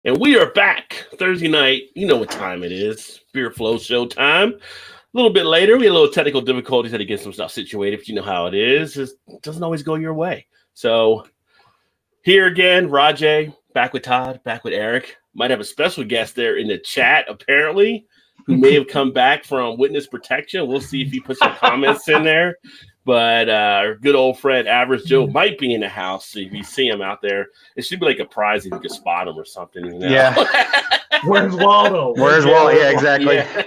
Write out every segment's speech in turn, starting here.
And we are back Thursday night. You know what time it is. Beer Flow Show time. A little bit later, we had a little technical difficulties, had to get some stuff situated, but you know how it is. It doesn't always go your way. So here again, Rajay, back with Todd, back with Eric. Might have a special guest there in the chat, apparently, who may have come back from witness protection. We'll see if he puts some comments in there. But our good old friend Average Joe might be in the house. So if you see him out there, it should be like a prize if you could spot him or something. You know? Yeah. Where's Waldo? Where's Waldo? Yeah, exactly. Yeah.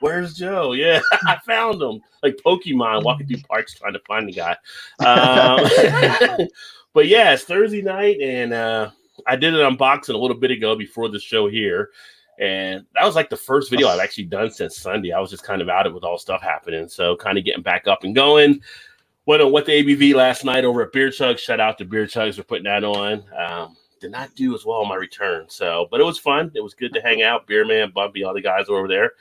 Where's Joe? Yeah, I found him. Like Pokemon walking through parks trying to find the guy. But yeah, it's Thursday night, and I did an unboxing a little bit ago before the show here. And that was like the first video I've actually done since Sunday. I was just kind of out of it with all stuff happening. So kind of getting back up and going. Went on What the ABV last night over at Beer Chugs. Shout out to Beer Chugs for putting that on. Did not do as well on my return. But it was fun. It was good to hang out. Beer Man, Bumpy, all the guys over there.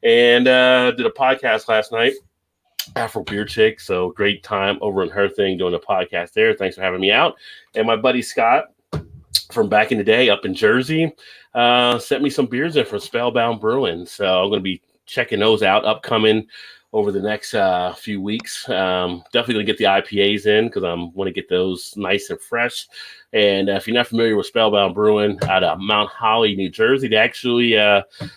And did a podcast last night. Afro Beer Chick. So great time over in her thing doing a podcast there. Thanks for having me out. And my buddy Scott from back in the day up in Jersey sent me some beers in from Spellbound Brewing. So I'm going to be checking those out upcoming over the next few weeks. Definitely going to get the IPAs in because I want to get those nice and fresh. And if you're not familiar with Spellbound Brewing out of Mount Holly, New Jersey, they actually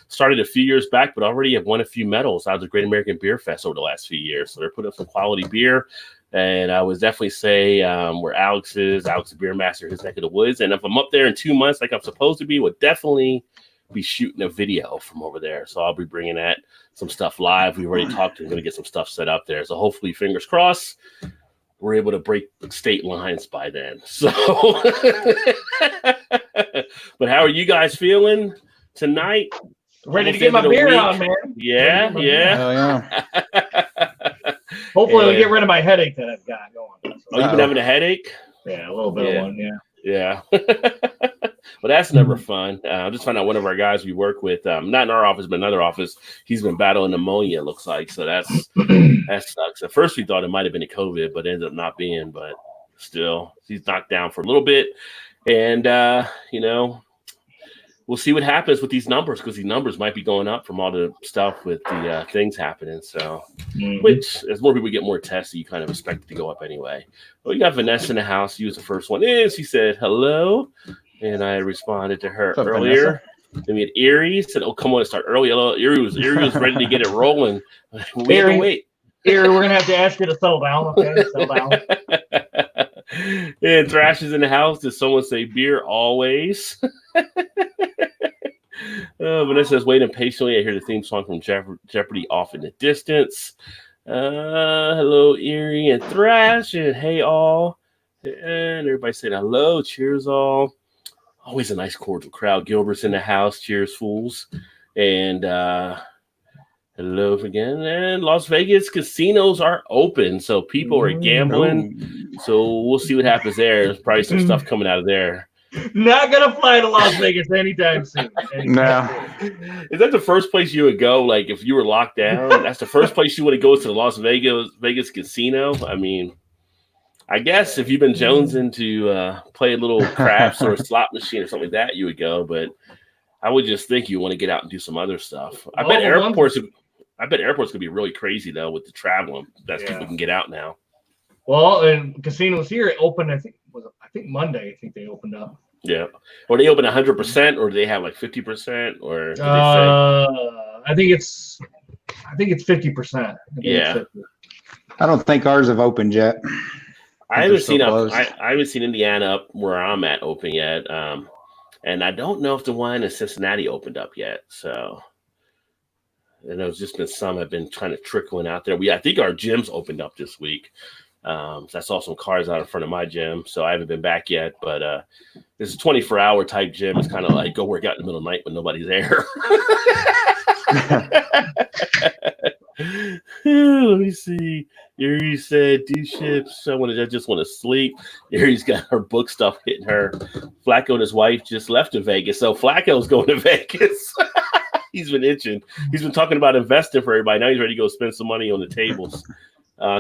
started a few years back, but already have won a few medals out of the Great American Beer Fest over the last few years. So they're putting up some quality beer. And I would definitely say where Alex is the beer master, his neck of the woods. And if I'm up there in 2 months like I'm supposed to be, we'll definitely be shooting a video from over there. So I'll be bringing that some stuff live. We've already talked to him, going to get some stuff set up there. So hopefully, fingers crossed, we're able to break state lines by then. So, but how are you guys feeling tonight? Ready to get my beer on, man. Yeah. Oh, yeah. Hopefully, I'll get rid of my headache that I've got going. Oh, you've been having a headache? Yeah, a little bit of one, Yeah. But that's never fun. Just found out one of our guys we work with, not in our office, but another office, he's been battling pneumonia, it looks like. So that sucks. At first, we thought it might have been a COVID, but it ended up not being. But still, he's knocked down for a little bit. And, we'll see what happens with these numbers because these numbers might be going up from all the stuff with the things happening. So, which as more people get more tested, you kind of expect it to go up anyway. Well, you got Vanessa in the house. She was the first one in. She said hello, and I responded to her earlier. Then we had Erie said, "Oh, come on, start early." Hello, Erie was ready to get it rolling. We had to wait. Erie, we're gonna have to ask you to settle down. Okay, settle down. And Thrash is in the house. Did someone say beer always? Vanessa says, waiting patiently. I hear the theme song from Jeopardy off in the distance. Hello, Erie and Thrash, and hey, all. And everybody said hello. Cheers, all. Always a nice, cordial crowd. Gilbert's in the house. Cheers, fools. And hello again. And Las Vegas casinos are open, so people are gambling. So we'll see what happens there. There's probably some stuff coming out of there. Not gonna fly to Las Vegas anytime soon. No. Is that the first place you would go? Like if you were locked down, that's the first place you want to go, to the Las Vegas casino. I mean, I guess if you've been jonesing to play a little craps or a slot machine or something like that, you would go. But I would just think you want to get out and do some other stuff. I bet airports could be really crazy though with the traveling that people can get out now. Well, and casinos here open. I think Monday. I think they opened up. Yeah. Or they open 100%, or do they have like 50%, or I think it's 50%. Yeah. I don't think ours have opened yet. I haven't seen Indiana up where I'm at open yet. And I don't know if the one in Cincinnati opened up yet. So and there's just been some have been trying to trickling out there. I think our gyms opened up this week. So I saw some cars out in front of my gym, so I haven't been back yet. But this is a 24-hour type gym. It's kind of like go work out in the middle of the night when nobody's there. Let me see. Erie said, "Do ships. I just want to sleep." Erie's got her book stuff hitting her. Flacco and his wife just left to Vegas, so Flacco's going to Vegas. He's been itching. He's been talking about investing for everybody. Now he's ready to go spend some money on the tables.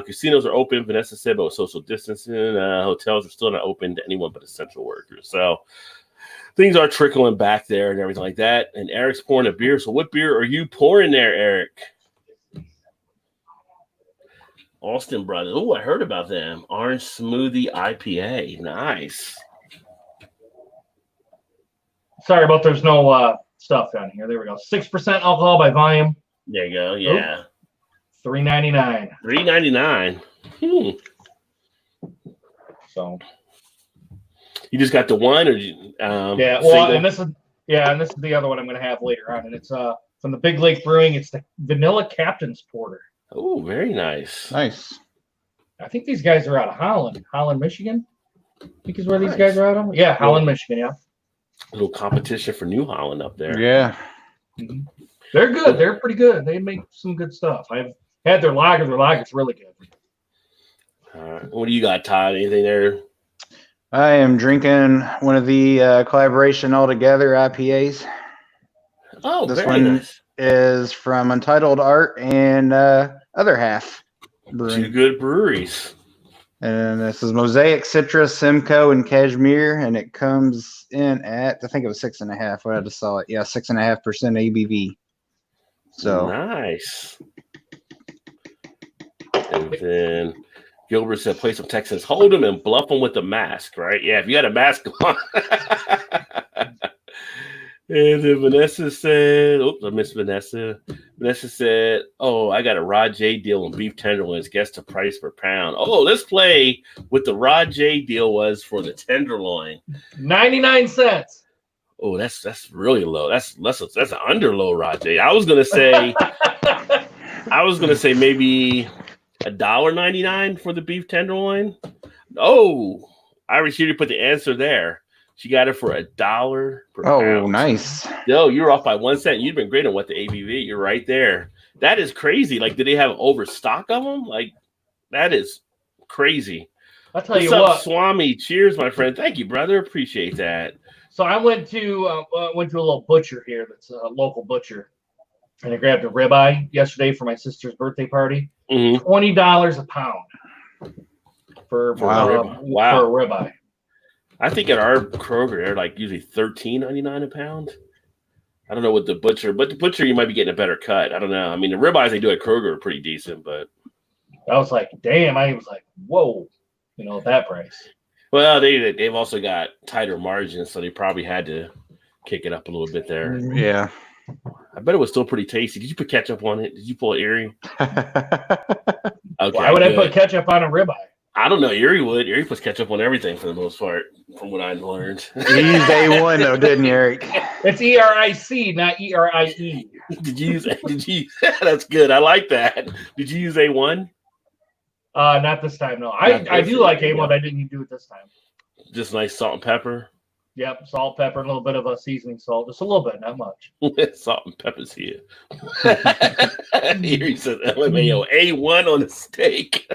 Casinos are open. Vanessa said about social distancing. Hotels are still not open to anyone but essential workers. So things are trickling back there and everything like that. And Eric's pouring a beer. So what beer are you pouring there, Eric? Austin Brothers. Oh, I heard about them. Orange Smoothie IPA. Nice. Sorry about there's no stuff down here. There we go. 6% alcohol by volume. There you go. Yeah. $3.99. $3.99. So. You just got the one, or yeah. Well, and this is the other one I'm going to have later on, and it's from the Big Lake Brewing. It's the Vanilla Captain's Porter. Oh, very nice. Nice. I think these guys are out of Holland, Michigan. I think is where these guys are out of. Yeah, Holland, Michigan. Yeah. A little competition for New Holland up there. Yeah. Mm-hmm. They're good. They're pretty good. They make some good stuff. I've had their lager. Their lager's really good. What do you got, Todd? Anything there? I am drinking one of the collaboration altogether IPAs. Oh, this very one nice. Is from Untitled Art and Other Half Brewing. Two good breweries. And this is Mosaic, Citrus, Simcoe, and Cashmere, and it comes in at, I think it was 6.5. What I just saw it, yeah, 6.5% ABV. So nice. And then Gilbert said, "Play some Texans Hold'em and bluff them with the mask." Right? Yeah, if you got a mask on. And then Vanessa said, "Oops, I missed Vanessa." Vanessa said, "Oh, I got a Rod J deal on beef tenderloins. Guess the price per pound." Oh, let's play what the Rod J deal was for the tenderloin. 99 cents. Oh, that's really low. That's an under low Rod J. I was gonna say maybe $1.99 for the beef tenderloin. Oh, I received to put the answer there. She got it for $1 per pound. Oh, nice. Yo, you're off by 1 cent. You've been great on what the ABV. You're right there. That is crazy. Like, did they have overstock of them? Like, that is crazy. I'll tell you What's up, what, Swami? Cheers, my friend. Thank you, brother. Appreciate that. So I went to a little butcher here that's a local butcher, and I grabbed a ribeye yesterday for my sister's birthday party. Mm-hmm. $20 a pound for a ribeye. I think at our Kroger, they're like usually $13.99 a pound. I don't know what the butcher, but the butcher, you might be getting a better cut. I don't know. I mean, the ribeyes they do at Kroger are pretty decent, but I was like, damn, I was like, whoa, that price. Well, they've also got tighter margins, so they probably had to kick it up a little bit there. Yeah. I bet it was still pretty tasty. Did you put ketchup on it? Did you pull Erie? Okay, why would I put ketchup on a ribeye? I don't know. Erie would. Erie puts ketchup on everything for the most part, from what I learned. You used A1 though, didn't you, Eric? It's ERIC, not ERIE. Did you use? That's good. I like that. Did you use A1? Not this time. No, I do like A1. I didn't do it this time. Just nice salt and pepper. Yep, salt, pepper, and a little bit of a seasoning salt, just a little bit, not much. Salt and pepper's here. Here he says LMAO A1 on the steak.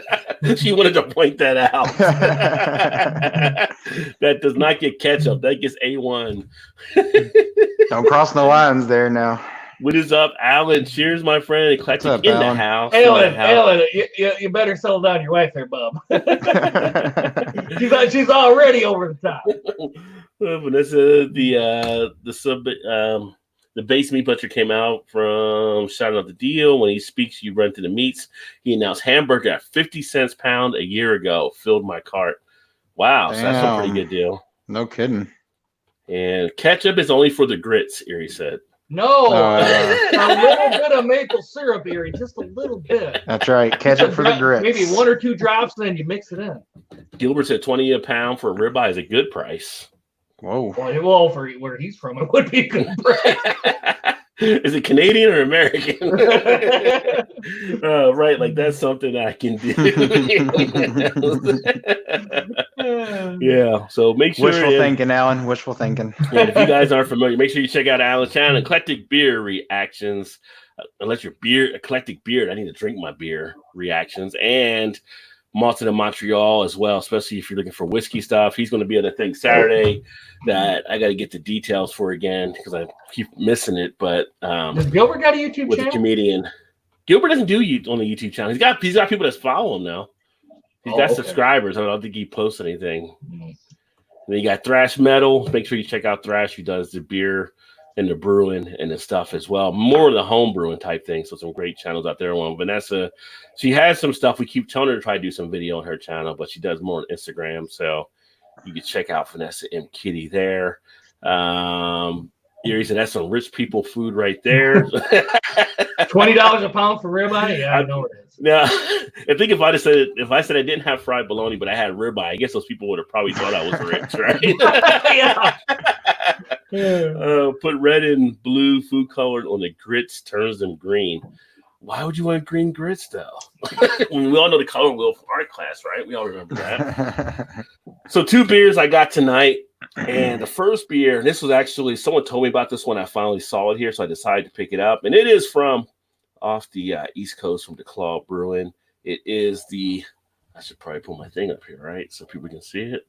She wanted to point that out. That does not get ketchup. That gets A1. Don't cross no lines there now. What is up, Alan? Cheers, my friend. Eclectic up, in Alan? the house. Alan, you better settle down your wife there, bub. she's already over the top. Vanessa, the base meat butcher came out from shouting out the deal. When he speaks, you run to the meats. He announced hamburger at 50 cents pound a year ago. Filled my cart. Wow, so that's a pretty good deal. No kidding. And ketchup is only for the grits, Erie said. No, a little bit of maple syrup, Erie, just a little bit. That's right. Ketchup for the grits. Maybe 1 or 2 drops, and then you mix it in. Gilbert said 20 a pound for a ribeye is a good price. Whoa. Well, for where he's from, it would be a good price. Is it Canadian or American? Right, like that's something I can do. Yeah, so make sure. Wishful thinking, Alan. Wishful thinking. Yeah, if you guys aren't familiar, make sure you check out Alan's channel, Eclectic Beer Reactions. Unless your eclectic beer, I need to drink my beer reactions, and Malted in Montreal as well, especially if you're looking for whiskey stuff. He's going to be on a thing Saturday that I got to get the details for again because I keep missing it. But does Gilbert got a YouTube with channel? A comedian. Gilbert doesn't do on the YouTube channel. He's got people that follow him now. He's got subscribers. I don't think he posts anything. And then you got Thrash Metal. Make sure you check out Thrash. He does the beer and the brewing and the stuff as well. More of the home brewing type thing. So some great channels out there. One Vanessa, she has some stuff. We keep telling her to try to do some video on her channel, but she does more on Instagram. So you can check out Vanessa M. Kitty there. Erie said that's some rich people food right there. $20 a pound for ribeye? Yeah, I know it is. Now, I think if I said I didn't have fried bologna, but I had ribeye, I guess those people would have probably thought I was rich, right? Yeah. Put red and blue food color on the grits, turns them green. Why would you want green grits, though? We all know the color wheel from art class, right? We all remember that. So 2 beers I got tonight. And the first beer, this was actually, someone told me about this when I finally saw it here, so I decided to pick it up. And it is from off the East Coast from DeClaw Brewing. It is I should probably put my thing up here, right? So people can see it.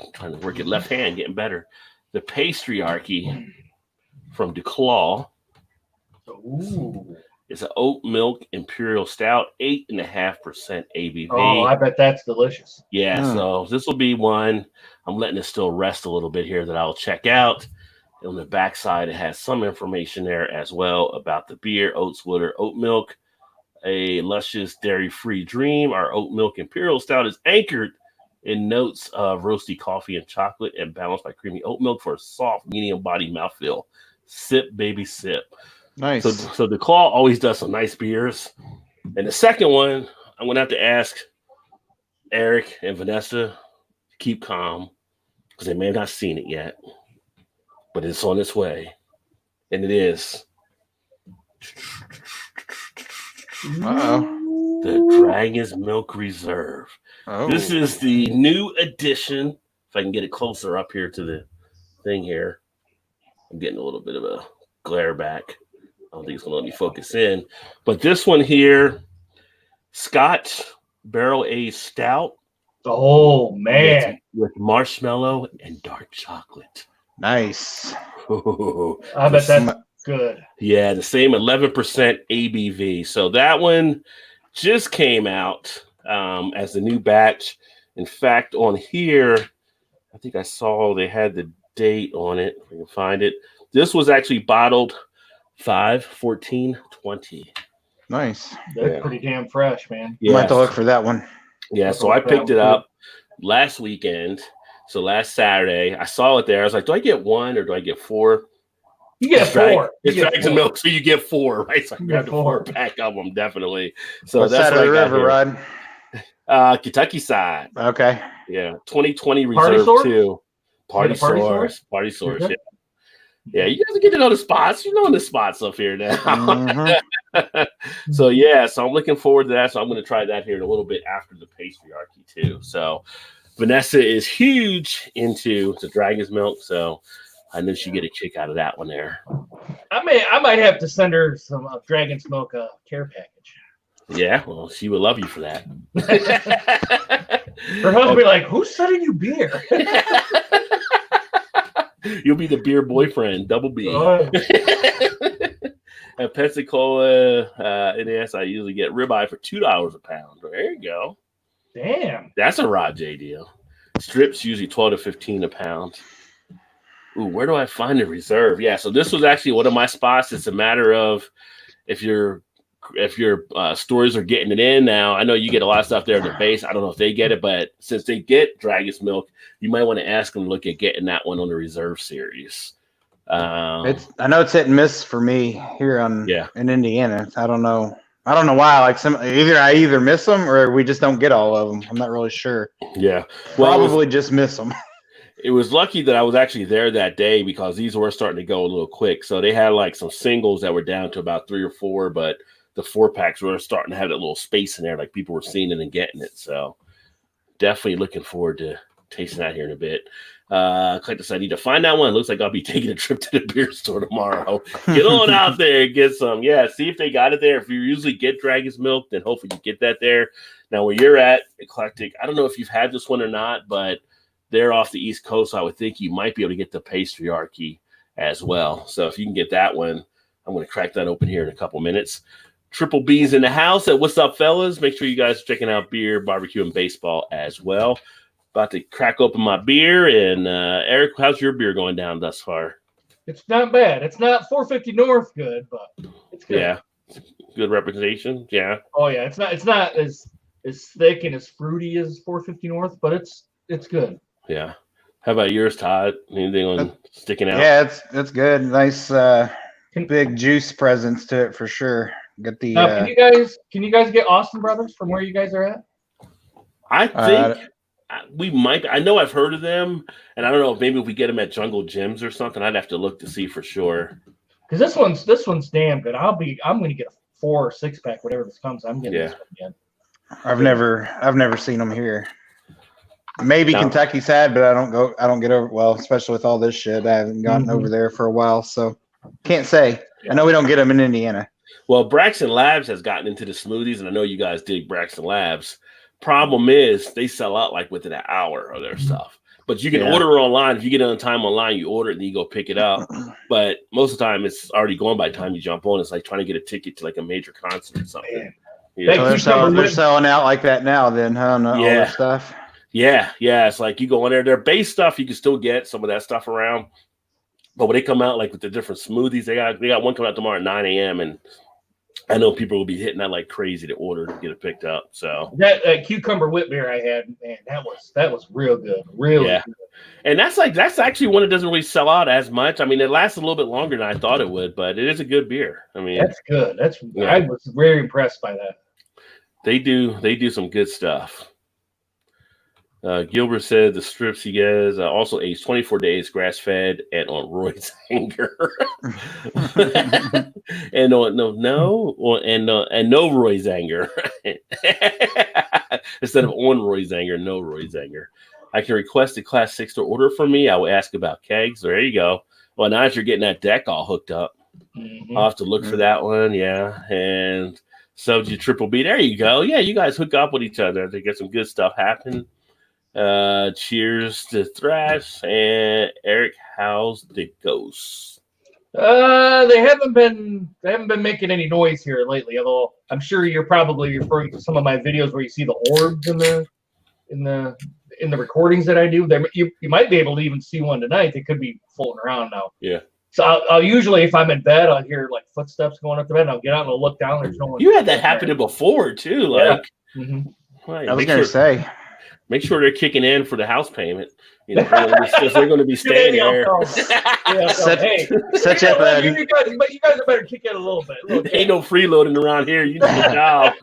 I'm trying to work it left hand, getting better. The Pastryarchy from DeClaw. Ooh. It's an oat milk imperial stout, 8.5% ABV. Oh, I bet that's delicious. Yeah, so this will be one. I'm letting it still rest a little bit here that I'll check out. On the backside, it has some information there as well about the beer, Oats Water, oat milk, a luscious dairy-free dream. Our oat milk imperial stout is anchored in notes of roasty coffee and chocolate and balanced by creamy oat milk for a soft, medium body mouthfeel. Sip, baby, sip. Nice. So DeClaw always does some nice beers. And the second one, I'm going to have to ask Eric and Vanessa to keep calm because they may have not seen it yet, but it's on its way. And it is the Dragon's Milk Reserve. Oh. This is the new edition. If I can get it closer up here to the thing here. I'm getting a little bit of a glare back. I don't think it's going to let me focus in. But this one here, Scotch Barrel Aged Stout. Oh, man. With marshmallow and dark chocolate. Nice. I bet that's good. Yeah, the same 11% ABV. So that one just came out as a new batch. In fact, on here, I think I saw they had the date on it. If I can find it. This was actually bottled 5/14/20. Nice. That's pretty damn fresh, man. You might have to look for that one. Yeah, so I picked it up last weekend. So last Saturday, I saw it there. I was like, do I get 1 or do I get 4? You get 4. It's Dragon's Milk, so you get 4, right? So I grabbed a 4-pack of them, definitely. So What's that's that what I river, got Rod? Kentucky side. Okay. Yeah, 2020 Party Reserve Source? 2. Party Source. Party Source, yeah. Yeah, you guys get to know the spots. You know the spots up here now. Mm-hmm. So I'm looking forward to that. So I'm going to try that here in a little bit after the Pastryarchy too. So Vanessa is huge into the Dragon's Milk, so I know she'd get a kick out of that one there. I might have to send her some Dragon's Milk care package. Yeah, well, she would love you for that. Her husband will be like, "Who's sending you beer?" You'll be the beer boyfriend, double B. Oh. At Pensacola, NAS, I usually get ribeye for $2 a pound. There you go. Damn. That's a Rod J deal. Strips usually $12 to $15 a pound. Ooh, where do I find the reserve? Yeah, so this was actually one of my spots. It's a matter of if your stores are getting it in now. I know you get a lot of stuff there in the base. I don't know if they get it, but since they get Dragon's Milk, you might want to ask them to look at getting that one on the reserve series. I know it's hit and miss for me here in Indiana. I don't know why. Like I either miss them or we just don't get all of them. I'm not really sure. Yeah, probably just miss them. It was lucky that I was actually there that day because these were starting to go a little quick. So they had like some singles that were down to about 3 or 4, but the 4-packs were starting to have that little space in there, like people were seeing it and getting it. So definitely looking forward to tasting that here in a bit. Like I said, I need to find that one. It looks like I'll be taking a trip to the beer store tomorrow. Get on out there and get some. Yeah, see if they got it there. If you usually get Dragon's Milk, then hopefully you get that there. Now, where you're at, Eclectic, I don't know if you've had this one or not, but they're off the East Coast, so I would think you might be able to get the Pastryarchy as well. So if you can get that one, I'm going to crack that open here in a couple minutes. Triple B's in the house. And what's up, fellas? Make sure you guys are checking out Beer, Barbecue, and Baseball as well. about to crack open my beer. And Eric, how's your beer going down thus far? It's not bad. It's not 450 North good, but it's good. Yeah, good representation. Yeah. Oh yeah, it's not as thick and as fruity as 450 North, but it's good. Yeah. How about yours, Todd? Anything on sticking out? Yeah, it's good. Nice big juice presence to it for sure. Get the. Now, can you guys get Austin Brothers from where you guys are at? I think we might. I know I've heard of them, and I don't know if maybe if we get them at Jungle Gyms or something. I'd have to look to see for sure. Because this one's damn good. I'm going to get a 4 or 6 pack, whatever this comes. I'm getting this one again. I've never seen them here. Maybe Kentucky side, but I don't get over, well, especially with all this shit. I haven't gotten over there for a while, so can't say. I know we don't get them in Indiana. Well, Braxton Labs has gotten into the smoothies, and I know you guys dig Braxton Labs. Problem is they sell out like within an hour of their stuff. But you can order it online. If you get it on time online, you order it and you go pick it up. But most of the time it's already gone by the time you jump on. It's like trying to get a ticket to like a major concert or something. Yeah. So they're selling out like that now then, huh? All that stuff. Yeah. It's like you go in there. Their base stuff, you can still get some of that stuff around. But when they come out like with the different smoothies, they got one coming out tomorrow at 9 a.m. And I know people will be hitting that like crazy to order to get it picked up. So that cucumber whip beer I had, man, that was real good. Really good. And that's actually one that doesn't really sell out as much. I mean, it lasts a little bit longer than I thought it would, but it is a good beer. I mean, that's good. I was very impressed by that. They do some good stuff. Gilbert said the strips he gets also aged 24 days, grass fed, and on Roy's anger. And no Roy's anger. Instead of on Roy's anger, no Roy's anger. I can request a Class 6 to order for me. I will ask about kegs. There you go. Well, now that you're getting that deck all hooked up, I'll have to look for that one. Yeah, and Subject Triple B. There you go. Yeah, you guys hook up with each other to get some good stuff happen. Cheers to Thrash and Eric. How's the ghosts? They haven't been making any noise here lately. Although I'm sure you're probably referring to some of my videos where you see the orbs in the recordings that I do. There, you might be able to even see one tonight. They could be floating around now. Yeah. So I'll usually, if I'm in bed, I'll hear like footsteps going up the bed. And I'll get out and I'll look down. There's no one. You had that happening before too. Like, I was gonna say. Make sure they're kicking in for the house payment. You know, because they're going to be staying there. Such a but you guys better kick in a little bit. Ain't no freeloading around here. You do the job.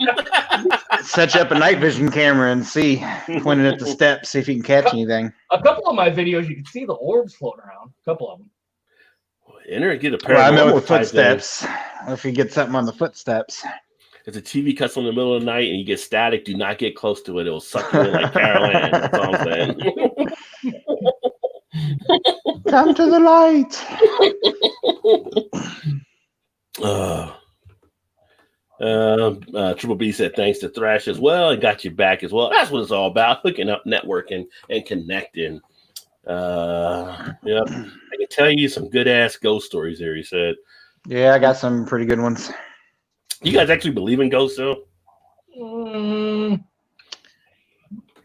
Set up a night vision camera and see, pointing at the steps, see if you can catch anything. A couple of my videos, you can see the orbs floating around. A couple of them. Enter and get a pair. I know with footsteps. If you get something on the footsteps. If the TV cuts on in the middle of the night and you get static, do not get close to it. It'll suck you in like Carol Ann. That's all I'm saying. Come to the light. Triple B said thanks to Thrash as well and got you back as well. That's what it's all about, hooking up, networking, and connecting. I can tell you some good ass ghost stories there. He said, "Yeah, I got some pretty good ones." You guys actually believe in ghosts, though?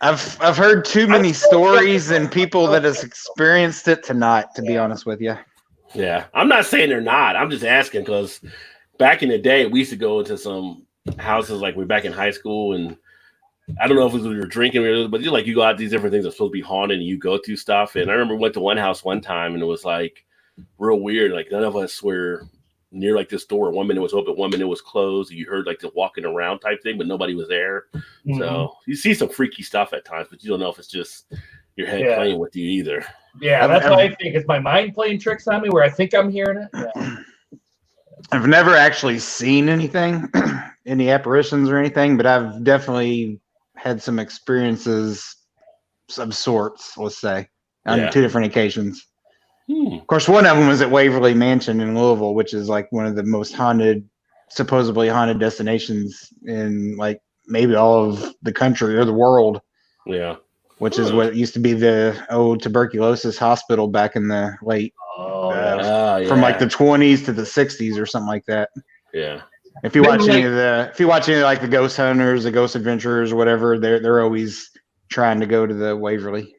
I've heard too many stories and people that has experienced it to not, to be honest with you. Yeah, I'm not saying they're not. I'm just asking because back in the day, we used to go into some houses like we're back in high school, and I don't know if it was we were drinking, but you go out these different things that are supposed to be haunted, and you go through stuff. And I remember we went to one house one time, and it was like real weird. Like none of us were near like this door. 1 minute was open, 1 minute was closed. You heard like the walking around type thing, but nobody was there. Mm-hmm. So you see some freaky stuff at times, but you don't know if it's just your head playing with you either. Yeah, that's what I think. It's my mind playing tricks on me where I think I'm hearing it. Yeah. I've never actually seen anything, any apparitions or anything, but I've definitely had some experiences of sorts, let's say, on 2 different occasions. Of course, one of them was at Waverly Mansion in Louisville, which is like one of the most supposedly haunted destinations in like maybe all of the country or the world. Yeah. Which is what used to be the old tuberculosis hospital back in the late, from like the 20s to the 60s or something like that. Yeah. If you watch any of like the Ghost Hunters, the Ghost Adventurers, or whatever, they're always trying to go to the Waverly.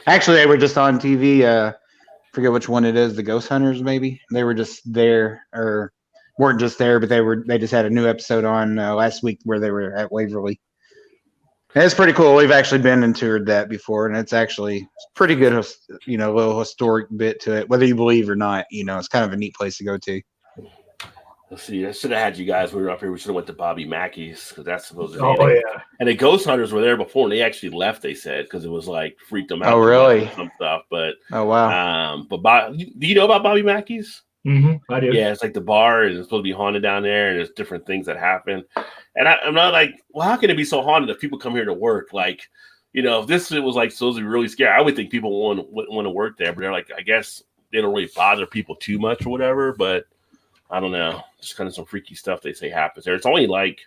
Actually, they were just on TV. Forget which one it is. The Ghost Hunters, maybe. They were just there, or weren't just there, but they just had a new episode on last week where they were at Waverly. And it's pretty cool. We've actually been and toured that before, and it's actually pretty good, little historic bit to it. Whether you believe or not, it's kind of a neat place to go to. Let's see. I should have had you guys when we were up here. We should have went to Bobby Mackey's because that's supposed to be. Oh, yeah. And the Ghost Hunters were there before, and they actually left. They said because it was like freaked them out. Oh, really? Some stuff, but oh wow. But do you know about Bobby Mackey's? Mm-hmm, I do. Yeah, it's like the bar, and it's supposed to be haunted down there, and there's different things that happen. And I'm not like, well, how can it be so haunted if people come here to work? Like, if this was like supposed to be really scary, I would think people wouldn't want to work there. But they're like, I guess they don't really bother people too much or whatever. But I don't know. Just kind of some freaky stuff they say happens there. It's only like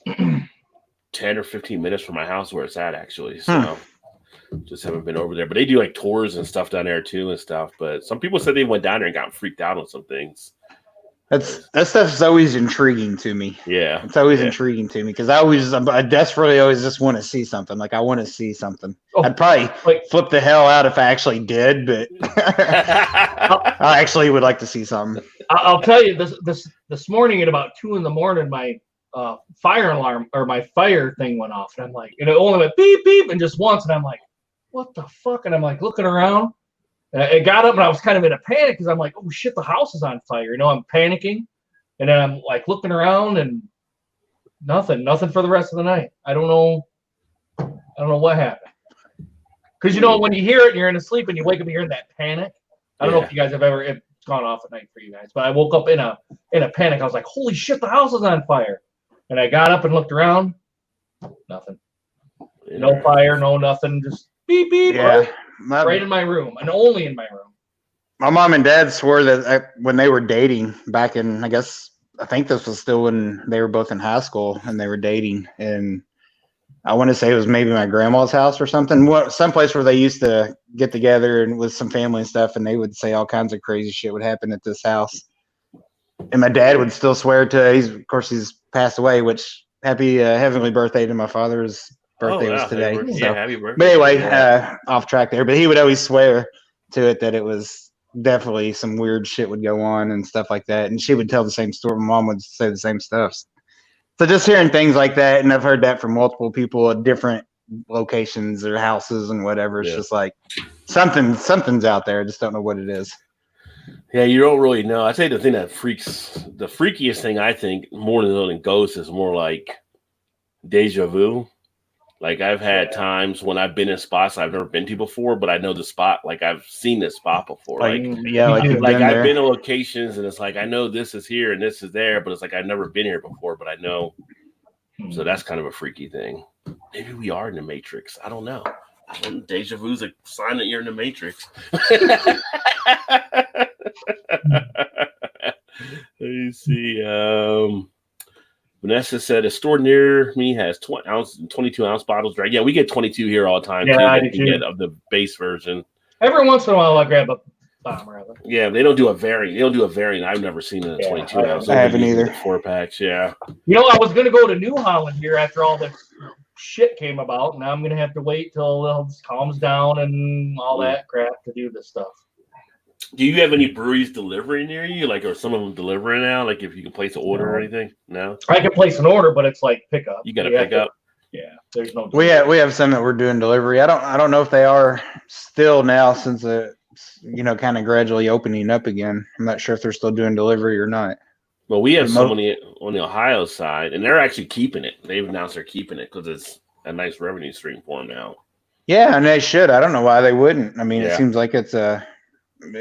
10 or 15 minutes from my house where it's at, actually. So just haven't been over there. But they do like tours and stuff down there too and stuff. But some people said they went down there and got freaked out on some things. That stuff's always intriguing to me. Yeah. It's always intriguing to me because I desperately always just want to see something. Like I want to see something. Oh, I'd probably flip the hell out if I actually did, but I actually would like to see something. I'll tell you this morning at about 2 a.m, my fire alarm or my fire thing went off, and I'm like, it only went beep beep and just once, and I'm like, what the fuck? And I'm like looking around. I got up and I was kind of in a panic because I'm like, oh shit, the house is on fire. I'm panicking, and then I'm like looking around and nothing for the rest of the night. I don't know what happened. Because when you hear it and you're in a sleep and you wake up and you're in that panic. I don't know if you guys have ever. It's gone off at night for you guys, but I woke up in a panic. I was like, holy shit, the house is on fire. And I got up and looked around. Nothing. No fire, no nothing. Just beep beep. Yeah. Right in my room, and only in my room. My mom and dad swore that when they were dating back in, I think this was still when they were both in high school and they were dating. And I want to say it was maybe my grandma's house or something, someplace where they used to get together and with some family and stuff. And they would say all kinds of crazy shit would happen at this house. And my dad would still swear to, he's passed away, which happy heavenly birthday to my father's birthday was today. Happy birthday. But anyway, off track there. But he would always swear to it that it was definitely some weird shit would go on and stuff like that. And she would tell the same story. My mom would say the same stuff. So just hearing things like that, and I've heard that from multiple people at different locations or houses and whatever. It's just like something's out there. I just don't know what it is. Yeah, you don't really know. I'd say the thing that the freakiest thing I think more than ghosts is more like deja vu. Like I've had times when I've been in spots I've never been to before, but I know the spot. Like I've seen this spot before. Like I've been to locations and it's like I know this is here and this is there, but it's like I've never been here before, but I know. So that's kind of a freaky thing. Maybe we are in the Matrix. I don't know. Deja vu's a sign that you're in the Matrix. Let me see. Vanessa said a store near me has 22-ounce bottles. Right? Yeah, we get 22 here all the time. Yeah, I do too. Get of the base version. Every once in a while, I grab a bomb rather. Yeah, they don't do a variant. They don't do a variant. I've never seen a 22 ounce. I haven't either. 4-packs. Yeah. I was gonna go to New Holland here after all this shit came about. Now I'm gonna have to wait till it calms down and all that crap to do this stuff. Do you have any breweries delivering near you? Like, are some of them delivering now? Like, if you can place an order or anything? No. I can place an order, but it's like pickup. You got to pick up. Yeah, there's no. We have some that we're doing delivery. I don't know if they are still now since it's kind of gradually opening up again. I'm not sure if they're still doing delivery or not. Well, we have somebody on the Ohio side, and they're actually keeping it. They've announced they're keeping it because it's a nice revenue stream for them now. Yeah, and they should. I don't know why they wouldn't. I mean, it seems like it's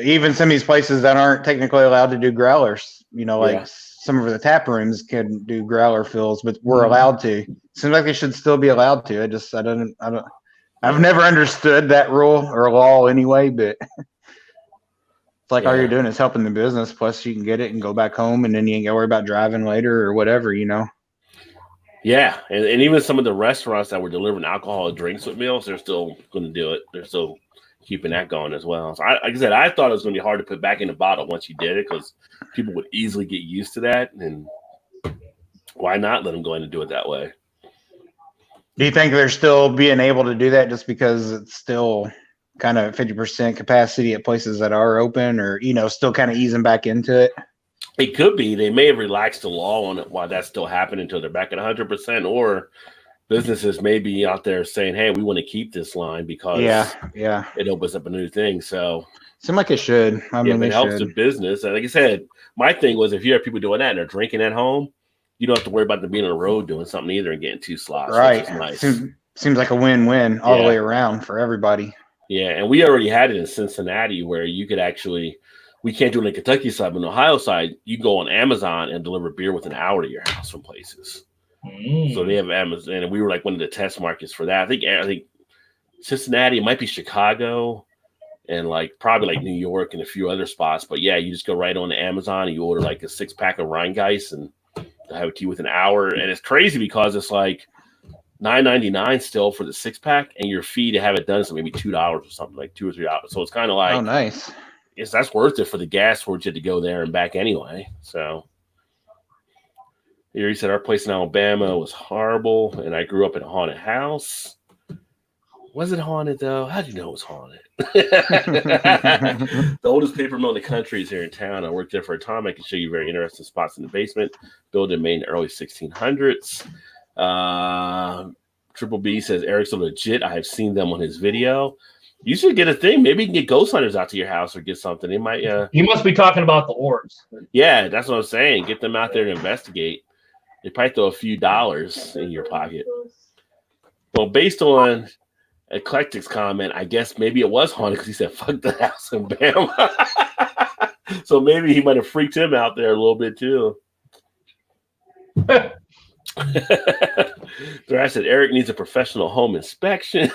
even some of these places that aren't technically allowed to do growlers, some of the tap rooms can do growler fills, but we're allowed to. Seems like they should still be allowed to. I've never understood that rule or law anyway, but it's like all you're doing is helping the business. Plus you can get it and go back home and then you ain't got to worry about driving later or whatever, Yeah. And even some of the restaurants that were delivering alcoholic drinks with meals, they're still going to do it. They're still keeping that going as well. So like I said, I thought it was going to be hard to put back in the bottle once you did it because people would easily get used to that. And why not let them go in and do it that way? Do you think they're still being able to do that just because it's still kind of 50% capacity at places that are open, or still kind of easing back into it? It could be. They may have relaxed the law on it while that's still happening until they're back at 100%, or businesses may be out there saying, hey, we want to keep this line because it opens up a new thing. So seems like it should. I mean, if it helps the business, and like I said, my thing was if you have people doing that and they're drinking at home, you don't have to worry about them being on the road doing something either and getting 2 slots. Right. Which is nice. Seems like a win-win all the way around for everybody. Yeah, and we already had it in Cincinnati where you could actually, we can't do it on the Kentucky side, but on the Ohio side, you can go on Amazon and deliver beer within an hour to your house from places. So they have Amazon, and we were like one of the test markets for that. I think Cincinnati, it might be Chicago, and like probably like New York and a few other spots. But yeah, you just go right on to Amazon and you order like a 6-pack of Rheingeist and they'll have it to you within an hour. And it's crazy because it's like $9.99 still for the 6-pack, and your fee to have it done is maybe $2 or something, like $2 or $3. So it's kind of like, oh, nice. That's worth it for the gas for you to go there and back anyway. So here he said our place in Alabama was horrible, and I grew up in a haunted house. Was it haunted though? How do you know it was haunted? The oldest paper mill in the country is here in town. I worked there for a time. I can show you very interesting spots in the basement. Built made in the early 1600s. Triple B says Eric's so legit. I have seen them on his video. You should get a thing. Maybe you can get ghost hunters out to your house or get something. They might. He must be talking about the orbs. Yeah, that's what I'm saying. Get them out there to investigate. They probably throw a few dollars in your pocket. Well, based on Eclectic's comment, I guess maybe it was haunted because he said, fuck the house in Bama. So maybe he might have freaked him out there a little bit too. Thrash said Eric needs a professional home inspection.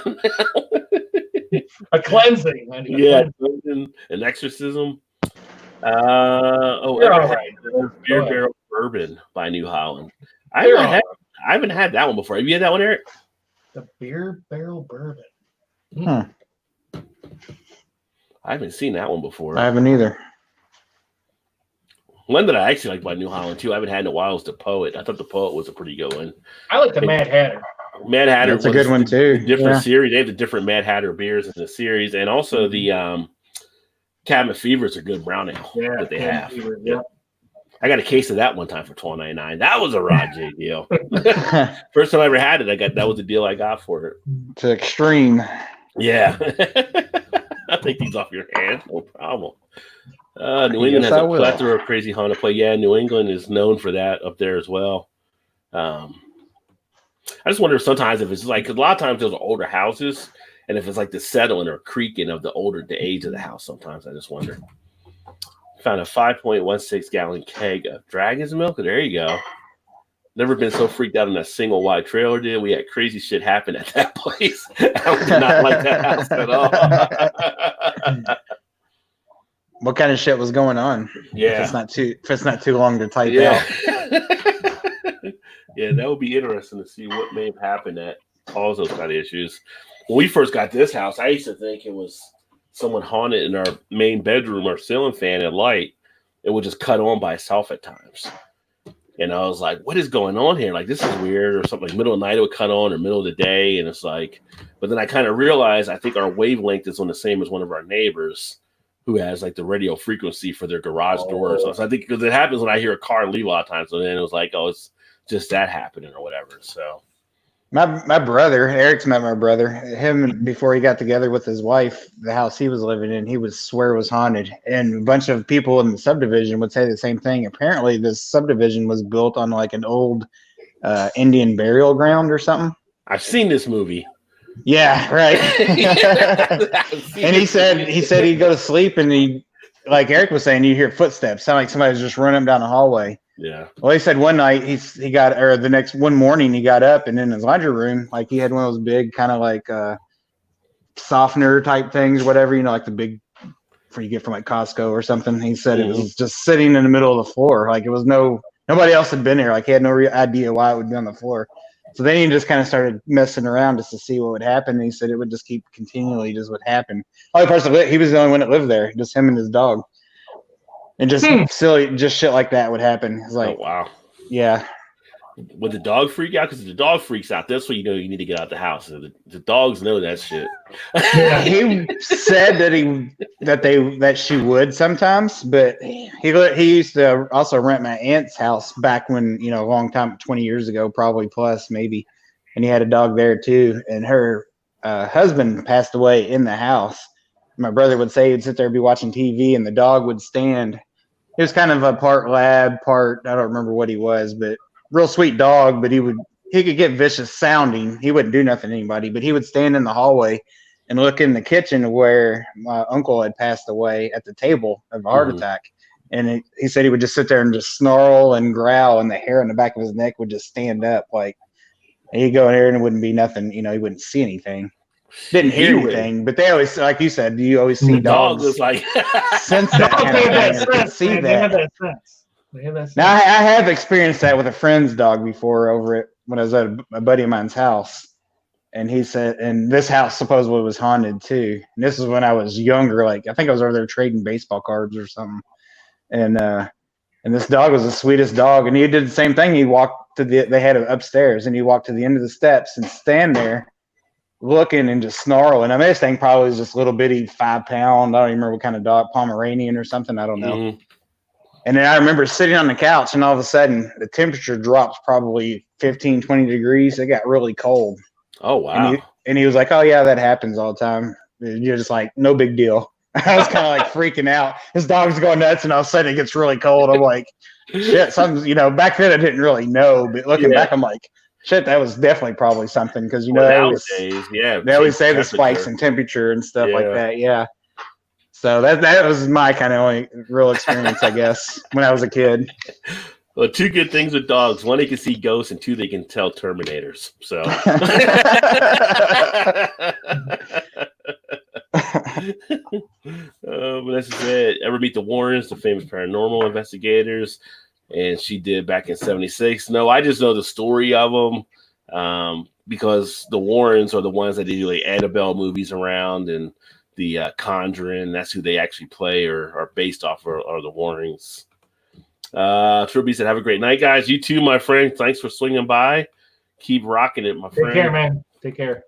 A cleansing. An exorcism. Beer Barrel Bourbon by New Holland. I haven't had that one before. Have you had that one, Eric? The Beer Barrel Bourbon. I haven't seen that one before. I haven't either. One that I actually like by New Holland too, I haven't had in a while, is the Poet. I thought the Poet was a pretty good one. I like the Mad Hatter. Mad Hatter, that's a good one too. Different series. They have the different Mad Hatter beers in the series, and also the Cabin Fever is a good brown ale that they have. Fever, I got a case of that one time for $12.99. That was a Rod J deal. First time I ever had it, that was the deal I got for it. It's extreme. Yeah. I'll take these off your hands, no problem. New England has a plethora of crazy haunted play. Yeah, New England is known for that up there as well. I just wonder sometimes if it's like, 'cause a lot of times those are older houses, and if it's like the settling or creaking of the age of the house, sometimes I just wonder. Found a 5.16 gallon keg of Dragon's Milk. There you go. Never been so freaked out on a single wide trailer, did we? Had crazy shit happen at that place. I did not like that house at all. What kind of shit was going on? Yeah. If it's not too long to type out. Yeah, that would be interesting to see what may have happened that caused those kind of issues. When we first got this house, I used to think it was someone haunted in our main bedroom. Our ceiling fan and light, it would just cut on by itself at times. And I was like, what is going on here? Like, this is weird, or something. Like middle of the night it would cut on, or middle of the day. And it's like, but then I kind of realized I think our wavelength is on the same as one of our neighbors who has like the radio frequency for their garage doors. So I think because it happens when I hear a car leave a lot of times. So then it was like, oh, it's just that happening or whatever. So my brother, Eric's met my brother. Him, before he got together with his wife, the house he was living in, he would swear was haunted. And a bunch of people in the subdivision would say the same thing. Apparently, this subdivision was built on like an old Indian burial ground or something. I've seen this movie. Yeah, right. And he said he'd go to sleep and he, like Eric was saying, you hear footsteps, sound like somebody's just running down the hallway. Yeah. Well, he said one night one morning he got up, and in his laundry room, like he had one of those big kind of like softener type things, whatever, like the big you get from like Costco or something. He said it was just sitting in the middle of the floor, like it was nobody else had been there, like he had no idea why it would be on the floor. So then he just kind of started messing around just to see what would happen. And he said it would just keep continually just would happen. Only person he was the only one that lived there, just him and his dog. And just silly, just shit like that would happen. It's like, oh, wow. Yeah. Would the dog freak out? Because if the dog freaks out, that's when you know you need to get out the house. The dogs know that shit. Yeah, he said that she would sometimes, but he used to also rent my aunt's house back when, a long time, 20 years ago, probably plus maybe, and he had a dog there too. And her husband passed away in the house. My brother would say he'd sit there and be watching TV, and the dog would stand. He was kind of a part lab, part, I don't remember what he was, but real sweet dog. But he could get vicious sounding. He wouldn't do nothing to anybody, but he would stand in the hallway and look in the kitchen where my uncle had passed away at the table of a heart attack. And he said he would just sit there and just snarl and growl, and the hair on the back of his neck would just stand up. Like, and he'd go in there and it wouldn't be nothing, he wouldn't see anything. Didn't hear anything, but they always, like you said, you always see dogs was like sense that kind of thing. See that. They have that sense. They have that sense. Now I have experienced that with a friend's dog before when I was at a buddy of mine's house, and he said, and this house supposedly was haunted too. And this is when I was younger, like I think I was over there trading baseball cards or something, and this dog was the sweetest dog, and he did the same thing. He walked they had it upstairs, and he walked to the end of the steps and stand there looking and just snarling. I mean, this thing probably was just little bitty 5 pound. I don't even remember what kind of dog, Pomeranian or something. I don't know. Mm-hmm. And then I remember sitting on the couch, and all of a sudden the temperature drops probably 15, 20 degrees. It got really cold. Oh, wow. And he was like, oh, yeah, that happens all the time. And you're just like, no big deal. I was kind of like freaking out. His dog's going nuts, and all of a sudden it gets really cold. I'm like, shit, something's, back then I didn't really know. But looking back, I'm like, shit, that was definitely probably something, because they always say the spikes in temperature and stuff like that. Yeah. So that was my kind of only real experience, I guess, when I was a kid. Well, 2 good things with dogs: 1, they can see ghosts, and 2, they can tell Terminators. So. Vanessa said, "Ever meet the Warrens, the famous paranormal investigators?" And she did back in '76. No, I just know the story of them because the Warrens are the ones that do like Annabelle movies around, and the Conjuring. That's who they actually play or are based off of, are the Warrens. Trilby said, "Have a great night, guys. You too, my friend. Thanks for swinging by. Keep rocking it, my friend. Take care, man. Take care."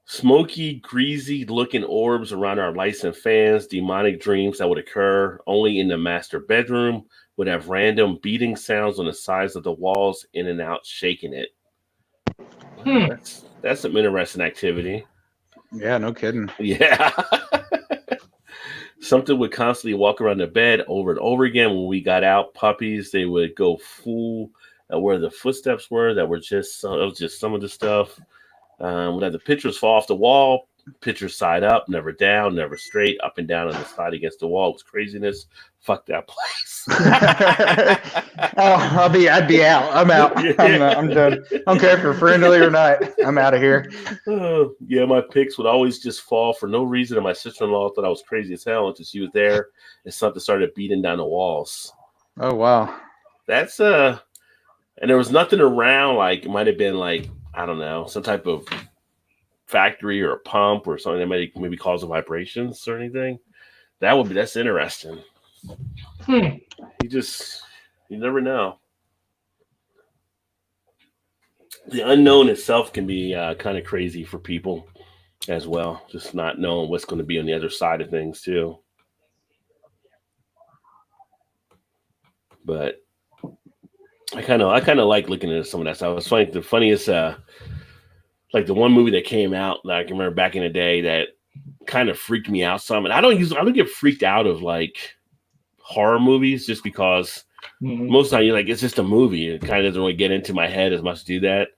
Smoky, greasy-looking orbs around our lights and fans. Demonic dreams that would occur only in the master bedroom. Would have random beating sounds on the sides of the walls, in and out, shaking it. That's some interesting activity. Yeah, no kidding. Yeah. Something would constantly walk around the bed over and over again. When we got out, puppies, they would go full where the footsteps were. That was just some of the stuff. Would have the pictures fall off the wall. Pictures side up, never down, never straight, up and down on the side against the wall. It was craziness. Fuck that place. I'd be out. I'm out. I'm done. I don't care if you're friendly or not. I'm out of here. Yeah, my pics would always just fall for no reason, and my sister-in-law thought I was crazy as hell until she was there and something started beating down the walls. Oh wow. That's and there was nothing around. Like, it might have been like, I don't know, some type of factory or a pump or something that might maybe cause the vibrations or anything. That's interesting. You never know. The unknown itself can be kind of crazy for people as well. Just not knowing what's going to be on the other side of things too. But I kind of like looking at some of that stuff. It's funny. The funniest, like the one movie that came out that I can remember back in the day that kind of freaked me out some. And I don't get freaked out of like horror movies just because most of the time you're like, it's just a movie. It kind of doesn't really get into my head as much to do that.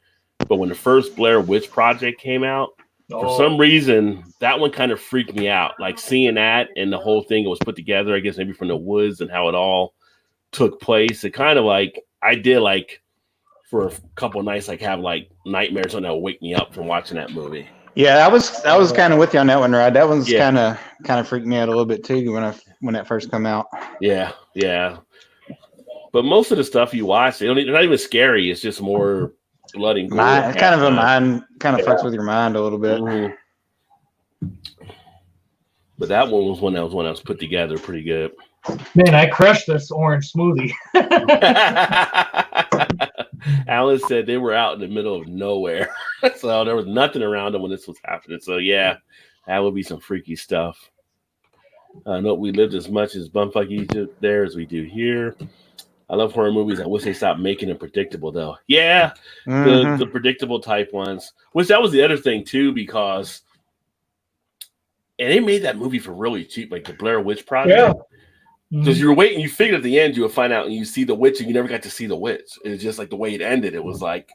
But when the first Blair Witch Project came out, for some reason, that one kind of freaked me out. Like seeing that and the whole thing, it was put together, I guess maybe from the woods and how it all took place. It kind of like, I did like for a couple of nights, like have like nightmares on that would wake me up from watching that movie. Yeah, I was kind of with you on that one, Rod. That one's kind of freaked me out a little bit too when that first come out. Yeah. But most of the stuff you watch, they're not even scary. It's just more blood and gore. Kind of fucks with your mind a little bit. Mm-hmm. But that one was when I was put together pretty good. Man, I crushed this orange smoothie. Alan said they were out in the middle of nowhere, so there was nothing around them when this was happening. So yeah, that would be some freaky stuff. No, we lived as much as bumfuck Egypt there as we do here. I love horror movies. I wish they stopped making them predictable, though. Yeah, the predictable type ones. Which that was the other thing too, because and they made that movie for really cheap, like the Blair Witch Project. Yeah. Because you were waiting, you figured at the end you would find out and you see the witch, and you never got to see the witch. It's just like the way it ended. It was like,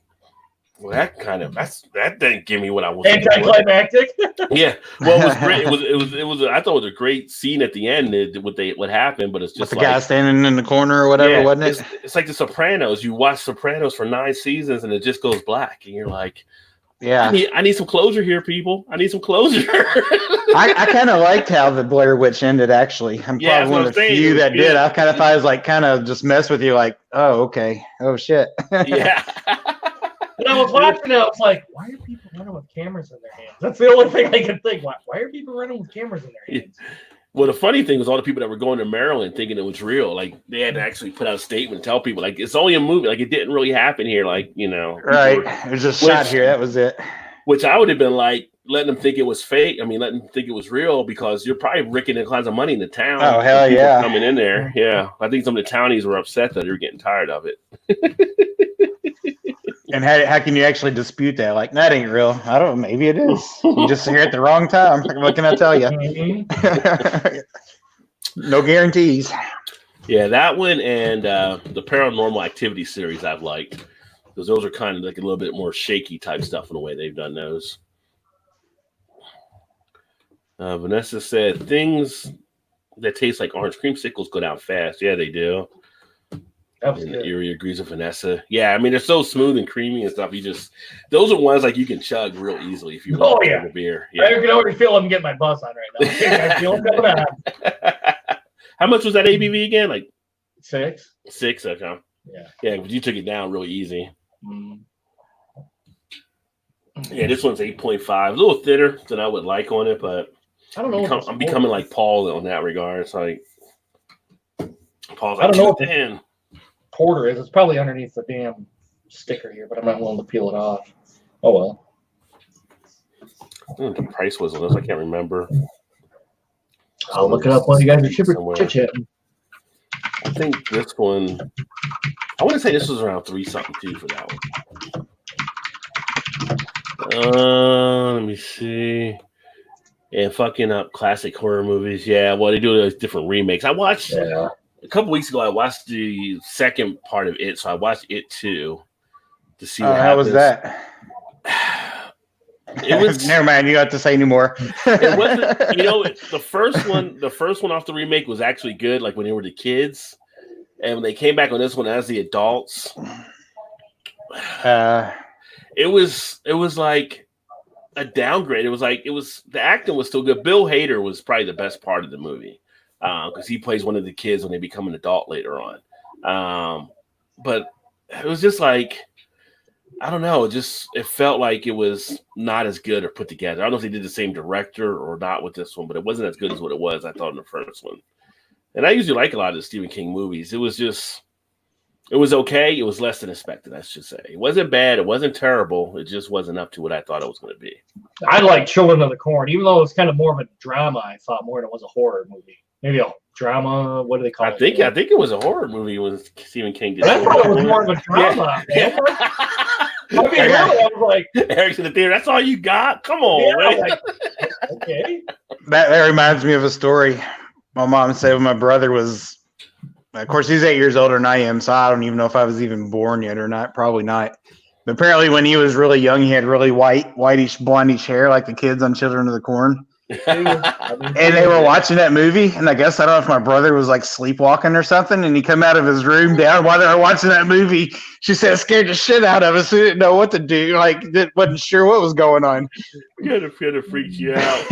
well, that didn't give me what I was. Anticlimactic. Yeah, well, it was great. It was. I thought it was a great scene at the end. What happened, but it's just with the guy standing in the corner or whatever, wasn't it? It's like The Sopranos. You watch Sopranos for 9 seasons and it just goes black, and you're like, yeah, I need some closure here, people. I need some closure. I kind of liked how the Blair Witch ended. Actually, I'm probably one of the few that did. I kind of thought it was like kind of just mess with you, like, oh, okay, oh shit. Yeah. And I was watching it, I was like, why are people running with cameras in their hands? That's the only thing I can think. Why are people running with cameras in their hands? Well, the funny thing was all the people that were going to Maryland thinking it was real. Like, they had to actually put out a statement and tell people, like, it's only a movie. Like, it didn't really happen here. Like, you know. Right. It was just shot here. That was it. Which I would have been like, letting them think it was fake. I mean, letting them think it was real, because you're probably raking in kinds of money in the town. Oh, hell yeah. Coming in there. Yeah. I think some of the townies were upset that they were getting tired of it. And how can you actually dispute that? Like, that ain't real. I don't know. Maybe it is. You just here at the wrong time. What can I tell you? No guarantees. Yeah, that one and the Paranormal Activity series I've liked, because those are kind of like a little bit more shaky type stuff in the way they've done those. Vanessa said things that taste like orange creamsicles go down fast. Yeah, they do. And Erie agrees with Vanessa. Yeah, I mean, they're so smooth and creamy and stuff. Those are ones like you can chug real easily if you want to drink a beer. Yeah. I can already feel I'm getting my buzz on right now. I feel it coming on. How much was that ABV again? Like 6. 6, okay. Yeah. Yeah, but you took it down really easy. Yeah, this one's 8.5. A little thinner than I would like on it, but I don't know. I'm becoming like Paul on that regard. It's like Paul's. I don't know what the porter is. It's probably underneath the damn sticker here, but I'm not willing to peel it off. Oh well. I don't know what the price was on this. I can't remember. I'll look it up while you guys are chit-chatting. I think this one, I want to say this was around 3 something too for that one. Let me see. And fucking up classic horror movies. Yeah, well, they do those different remakes. I watched a couple weeks ago. I watched the second part of it, so I watched it too to see what how was that? It was never mind. You don't have to say anymore. It wasn't. You know, the first one off the remake was actually good. Like when they were the kids, and when they came back on this one as the adults, it was like a downgrade. It was the acting was still good. Bill Hader was probably the best part of the movie because he plays one of the kids when they become an adult later on. But it was just like, I don't know. It felt like it was not as good or put together. I don't know if they did the same director or not with this one, but it wasn't as good as what it was, I thought, in the first one. And I usually like a lot of the Stephen King movies. It was okay. It was less than expected, I should say. It wasn't bad. It wasn't terrible. It just wasn't up to what I thought it was going to be. I like Children of the Corn, even though it was kind of more of a drama. I thought more than it was a horror movie. Maybe a drama. What do they call it? I think it was a horror movie when Stephen King did. I thought it was more of a drama. Yeah. I mean, really, I was like, Eric's in the theater. That's all you got? Come on, man. Like, okay. That reminds me of a story. My mom said when my brother was, of course, he's 8 years older than I am, so I don't even know if I was even born yet or not. Probably not. But apparently, when he was really young, he had really whitish, blondish hair, like the kids on Children of the Corn. And they were watching that movie, and I guess I don't know if my brother was like sleepwalking or something, and he come out of his room down while they were watching that movie. She said it scared the shit out of us. We didn't know what to do. Like, wasn't sure what was going on. We had to freak you out.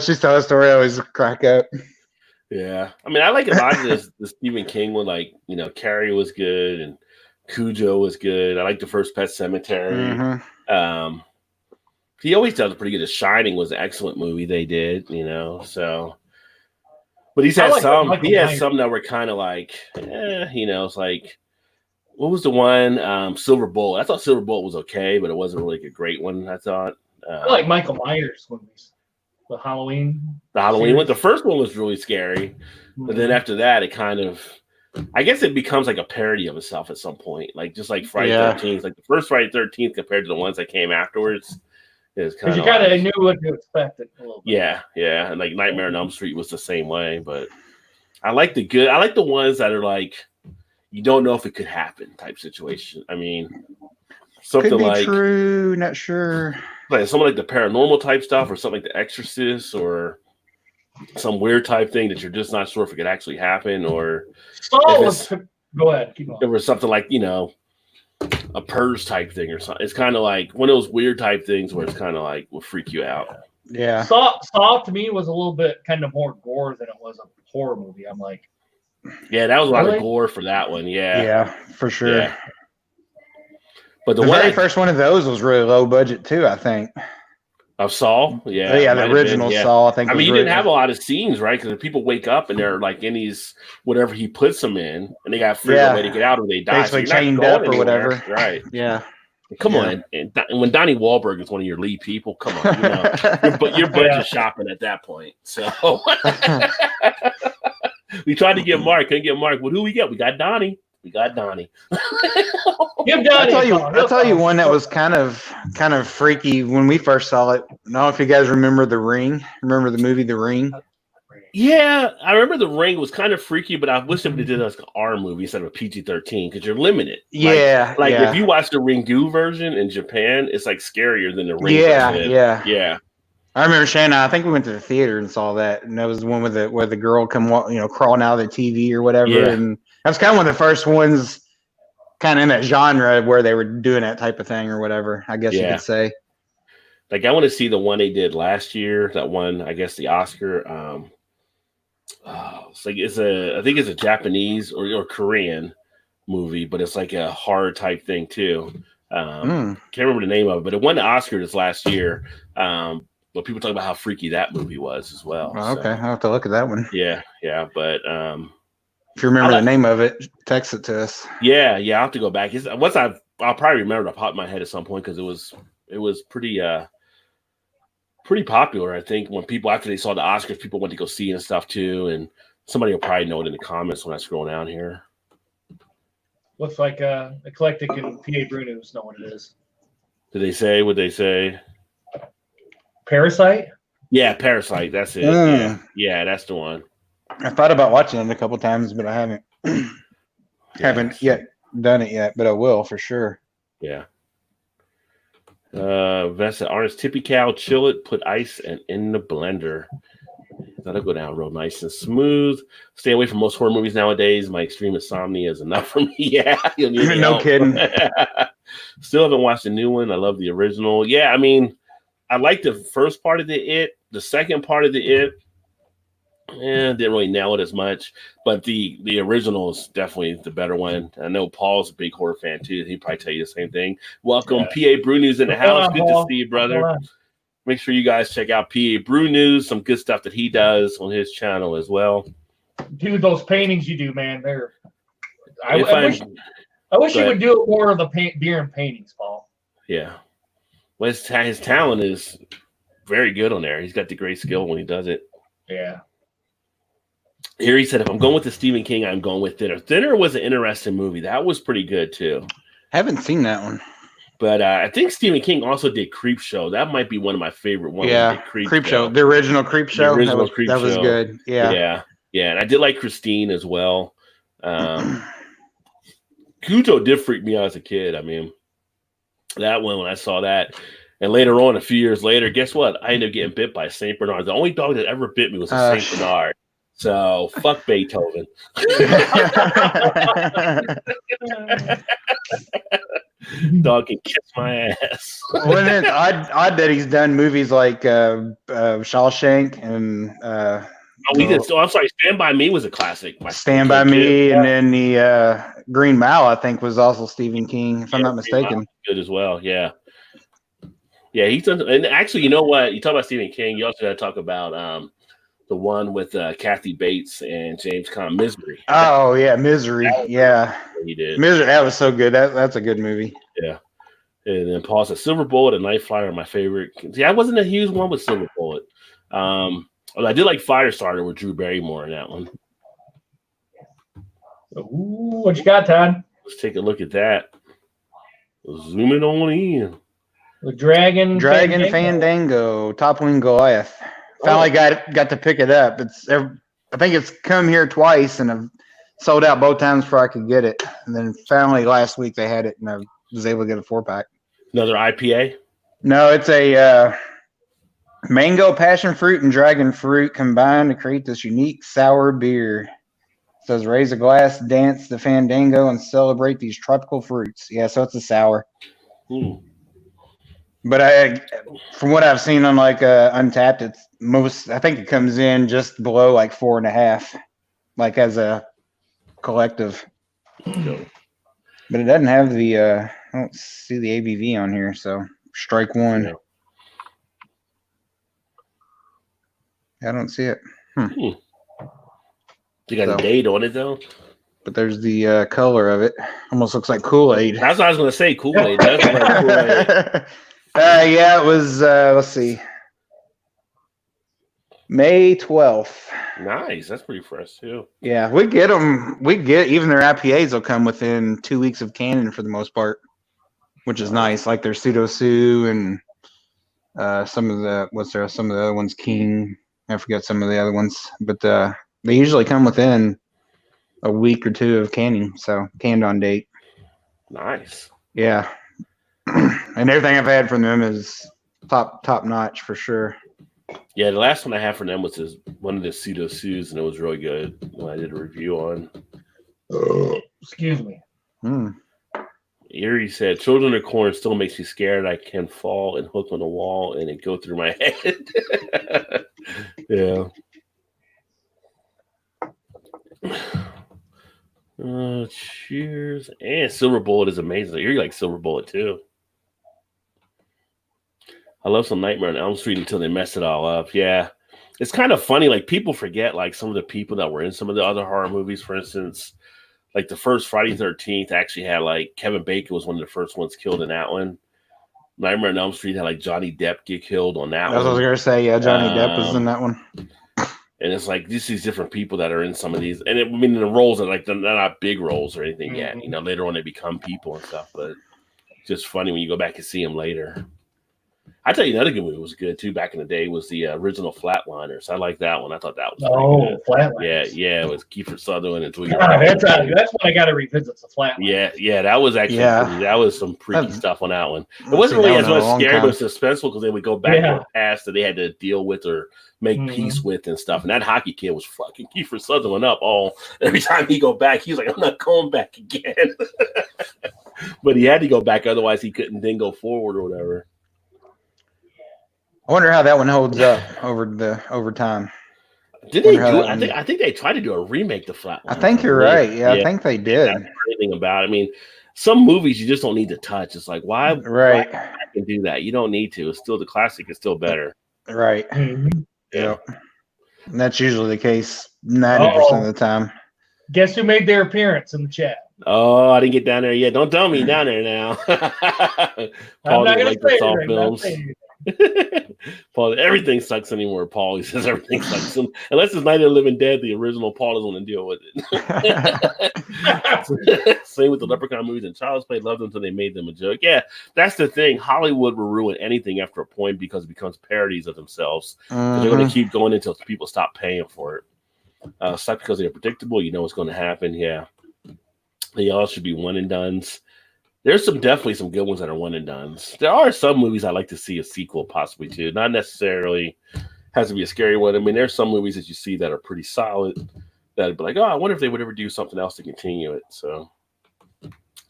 She's telling a story. I always crack up. Yeah, I mean, I like a lot of the Stephen King one. Like, you know, Carrie was good, and Cujo was good. I like the first Pet Cemetery. Mm-hmm. He always does pretty good. The Shining was an excellent movie they did, you know. So, But he's I had like some. Michael He has Myers. some that were kind of like, it's like, what was the one? Silver Bullet. I thought Silver Bullet was okay, but it wasn't really like a great one. I thought. I like Michael Myers movies. The Halloween. The Halloween one. series. The first one was really scary, but then after that, it kind of, I guess it becomes like a parody of itself at some point. Like just like Friday Yeah. 13th, like the first Friday 13th compared to the ones that came afterwards, is kind Because of you kind of like, knew what to expect. A little bit. yeah, and like Nightmare on Elm Street was the same way. But I like the ones that are like you don't know if it could happen type situation. I mean, something Could be like true. Not sure. like something like the paranormal type stuff, or something like The Exorcist, or some weird type thing that you're just not sure if it could actually happen, or Saw was. Go ahead. Keep there going. was something like a purge type thing or something. It's kind of like one of those weird type things where it's kind of like will freak you out. Yeah. Saw to me was a little bit kind of more gore than it was a horror movie. I'm like, Yeah, that was a lot Really? of gore for that one. Yeah, Yeah, for sure. Yeah. But the The one very first one of those was really low budget too, I think. of Saw, yeah, Yeah, might the have original been, yeah. Saw, I think. I was mean, you really, didn't have a lot of scenes, right? Because people wake up and they're like in these whatever he puts them in, and they got to figure out a way to get out or they die. basically so you're chained not going up or anywhere. whatever. Right? Yeah. Come Yeah. on, and when Donnie Wahlberg is one of your lead people, come on, your budget shopping at that point. So we tried to get Mark, couldn't get Mark. Well, who we get? We got Donnie. We got Donnie. give Donnie. I'll tell you one that was kind of freaky when we first saw it. I don't know if you guys remember The Ring. Remember the movie The Ring? Yeah, I remember The Ring was kind of freaky, but I wish they would have did like an R movie instead of a PG-13 because you're limited. Yeah, like yeah. if you watch the Ringu version in Japan, it's like scarier than the Ring Yeah, version. yeah. I remember Shannon. I think we went to the theater and saw that, and that was the one where the girl crawling out of the TV or whatever. Yeah. And that's kind of one of the first ones, kind of in that genre where they were doing that type of thing or whatever. I guess you Yeah. could say. Like I want to see the one they did last year. That one, I guess the Oscar. I think it's a Japanese or Korean movie, but it's like a horror type thing too. Can't remember the name of it, but it won the Oscar this last year. But people talk about how freaky that movie was as well. Oh, okay, I'll have to look at that one. Yeah. But if you remember the name of it, text it to us. yeah, I'll have to go back. I'll probably remember it pop in my head at some point because it was pretty popular. I think when people after they saw the Oscars, people went to go see and stuff too. And somebody will probably know it in the comments when I scroll down here. Looks like Eclectic and PA Brunos know what it is. Did they say what they say? Parasite? Yeah, Parasite. That's it. Yeah, that's the one. I thought about watching it a couple times, but I haven't haven't yet done it yet, but I will for sure. Yeah. Vesta Artist Tippy Cow, chill it, put ice and in the blender. That'll go down real nice and smooth. Stay away from most horror movies nowadays. My extreme insomnia is enough for me. Yeah, you'll need No help. kidding. Still haven't watched the new one. I love the original. Yeah, I mean, I like the first part of the It. The second part of the It, didn't really nail it as much. But the original is definitely the better one. I know Paul's a big horror fan too. He'd probably tell you the same thing. Welcome, PA Brew News in the house. Good to see you, brother. Make sure you guys check out PA Brew News. Some good stuff that he does on his channel as well. Dude, those paintings you do, man, I wish you would do more of the beer and paintings, Paul. Yeah. Well, his talent is very good on there. He's got the great skill when he does it. Yeah. Here he said, if I'm going with the Stephen King, I'm going with Thinner. Thinner was an interesting movie. That was pretty good too. Haven't seen that one. But I think Stephen King also did Creep Show. That might be one of my favorite ones. Yeah, Creep Show. The original Creep Show. The original Creep Show. That was good. Yeah. Yeah. And I did like Christine as well. Cujo did freak me out as a kid. I mean, that one, when I saw that. And later on, a few years later, guess what? I ended up getting bit by a St. Bernard. The only dog that ever bit me was a St. Bernard. So, fuck Beethoven. Dog can kiss my ass. Wasn't it odd that he's done movies like Shawshank and we did. So I'm sorry. Stand by Me was a classic. Stand by Me, and then the Green Mile, I think, was also Stephen King, if I'm not mistaken. Good as well. Yeah. Yeah, he's done. And actually, you know what? You talk about Stephen King. You also got to talk about The one with Kathy Bates and James Caan, Misery. Oh yeah, Misery. Yeah, He did. Misery. That was so good. That's a good movie. Yeah. And then Paul said Silver Bullet and Night Flyer are my favorite. See, I wasn't a huge one with Silver Bullet. I did like Firestarter with Drew Barrymore in that one. Ooh, what you got, Todd? Let's take a look at that. Zooming on in. The Dragon Fandango, Toppling Goliath. Finally got to pick it up. I think it's come here twice and I've sold out both times before I could get it. And then finally last week they had it and I was able to get a 4-pack. Another IPA? No, it's a mango, passion fruit, and dragon fruit combined to create this unique sour beer. It says raise a glass, dance the fandango, and celebrate these tropical fruits. Yeah, so it's a sour. But from what I've seen on like Untapped, I think it comes in just below like 4.5, like as a collective. But it doesn't have I don't see the ABV on here, so strike one. Yeah. I don't see it. You got a date on it though? But there's the color of it. Almost looks like Kool-Aid. That's what I was going to say. Kool-Aid. That's like Kool-Aid. Yeah, it was, let's see, May 12th. Nice. That's pretty fresh too. Yeah, we get them. Even their IPAs will come within 2 weeks of canning for the most part, which is nice. Like their Pseudo Sue and some of the other ones, King. I forget some of the other ones, but they usually come within a week or two of canning, so canned on date. Nice. Yeah. And everything I've had from them is top notch for sure. Yeah, the last one I had from them was one of the Pseudo Sues, and it was really good when I did a review on. Excuse me. Erie said, "Children of Corn still makes me scared. I can fall and hook on the wall and it go through my head." Yeah. Cheers. And Silver Bullet is amazing. You like Silver Bullet too. I love some Nightmare on Elm Street until they mess it all up. Yeah. It's kind of funny. Like people forget like some of the people that were in some of the other horror movies. For instance, like the first Friday 13th actually had like Kevin Bacon was one of the first ones killed in that one. Nightmare on Elm Street had like Johnny Depp get killed on that one. I was going to say, yeah, Johnny Depp was in that one. And it's like these different people that are in some of these, and the roles are like they're not big roles or anything yet. You know, later on they become people and stuff. But it's just funny when you go back and see them later. I tell you, another good movie was good too back in the day was the original Flatliners. I like that one. I thought that was good. Flatliners. Yeah, it was Kiefer Sutherland and Julia. That's when I got to revisit the Flatliners. Yeah, that was actually that was some freaky stuff on that one. It wasn't really as much scary, but suspenseful because they would go back to the past that they had to deal with or make peace with and stuff. And that hockey kid was fucking Kiefer Sutherland up every time he go back. He was like, I'm not going back again. But he had to go back, otherwise he couldn't then go forward or whatever. I wonder how that one holds up over time. Did they do it? I think they tried to do a remake of Flatliners. I think you're right. Yeah, I think they did. Anything about it. I mean, some movies you just don't need to touch. It's like, why I can do that? You don't need to. It's still the classic is still better. Right. Yeah. And that's usually the case 90% of the time. Guess who made their appearance in the chat? Oh, I didn't get down there yet. Don't tell me down there now. I'm not going to say films. Paul, everything sucks anymore. Paul, he says everything sucks. Unless it's Night of the Living Dead, the original Paul doesn't want to deal with it. Same with the Leprechaun movies and Child's Play. Loved them until they made them a joke. Yeah, that's the thing. Hollywood will ruin anything after a point because it becomes parodies of themselves. They're going to keep going until people stop paying for it. It's not because they're predictable. You know what's going to happen. Yeah, they all should be one and dones. There's definitely some good ones that are one and dones. There are some movies I like to see a sequel possibly to. Not necessarily has to be a scary one. I mean, there's some movies that you see that are pretty solid that'd be like, oh, I wonder if they would ever do something else to continue it. So,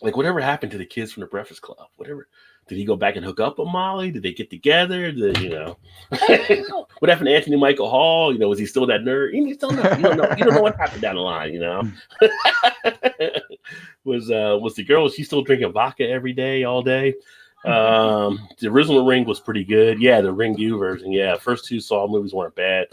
like, whatever happened to the kids from the Breakfast Club? Whatever. Did he go back and hook up with Molly? Did they get together? What happened to Anthony Michael Hall? You know, was he still that nerd? You still know. You don't know. You don't know what happened down the line. You know, was the girl? Was she still drinking vodka every day, all day? The original Ring was pretty good. Yeah, the Ring U version. Yeah, first two Saw movies weren't bad.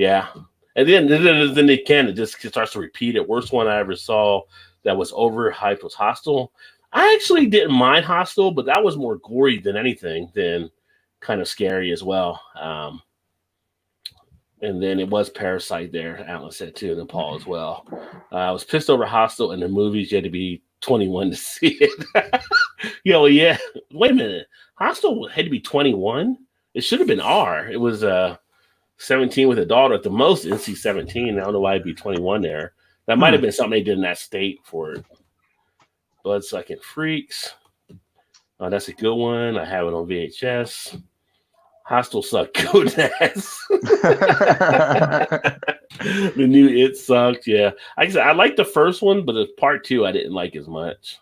Yeah. And then it just starts to repeat it. Worst one I ever saw that was overhyped was Hostel. I actually didn't mind Hostel, but that was more gory than anything, than kind of scary as well. And then it was Parasite there, Alan said too, and Paul as well. I was pissed over Hostel, and the movies you had to be 21 to see it. Yeah. Wait a minute. Hostel had to be 21? It should have been R. It was 17 with a daughter at the most, NC-17. I don't know why it'd be 21 there. That might have been something they did in that state for it. Bloodsucking Freaks. Oh, that's a good one. I have it on VHS. Hostel sucked. Goodness. The new It sucked. Yeah. I liked the first one, but the part 2 I didn't like as much.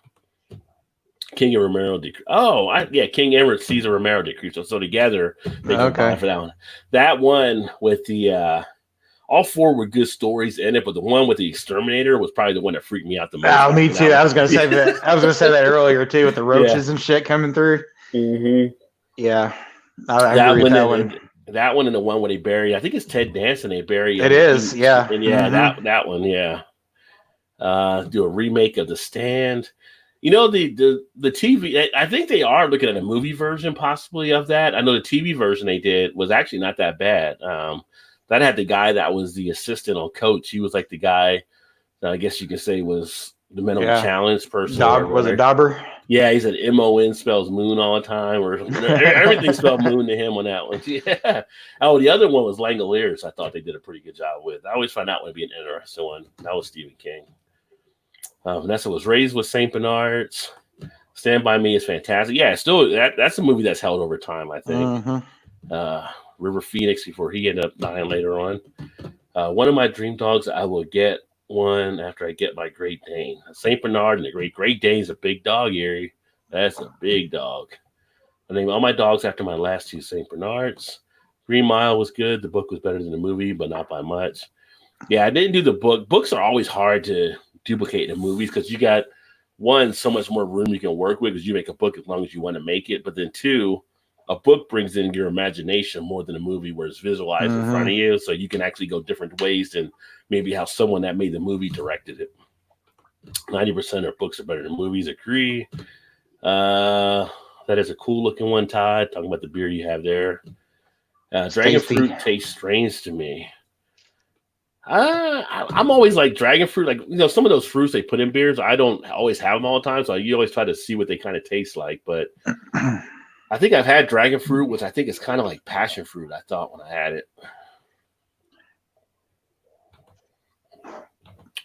King and Romero King and Cesar Romero decreased. So together they combined for that one. That one with the all 4 were good stories in it, but the one with the exterminator was probably the one that freaked me out the most. Oh, me too. I was gonna say that. I was gonna say that earlier too, with the roaches and shit coming through. Mm-hmm. Yeah, I agree with that one. That one and the one where they bury. I think it's Ted Danson. They bury. It is. Yeah. And that one. Yeah. Do a remake of The Stand. You know, the TV, I think they are looking at a movie version possibly of that. I know the TV version they did was actually not that bad. That had the guy that was the assistant on Coach. He was like the guy that I guess you could say was the mentally challenged person. Was it Dauber? Yeah, he said M-O-N spells moon all the time, or everything spelled moon to him on that one. Yeah. Oh, the other one was Langoliers. I thought they did a pretty good job with. I always find that one to be an interesting one. That was Stephen King. Vanessa was raised with St. Bernards. Stand By Me is fantastic. Yeah, still that's a movie that's held over time, I think. River Phoenix before he ended up dying later on. One of my dream dogs, I will get one after I get my Great Dane. St. Bernard and the Great Dane is a big dog, Erie. That's a big dog. I named all my dogs after my last 2 St. Bernards. Green Mile was good. The book was better than the movie, but not by much. Yeah, I didn't do the book. Books are always hard to duplicate in movies because you got, one, so much more room you can work with because you make a book as long as you want to make it. But then 2, a book brings in your imagination more than a movie where it's visualized in front of you. So you can actually go different ways than maybe how someone that made the movie directed it. 90% of books are better than movies. Agree. That is a cool looking one, Todd. Talking about the beer you have there. Dragon fruit tastes strange to me. I'm always like dragon fruit. Like, you know, some of those fruits they put in beers, I don't always have them all the time. So you always try to see what they kind of taste like. But I think I've had dragon fruit, which I think is kind of like passion fruit, I thought when I had it.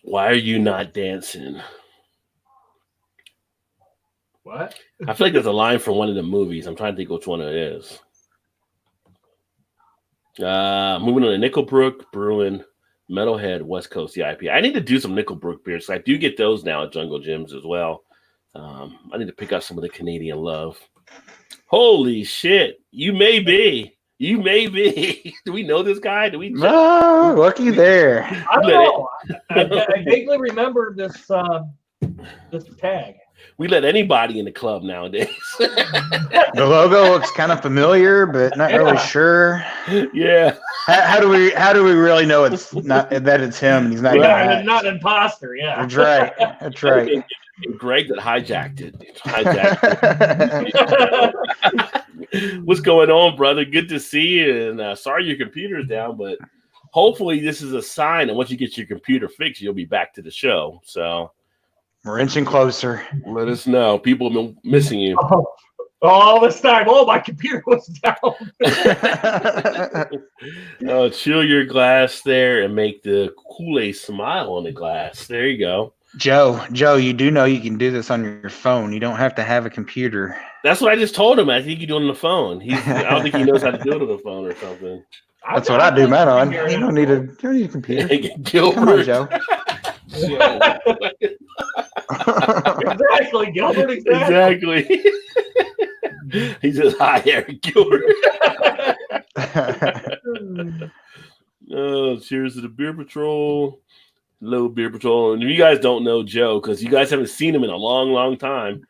Why are you not dancing? What? I feel like there's a line from one of the movies. I'm trying to think which one it is. Moving on to Nickelbrook Brewing, Metalhead, West Coast IPA. I need to do some Nickelbrook beers. I do get those now at Jungle Gyms as well. I need to pick up some of the Canadian love. Holy shit. You may be. Do we know this guy? Do we? No, lucky there. I don't know. I vaguely remember this this tag. We let anybody in the club nowadays. The logo looks kind of familiar, but not really sure. Yeah. How do we really know it's not that it's him? He's not. Not an imposter. Yeah. That's right. Greg that hijacked it. What's going on, brother? Good to see you. And sorry your computer's down, but hopefully this is a sign that once you get your computer fixed, you'll be back to the show. So we're inching closer. Let us know. People have been missing you. All this time. Oh, my computer was down. Chill your glass there and make the Kool-Aid smile on the glass. There you go. Joe, you do know you can do this on your phone. You don't have to have a computer. That's what I just told him. I think you do it on the phone. I don't think he knows how to do it on the phone or something. That's what I do mine on. You don't need a computer. Gilbert. Come on, Joe. Exactly, Gilbert. Exactly. He says, "Hi, Eric Gilbert." Cheers to the Beer Patrol. Hello, Beer Patrol. And if you guys don't know Joe, because you guys haven't seen him in a long, long time,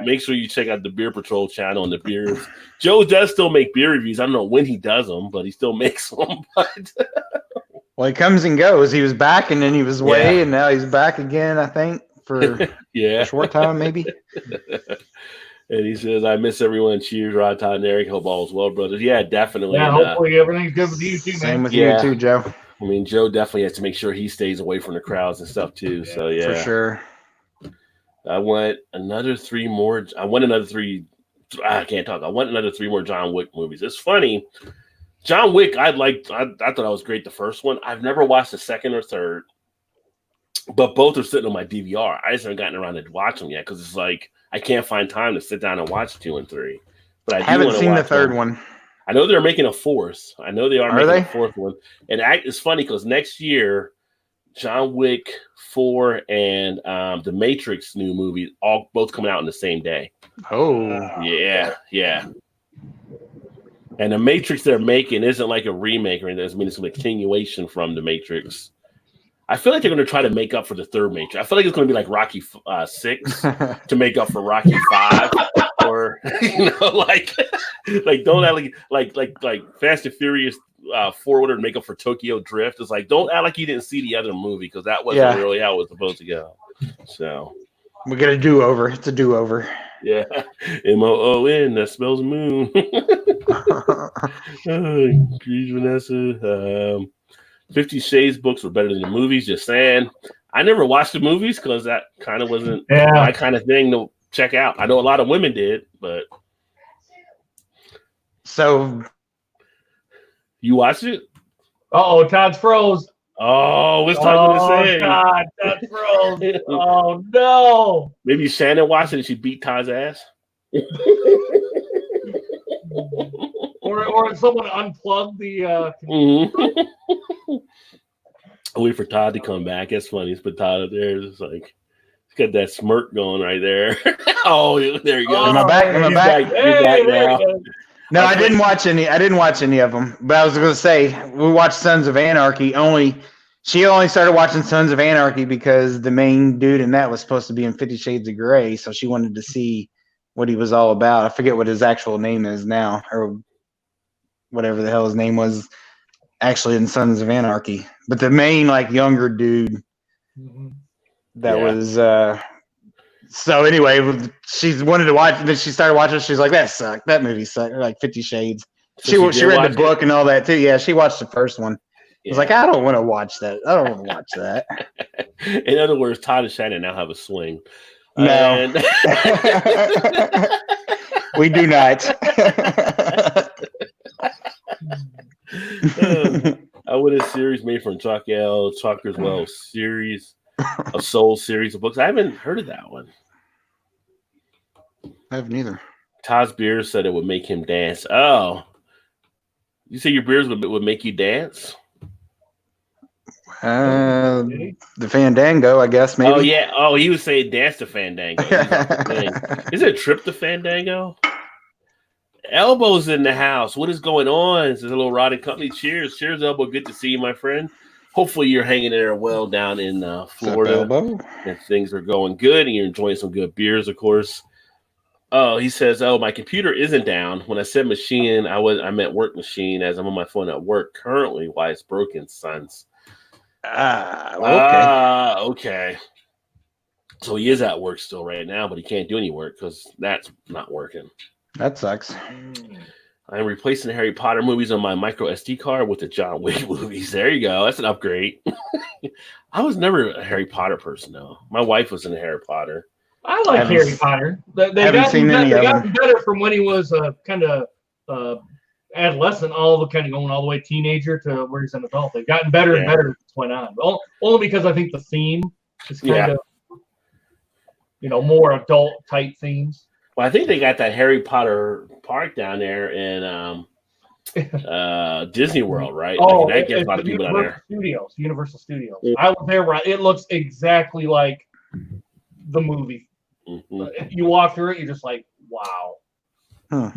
make sure you check out the Beer Patrol channel and the beers. Joe does still make beer reviews. I don't know when he does them, but he still makes them. But Well, he comes and goes. He was back, and then he was away, and now he's back again. I think for a short time, maybe. And he says, "I miss everyone. Cheers, Rod, Todd, and Eric. Hope all is well, brothers." Yeah, definitely. Yeah, and, hopefully everything's good with you too, man. Same with you too, Joe. I mean, Joe definitely has to make sure he stays away from the crowds and stuff too. So yeah, for sure. I want another 3 more. I want another 3. I can't talk. I want another 3 more John Wick movies. It's funny. John Wick, I thought I was great the first one. I've never watched the second or third, but both are sitting on my DVR. I just haven't gotten around to watch them yet because it's like I can't find time to sit down and watch 2 and 3. But I haven't seen the third one. I know they're making a 4th. I know they are making they? a 4th one. And it's funny because next year, John Wick 4 and the Matrix new movie both coming out on the same day. Oh, yeah. And the Matrix they're making isn't like a remake or anything. I mean, it's a continuation from the Matrix. I feel like they're going to try to make up for the third Matrix. I feel like it's going to be like Rocky 6 to make up for Rocky 5, or like don't act like Fast and Furious 4 to make up for Tokyo Drift. It's like don't act like you didn't see the other movie because that wasn't really how it was supposed to go. So we get a do-over. It's a do-over. Yeah, MOON. That spells moon. Grease Vanessa. 50 Shades books were better than the movies. Just saying. I never watched the movies because that kind of wasn't my kind of thing to check out. I know a lot of women did, but so you watched it? Todd's froze. Oh, what's Todd going to say? God, Todd froze. Oh no. Maybe Shannon watched it and she beat Todd's ass. Or someone unplugged the. Wait for Todd to come back. That's funny. Let's put Todd up there. It's like he's got that smirk going right there. Oh, there you go. Am I back? You're back now. No, I didn't watch any of them. But I was going to say we watched Sons of Anarchy. She only started watching Sons of Anarchy because the main dude in that was supposed to be in 50 Shades of Grey, so she wanted to see what he was all about. I forget what his actual name is now, or whatever the hell his name was actually in Sons of Anarchy. But the main younger dude was so anyway, she wanted to watch, then she started watching, she's like, that sucked. That movie sucked. Like 50 Shades. So she read the book and all that too. Yeah, she watched the first one. I was like, I don't want to watch that. I don't want to watch that. In other words, Todd and Shannon now have a swing. No. We do not. I want a series made from Chuck L. Chucker's series of Soul series of books. I haven't heard of that one. I haven't either. Todd's beers said it would make him dance. Oh, you say your beers would make you dance? The Fandango, I guess, maybe. Oh yeah. Oh, he was saying dance to Fandango. Is it Trip to Fandango? Elbows in the house. What is going on? It's a little Rod and Company. Cheers, Elbow. Good to see you, my friend. Hopefully you're hanging in there well down in Florida. Elbow? And things are going good, and you're enjoying some good beers, of course. Oh, he says, my computer isn't down. When I said machine, I meant work machine, as I'm on my phone at work currently. Why it's broken, sons. Okay. So he is at work still right now, but he can't do any work because that's not working. That sucks. I'm replacing the Harry Potter movies on my micro SD card with the John Wick movies. There you go. That's an upgrade. I was never a Harry Potter person, though. My wife was into Harry Potter. I like Harry Potter. They got better from when he was kind of adolescent, kind of going all the way teenager to where he's an adult. They've gotten better and better as it went on. Only because I think the theme is kind of, more adult type themes. Well, I think they got that Harry Potter park down there in Disney World, right? Oh, that gets a lot of people down there. Universal Studios. I was there. Right, it looks exactly like the movie. Mm-hmm. You walk through it, you're just like, wow. Huh.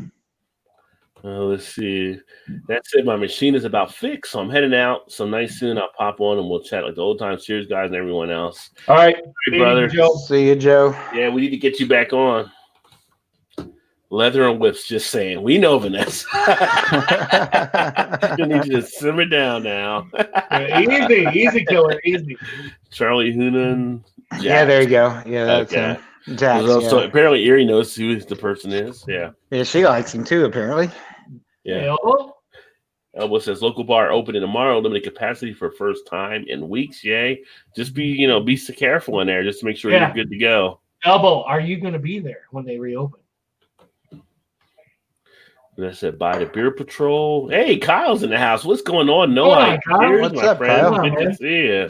Let's see. That's it. My machine is about fixed, so I'm heading out. So nice soon. I'll pop on and we'll chat like the old times. Cheers, guys, and everyone else. All right, brother. See you, Joe. Yeah, we need to get you back on. Leather and Whips just saying, we know Vanessa. You need to just simmer down now. Easy, killer, easy. Charlie Hoonan. Yeah, there you go. Yeah, that's Okay. him. Jax, So apparently Erie knows who the person is. Yeah. Yeah, she likes him too, apparently. Yeah. Elbow says local bar opening tomorrow, limited capacity for first time in weeks. Yay. Just be so careful in there just to make sure you're good to go. Elbow, are you going to be there when they reopen? And I said, by the Beer Patrol. Hey, Kyle's in the house. What's going on? No, What's up, friend? Kyle? Good to see you.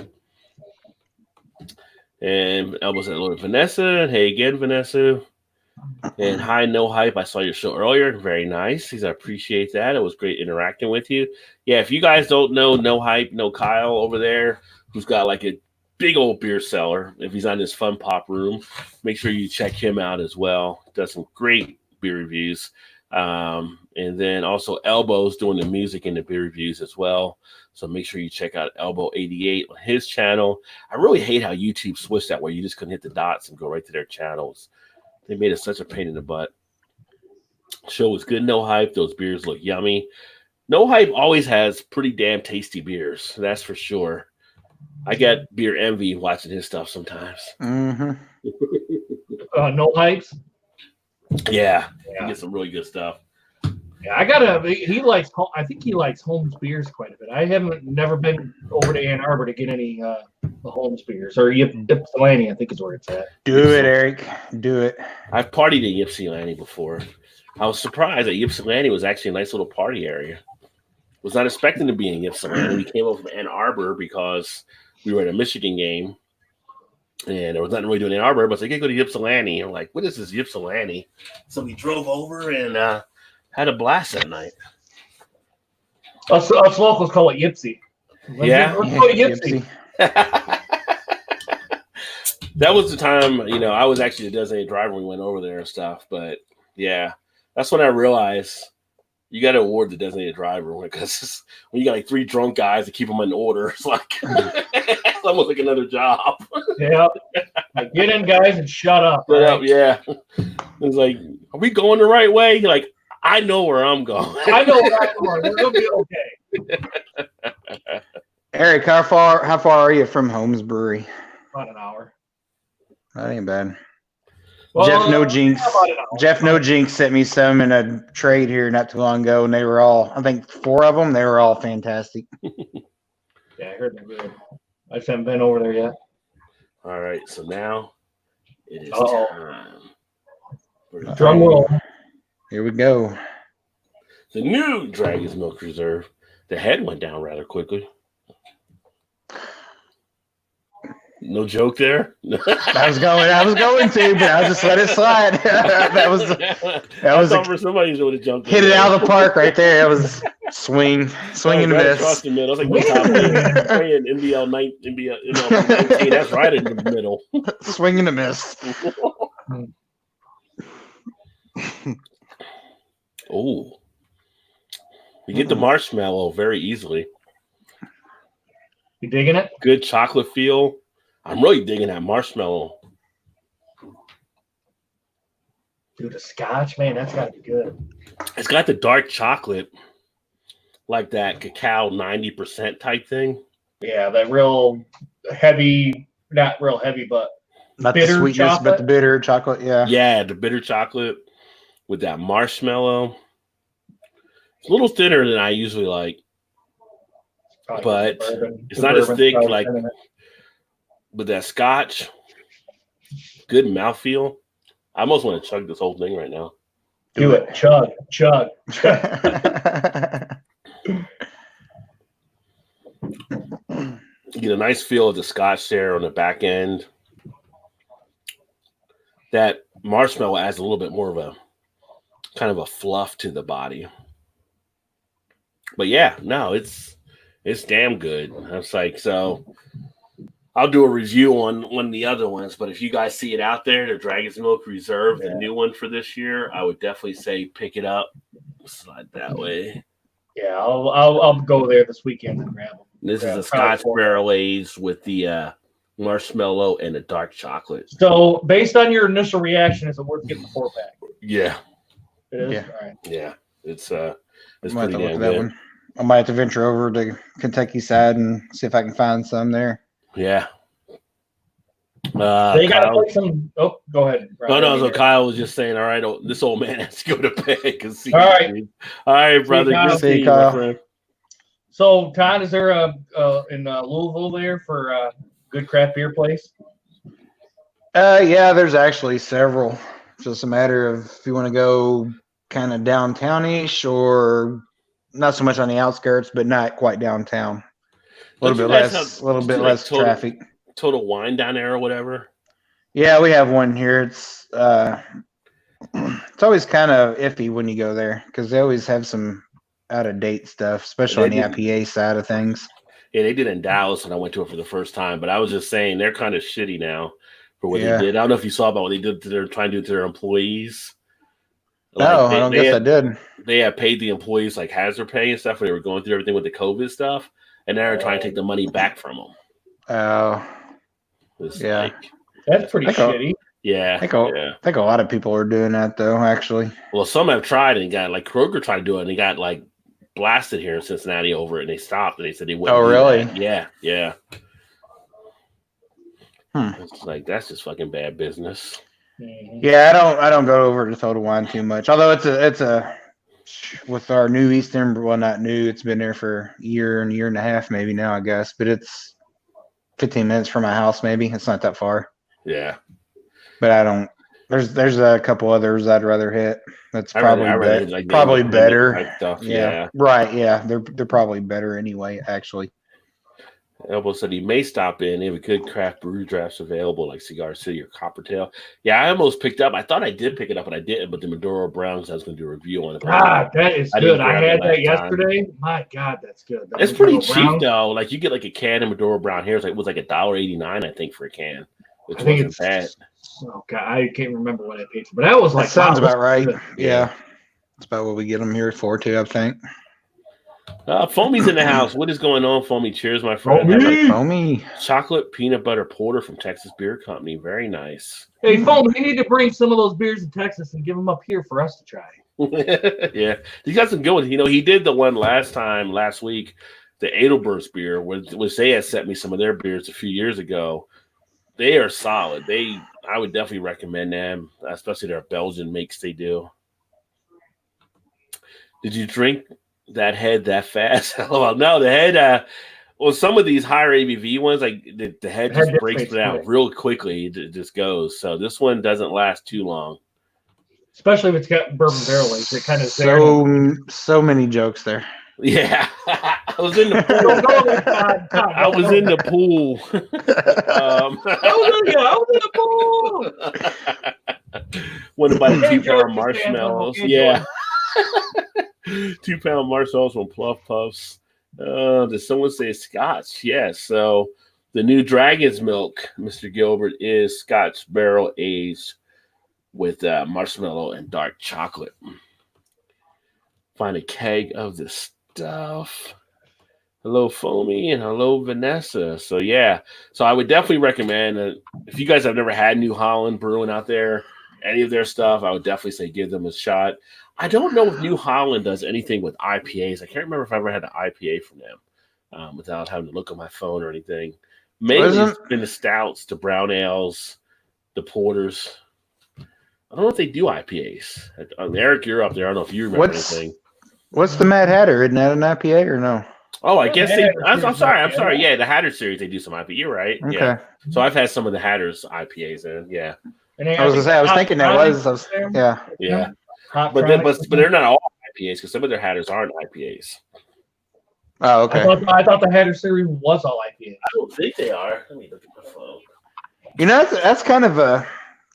And Elbow said, hello, Vanessa. Hey again, Vanessa. And hi, No Hype. I saw your show earlier. Very nice. He said, I appreciate that. It was great interacting with you. Yeah, if you guys don't know No Hype, no Kyle over there, who's got like a big old beer cellar. If he's on his Fun Pop room, make sure you check him out as well. Does some great beer reviews. And then also Elbow's doing the music and the beer reviews as well. So make sure you check out Elbow88 on his channel. I really hate how YouTube switched that way. You just couldn't hit the dots and go right to their channels. They made it such a pain in the butt. Show was good. No Hype. Those beers look yummy. No Hype always has pretty damn tasty beers. That's for sure. I get beer envy watching his stuff sometimes. Mm-hmm. No Hypes. Yeah, he gets some really good stuff. Yeah, I think he likes Holmes beers quite a bit. I never been over to Ann Arbor to get any the Holmes beers or Ypsilanti, I think is where it's at. Do it, Eric. Do it. I've partied in Ypsilanti before. I was surprised that Ypsilanti was actually a nice little party area. Was not expecting to be in Ypsilanti. We came over from Ann Arbor because we were at a Michigan game. And there was nothing really doing in Ann Arbor, but they could go to Ypsilanti. I'm like, what is this Ypsilanti? So we drove over and had a blast that night. Us locals call it Yipsy. Let's call it Yipsy. That was the time, I was actually the designated driver when we went over there and stuff. But yeah, that's when I realized you got to award the designated driver because when you got like 3 drunk guys to keep them in order, it's like it's almost like another job. Yeah, like, get in, guys, and shut up. Shut up, yeah. It's like, are we going the right way? You're like, I know where I'm going. I know where I'm going. We're gonna be okay. Eric, how far are you from Holmes Brewery? About an hour. That ain't bad. Well, Jeff No Jinx sent me some in a trade here not too long ago, and they were all, I think 4 of them, they were all fantastic. Yeah, I heard they're good. I just haven't been over there yet. All right, so now it is time. Drum roll. Here we go. The new Dragon's Milk Reserve. The head went down rather quickly. No joke there. I was going to, but I'll just let it slide. that was for somebody would have jumped. Hit it out of the park right there. It was swing and right miss. Across the middle. I was like, playing NBL 19. That's right in the middle. Swing and a miss. Oh, you get the marshmallow very easily. You digging it? Good chocolate feel. I'm really digging that marshmallow. Dude, the scotch, man, that's got to be good. It's got the dark chocolate, like that cacao 90% type thing. Yeah, that real heavy, not real heavy, but not bitter the sweetness, chocolate. but the bitter chocolate. Yeah. Yeah, the bitter chocolate with that marshmallow. It's a little thinner than I usually like, but it's not as thick like with that scotch. Good mouthfeel. I almost want to chug this whole thing right now. Do it. Chug. You get a nice feel of the scotch there on the back end. That marshmallow adds a little bit more of a kind of a fluff to the body. But yeah, no, it's damn good. I was like, so I'll do a review on one of the other ones, but if you guys see it out there, the Dragon's Milk Reserve, the new one for this year, I would definitely say pick it up. Slide that way. Yeah, I'll go there this weekend and grab them. This is a Scotch barrel aged with the marshmallow and the dark chocolate. So, based on your initial reaction, is it worth getting the 4-pack? Yeah. It is. Yeah. All right. Yeah, it's I it's might have pretty to look damn at that good. one. I might have to venture over to Kentucky side and see if I can find some there. Yeah. They got to Kyle. play some. Oh, go ahead. Oh no, so Kyle was just saying, all right, this old man has to go to bed because All right. All right, brother. Kyle. Good See you, seeing you, my Kyle. friend. So, Todd, is there in Louisville there for a good craft beer place? Yeah, there's actually several. It's just a matter of if you want to go kind of downtownish or not so much on the outskirts, but not quite downtown. A little Don't you bit guys less, have- a little don't bit you, like, less traffic. Total Wine down there or whatever? Yeah, we have one here. It's always kind of iffy when you go there because they always have some out of date stuff, especially on the IPA side of things. Yeah, they did in Dallas when I went to it for the first time, but I was just saying they're kind of shitty now for what Yeah. they did. I don't know if you saw about what they did to their trying to do to their employees. No, I don't guess I did. They had paid the employees like hazard pay and stuff when they were going through everything with the COVID stuff, and now they're trying to take the money back from them. Oh, It's yeah. like, That's pretty shitty. yeah, I think a lot of people are doing that though, actually. Well, some have tried and got like Kroger tried to do it and they got like blasted here in Cincinnati over it and they stopped and they said they wouldn't. Oh, do really? that. Yeah, yeah. Hmm. It's like that's just fucking bad business. Yeah, I don't go over to Total Wine too much. Although it's a with our new Eastern, well, not new. It's been there for a year and a half, maybe now, I guess. But it's 15 minutes from my house, maybe. It's not that far. Yeah, but I don't. There's a couple others I'd rather hit. That's probably probably better. Stuff. Yeah, right. Yeah, they're probably better anyway. Actually, Elbow said he may stop in. They have a good craft brew drafts available, like Cigar City or Coppertail. Yeah, I almost picked up. I thought I did pick it up, but I didn't. But the Maduro Browns, I was going to do a review on it. God, that is good. I had that yesterday. My God, that's good. It's pretty cheap though. Like you get like a can of Maduro Brown here. It was like $1.89, I think, for a can, which wasn't bad. Oh God, I can't remember what I paid for, but that was like sounds about right. Yeah, it's about what we get them here for too, I think. Foamy's in the house. What is going on, Foamy? Cheers, my friend. Foamy. Chocolate peanut butter porter from Texas Beer Company. Very nice. Hey, Foamy, you need to bring some of those beers to Texas and give them up here for us to try. Yeah, he's got some good ones. You know, he did the one last week, the Edelburst beer, which they had sent me some of their beers a few years ago. They are solid. I would definitely recommend them, especially their Belgian makes they do. Did you drink that head that fast? Oh, no, the head. Well, some of these higher ABV ones, like the head just breaks down real quickly. It just goes. So this one doesn't last too long. Especially if it's got bourbon barrel aged. It kind of so many jokes there. Yeah, I was in the pool. I was in the pool. I was in the pool. One about 2 pound marshmallows. Yeah. 2 pound marshmallows from Pluff Puffs. Did someone say Scotch? Yes. So the new Dragon's Milk, Mr. Gilbert, is Scotch barrel aged with marshmallow and dark chocolate. Find a keg of this stuff. Hello, Foamy, and hello, Vanessa. So, yeah. So I would definitely recommend if you guys have never had New Holland Brewing out there, any of their stuff, I would definitely say give them a shot. I don't know if New Holland does anything with IPAs. I can't remember if I ever had an IPA from them without having to look on my phone or anything. Mainly it's been the stouts, the brown ales, the porters. I don't know if they do IPAs. Eric, you're up there. I don't know if you remember anything. What's the Mad Hatter? Isn't that an IPA or no? Oh, I guess they. I'm sorry. Yeah, the Hatter series they do some IPA. You're right. Okay. Yeah. So I've had some of the Hatter's IPAs in. Yeah. I was thinking that was. Yeah. Yeah. But they're not all IPAs because some of their Hatters aren't IPAs. Oh, okay. I thought the Hatter series was all IPA. I don't think they are. Let me look at my phone. You know, that's kind of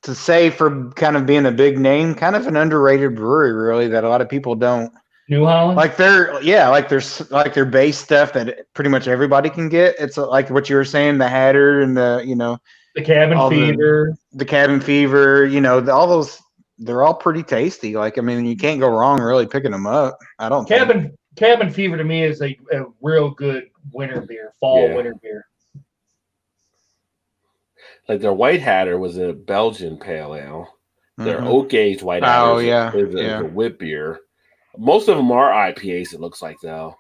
to say for kind of being a big name, kind of an underrated brewery, really, that a lot of people don't. New Holland, like their base stuff that pretty much everybody can get. It's like what you were saying, the Hatter and the Cabin Fever, the Cabin Fever. All those, they're all pretty tasty. Like, I mean, you can't go wrong really picking them up. I don't. Cabin Fever to me is a real good winter beer, winter beer. Like their White Hatter was a Belgian pale ale. Their oak aged white Oh, hatters yeah. is a whip beer. Most of them are IPAs. It looks like though.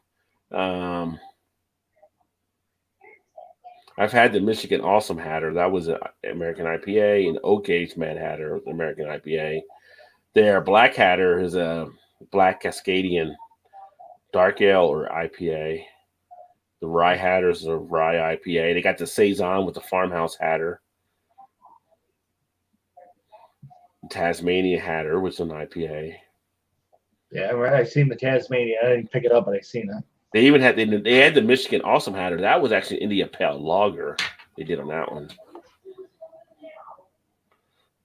I've had the Michigan Awesome Hatter. That was an American IPA, and Oak Aged Mad Hatter, American IPA. Their Black Hatter is a Black Cascadian Dark Ale or IPA. The Rye Hatter is a Rye IPA. They got the Saison with the Farmhouse Hatter. Tasmania Hatter, which is an IPA. Yeah, I've seen the Tasmania. I didn't pick it up, but I've seen it. They even had the Michigan Awesome Hatter. That was actually India Pale Lager. They did on that one.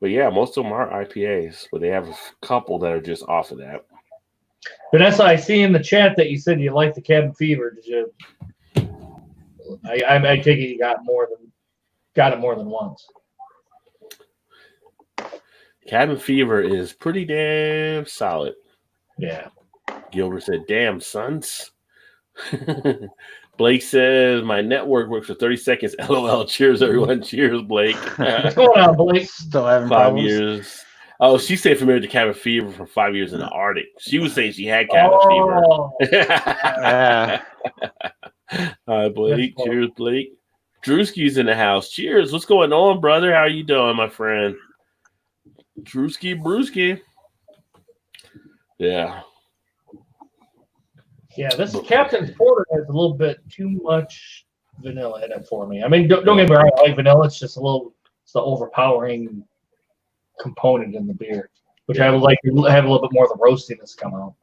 But yeah, most of them are IPAs, but they have a couple that are just off of that. Vanessa, I see in the chat that you said you like the Cabin Fever. Did you? I take it you got it more than once. Cabin Fever is pretty damn solid. Yeah. Gilbert said, "Damn, sons." Blake says, "My network works for 30 seconds. LOL. Cheers, everyone. Cheers, Blake." What's going on, Blake? Still having 5 problems. years. Oh, she stayed familiar with the cabin fever for 5 years in the Arctic. She was saying she had cabin fever. Yeah. Hi, Blake. Cheers, Blake. Drewski's in the house. Cheers. What's going on, brother? How you doing, my friend? Drewski Brewski. Yeah. Yeah, this Captain's Porter has a little bit too much vanilla in it for me. I mean, don't get me wrong, I like vanilla. It's just it's the overpowering component in the beer, which I would like to have a little bit more of the roastiness come out.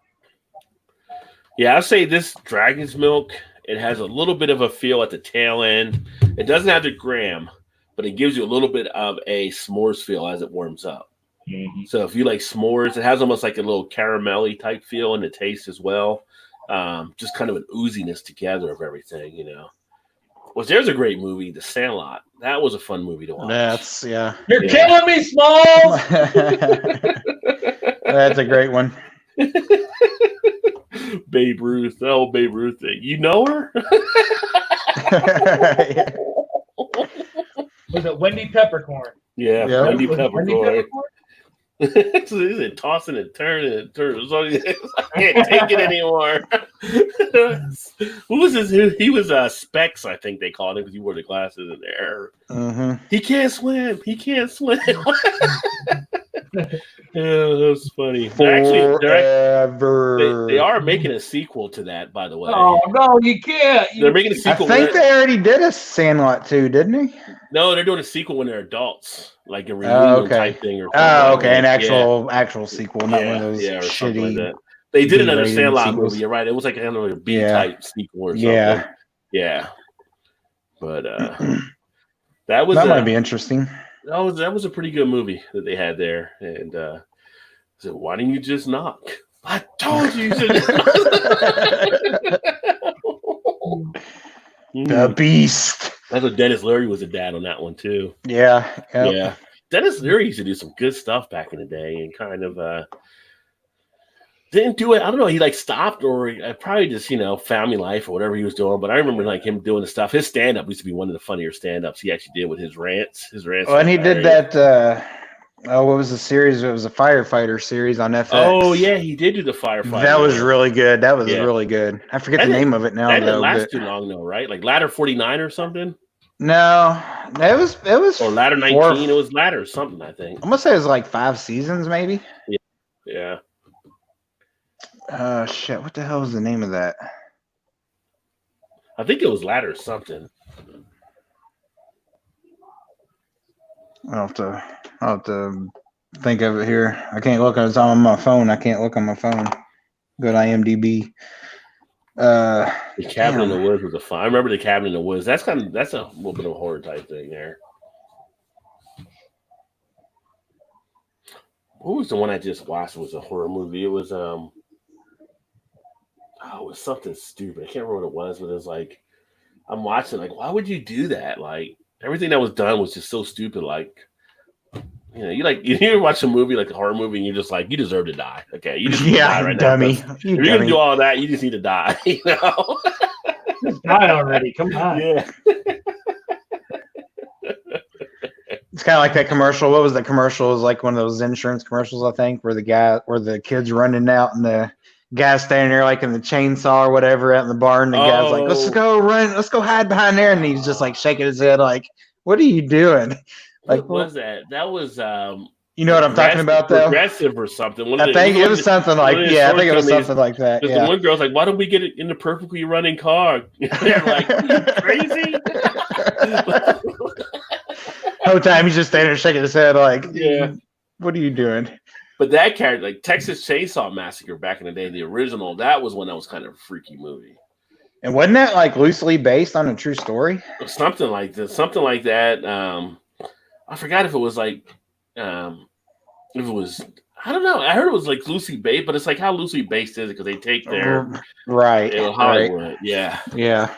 Yeah, I'd say this Dragon's Milk, it has a little bit of a feel at the tail end. It doesn't have the graham, but it gives you a little bit of a s'mores feel as it warms up. Mm-hmm. So if you like s'mores, it has almost like a little caramelly type feel in the taste as well. Just kind of an ooziness together of everything, you know. Well, there's a great movie, The Sandlot. That was a fun movie to watch. You're killing me, Smalls! That's a great one. Babe Ruth, the old Babe Ruth thing. You know her? Was it Wendy Peppercorn? Yeah, Yep. Wendy Was it Wendy Peppercorn. Peppercorn? So he's tossing and turning and turning. So I can't take it anymore. Who was this? He was Specs, I think they called him, because he wore the glasses in there. Mm-hmm. He can't swim. He can't swim. Yeah, that was funny. They are making a sequel to that, by the way. Oh, no, you can't. They're making a I sequel. think they already did a Sandlot too, didn't they? No, they're doing a sequel when they're adults, like a reunion type thing. Or An actual sequel, not one of those or something shitty. like that. They did another B-rated Sandlot sequels. movie. You're right. It was like another B type sequel or something. Yeah. But that might be interesting. That was a pretty good movie that they had there. And I said, why didn't you just knock? I told you. The Beast. That's what Dennis Leary was a dad on that one too. Yeah. Yeah. Dennis Leary used to do some good stuff back in the day and kind of didn't do it. I don't know. He stopped or probably just, family life or whatever he was doing. But I remember him doing the stuff. His stand-up used to be one of the funnier stand-ups he actually did with his rants. Well, and he did that. What was the series? It was a firefighter series on FX. Oh, yeah. He did do the firefighter. That was really good. That was really good. I forget the name of it now. That didn't last too long, though, right? Like Ladder 49 or something? No. It was. Or Ladder 19. It was Ladder something, I think. I'm going to say it was like 5 seasons, maybe. Yeah. Shit. What the hell was the name of that? I think it was Ladder something. I'll have to think of it here. I can't look. It's on my phone. I can't look on my phone. Go to IMDb. The Cabin in the Woods was a fun. I remember The Cabin in the Woods. That's a little bit of a horror type thing there. What was the one I just watched? It was a horror movie. It was it was something stupid. I can't remember what it was, but it was like I'm watching. Like, why would you do that? Like everything that was done was just so stupid. Like. You watch a movie like a horror movie, and you're just like, you deserve to die. Okay, you just need to die right dummy. now. If you're gonna do all that, you just need to die. You know, just die already. Come on. Yeah. It's kind of like that commercial. What was that commercial? It was like one of those insurance commercials, I think, where the kid's running out and the guy's standing there like in the chainsaw or whatever out in the barn. The guy's like, let's go run. Let's go hide behind there. And he's just like shaking his head like, what are you doing? Like, what was that? That was you know what I'm talking about, though? Progressive or something. I think it was something like that. The one girl's like, why don't we get it in the perfectly running car? They're like, are you crazy? Whole time he's just standing there shaking his head like, yeah, what are you doing? But that character, like Texas Chainsaw Massacre back in the day, the original, that was when that was kind of a freaky movie. And wasn't that like loosely based on a true story? Something like that. Something like that. I forgot if it was like, if it was, I don't know. I heard it was like loosely based, but it's like how loosely based is it? Because they take their Hollywood, right. yeah.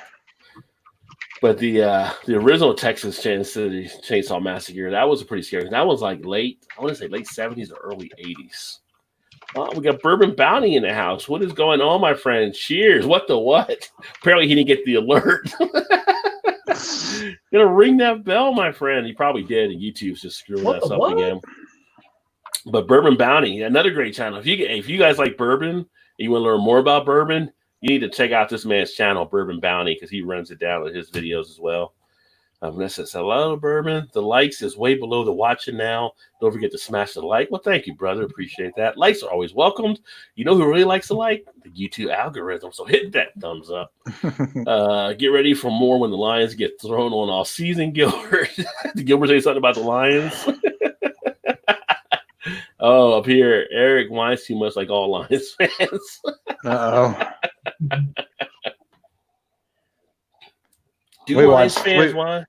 But the original Texas Chainsaw Massacre, that was pretty scary. That was like late 70s or early 80s. Oh, we got Bourbon Bounty in the house. What is going on, my friend? Cheers. What the what? Apparently he didn't get the alert. Gonna ring that bell, my friend. He probably did, and YouTube's just screwing us up again. But Bourbon Bounty, another great channel. If you guys like bourbon and you want to learn more about bourbon, you need to check out this man's channel, Bourbon Bounty, because he runs it down with his videos as well. That says, hello, Bourbon. The likes is way below the watching now. Don't forget to smash the like. Well, thank you, brother. Appreciate that. Likes are always welcomed. You know who really likes a like? The YouTube algorithm. So hit that thumbs up. Get ready for more when the Lions get thrown on all season, Gilbert. Did Gilbert say something about the Lions? Oh, up here, Eric whines too much like all Lions fans. Uh-oh. Do Lions fans whine?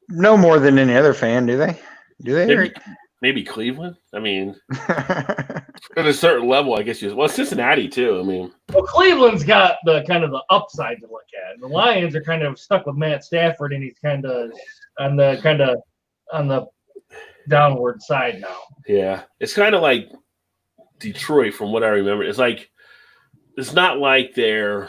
No more than any other fan, do they? Do they? Maybe Cleveland. I mean, at a certain level, I guess. Well, Cincinnati too. I mean, well, Cleveland's got the kind of the upside to look at. The Lions are kind of stuck with Matt Stafford, and he's kind of on the downward side now. Yeah, it's kind of like Detroit, from what I remember. It's not like they're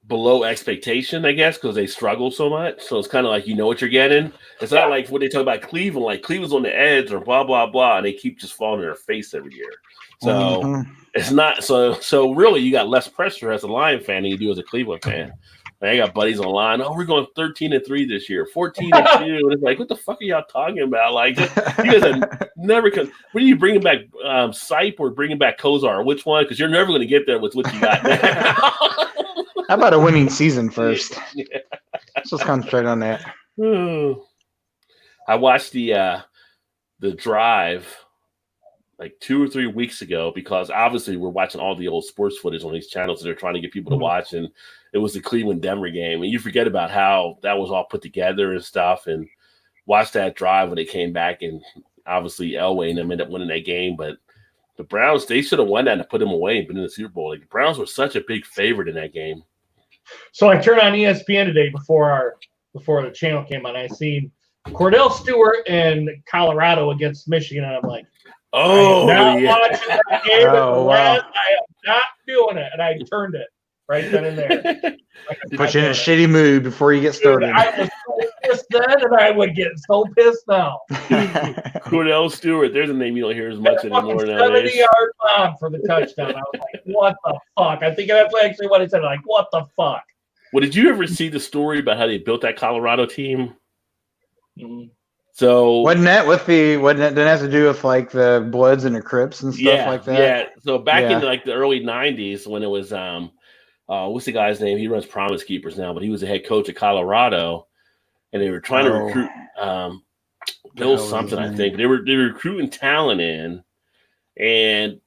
below expectation, I guess, because they struggle so much. So it's kind of like you know what you're getting. It's not like what they talk about Cleveland, like Cleveland's on the edge or blah blah blah, and they keep just falling in their face every year. So it's not so really you got less pressure as a Lion fan than you do as a Cleveland fan. I got buddies online. Oh, we're going 13-3 this year, 14-2. And it's like, what the fuck are y'all talking about? Like, you guys have never come. What are you bringing back, Sipe or bringing back Kozar? Which one? Because you're never going to get there with what you got now. How about a winning season first? Yeah. Let's just concentrate on that. I watched the Drive like 2 or 3 weeks ago because obviously we're watching all the old sports footage on these channels that they're trying to get people to watch, and it was the Cleveland-Denver game, and you forget about how that was all put together and stuff, and watch that drive when they came back, and obviously Elway and them ended up winning that game, but the Browns, they should have won that and put them away and been in the Super Bowl. Like, the Browns were such a big favorite in that game. So I turned on ESPN today before the channel came on. I seen Cordell Stewart and Colorado against Michigan, and I'm like, oh, I am not watching that game. Wow. I am not doing it, and I turned it right then and there. Put you in a shitty mood before you get started. Dude, I was so pissed then, and I would get so pissed now. Cordell Stewart, there's a name you don't hear as much anymore nowadays. 70-yard bomb for the touchdown. I was like, what the fuck? I think that's actually what I said. Like, what the fuck? Well, did you ever see the story about how they built that Colorado team? Mm-hmm. So wasn't that didn't have to do with like the Bloods and the Crips and stuff like that? Yeah. So back in like the early 90s when it was what's the guy's name? He runs Promise Keepers now, but he was the head coach of Colorado, and they were trying to recruit Bill something, I think. They were recruiting talent in, and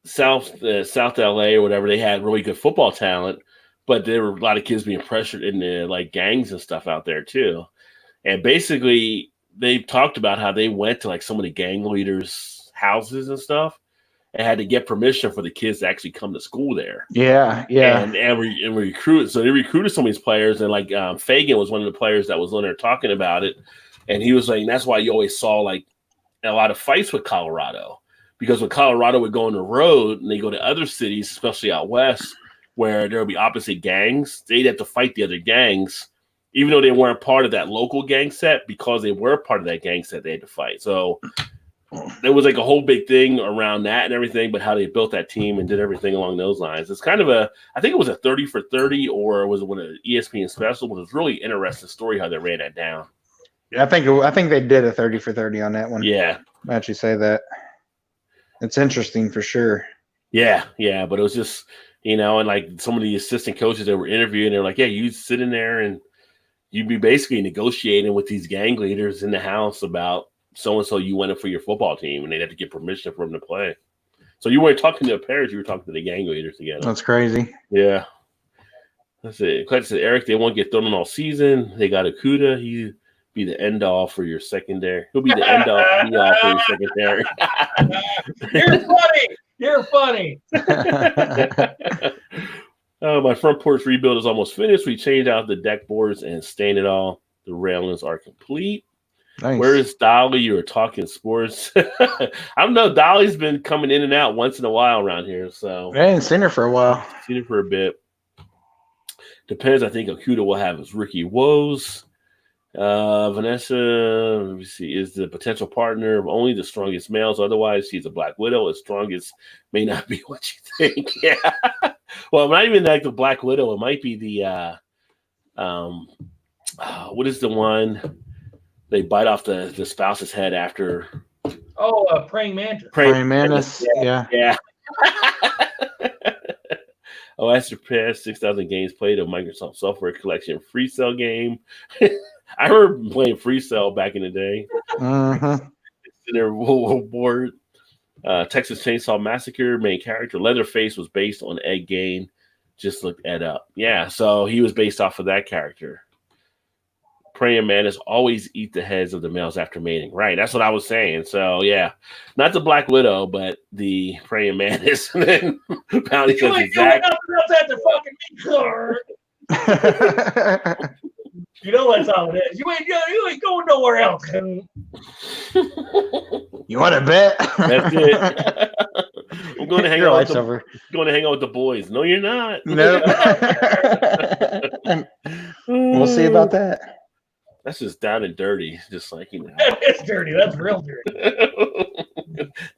South LA or whatever, they had really good football talent, but there were a lot of kids being pressured into like gangs and stuff out there too. And basically they talked about how they went to like some of the gang leaders' houses and stuff and had to get permission for the kids to actually come to school there. Yeah. And recruit. So they recruited some of these players, and like Fagan was one of the players that was on there talking about it. And he was like, that's why you always saw like a lot of fights with Colorado, because when Colorado would go on the road and they go to other cities, especially out west, where there would be opposite gangs, they'd have to fight the other gangs even though they weren't part of that local gang set, because they were part of that gang set, they had to fight. So there was like a whole big thing around that and everything, but how they built that team and did everything along those lines. It's kind of I think it was a 30 for 30, or was it an ESPN special? It was a really interesting story how they ran that down. Yeah, I think they did a 30 for 30 on that one. Yeah. I actually say that. It's interesting for sure. Yeah, but it was just, and like some of the assistant coaches that were interviewing, they're like, yeah, you sit in there and you'd be basically negotiating with these gang leaders in the house about so-and-so you went in for your football team, and they'd have to get permission for them to play. So you weren't talking to the parents, you were talking to the gang leaders together. That's crazy. Yeah. That's it. Clutch said, Eric, they won't get thrown in all season. They got Okuda. He'd be the end-all for your secondary. He'll be the end-all for your secondary. You're funny. My front porch rebuild is almost finished. We changed out the deck boards and stained it all. The railings are complete. Nice. Where is Dolly? You were talking sports. I don't know. Dolly's been coming in and out once in a while around here. So I ain't seen her for a while. Seen her for a bit. Depends. I think Okuda will have his rookie woes. Vanessa, let me see, is the potential partner of only the strongest males. Otherwise, she's a Black Widow. The strongest may not be what you think. Yeah. Well, not even like the Black Widow. It might be the what is the one they bite off the spouse's head after? Oh, praying mantis. Praying mantis. Yeah. Oh, I surpassed 6,000 games played of Microsoft Software Collection free cell game. I remember playing free cell back in the day. It's in their board. Texas Chainsaw Massacre main character Leatherface was based on Ed Gein. Just looked Ed up. Yeah, so he was based off of that character. Praying mantis always eat the heads of the males after mating. Right, that's what I was saying. So yeah, not the Black Widow, but the praying mantis. And then Bounty says exactly. You know that's how it is. You ain't going nowhere else. You want to bet? That's it. I'm going to hang out. Going to hang out with the boys. No, you're not. No. We'll see about that. That's just down and dirty. Just like, It's dirty. That's real dirty.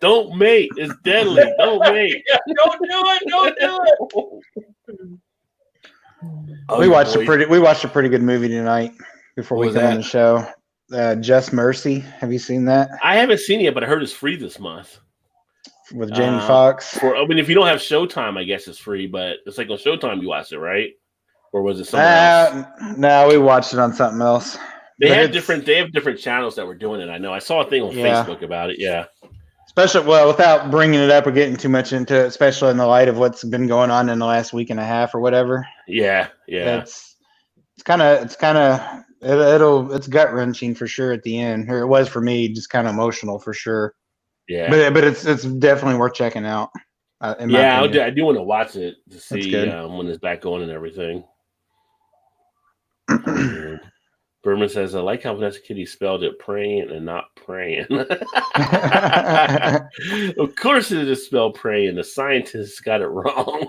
Don't mate. It's deadly. Don't mate. Don't do it. We watched a pretty good movie tonight before we come on the show. Just Mercy. Have you seen that? I haven't seen it yet, but I heard it's free this month. With Jamie Foxx. If you don't have Showtime, I guess it's free, but it's like on Showtime you watched it, right? Or was it something else? No, we watched it on something else. They have different channels that were doing it. I know. I saw a thing on Facebook about it. Yeah. Especially, without bringing it up or getting too much into it, especially in the light of what's been going on in the last week and a half or whatever. Yeah. It's gut wrenching for sure at the end. Or it was for me, just kind of emotional for sure. Yeah. But it's definitely worth checking out. I do want to watch it to see when it's back on and everything. Berman says, I like how Vanessa Kitty spelled it praying and not praying. Of course it is spelled praying. The scientists got it wrong.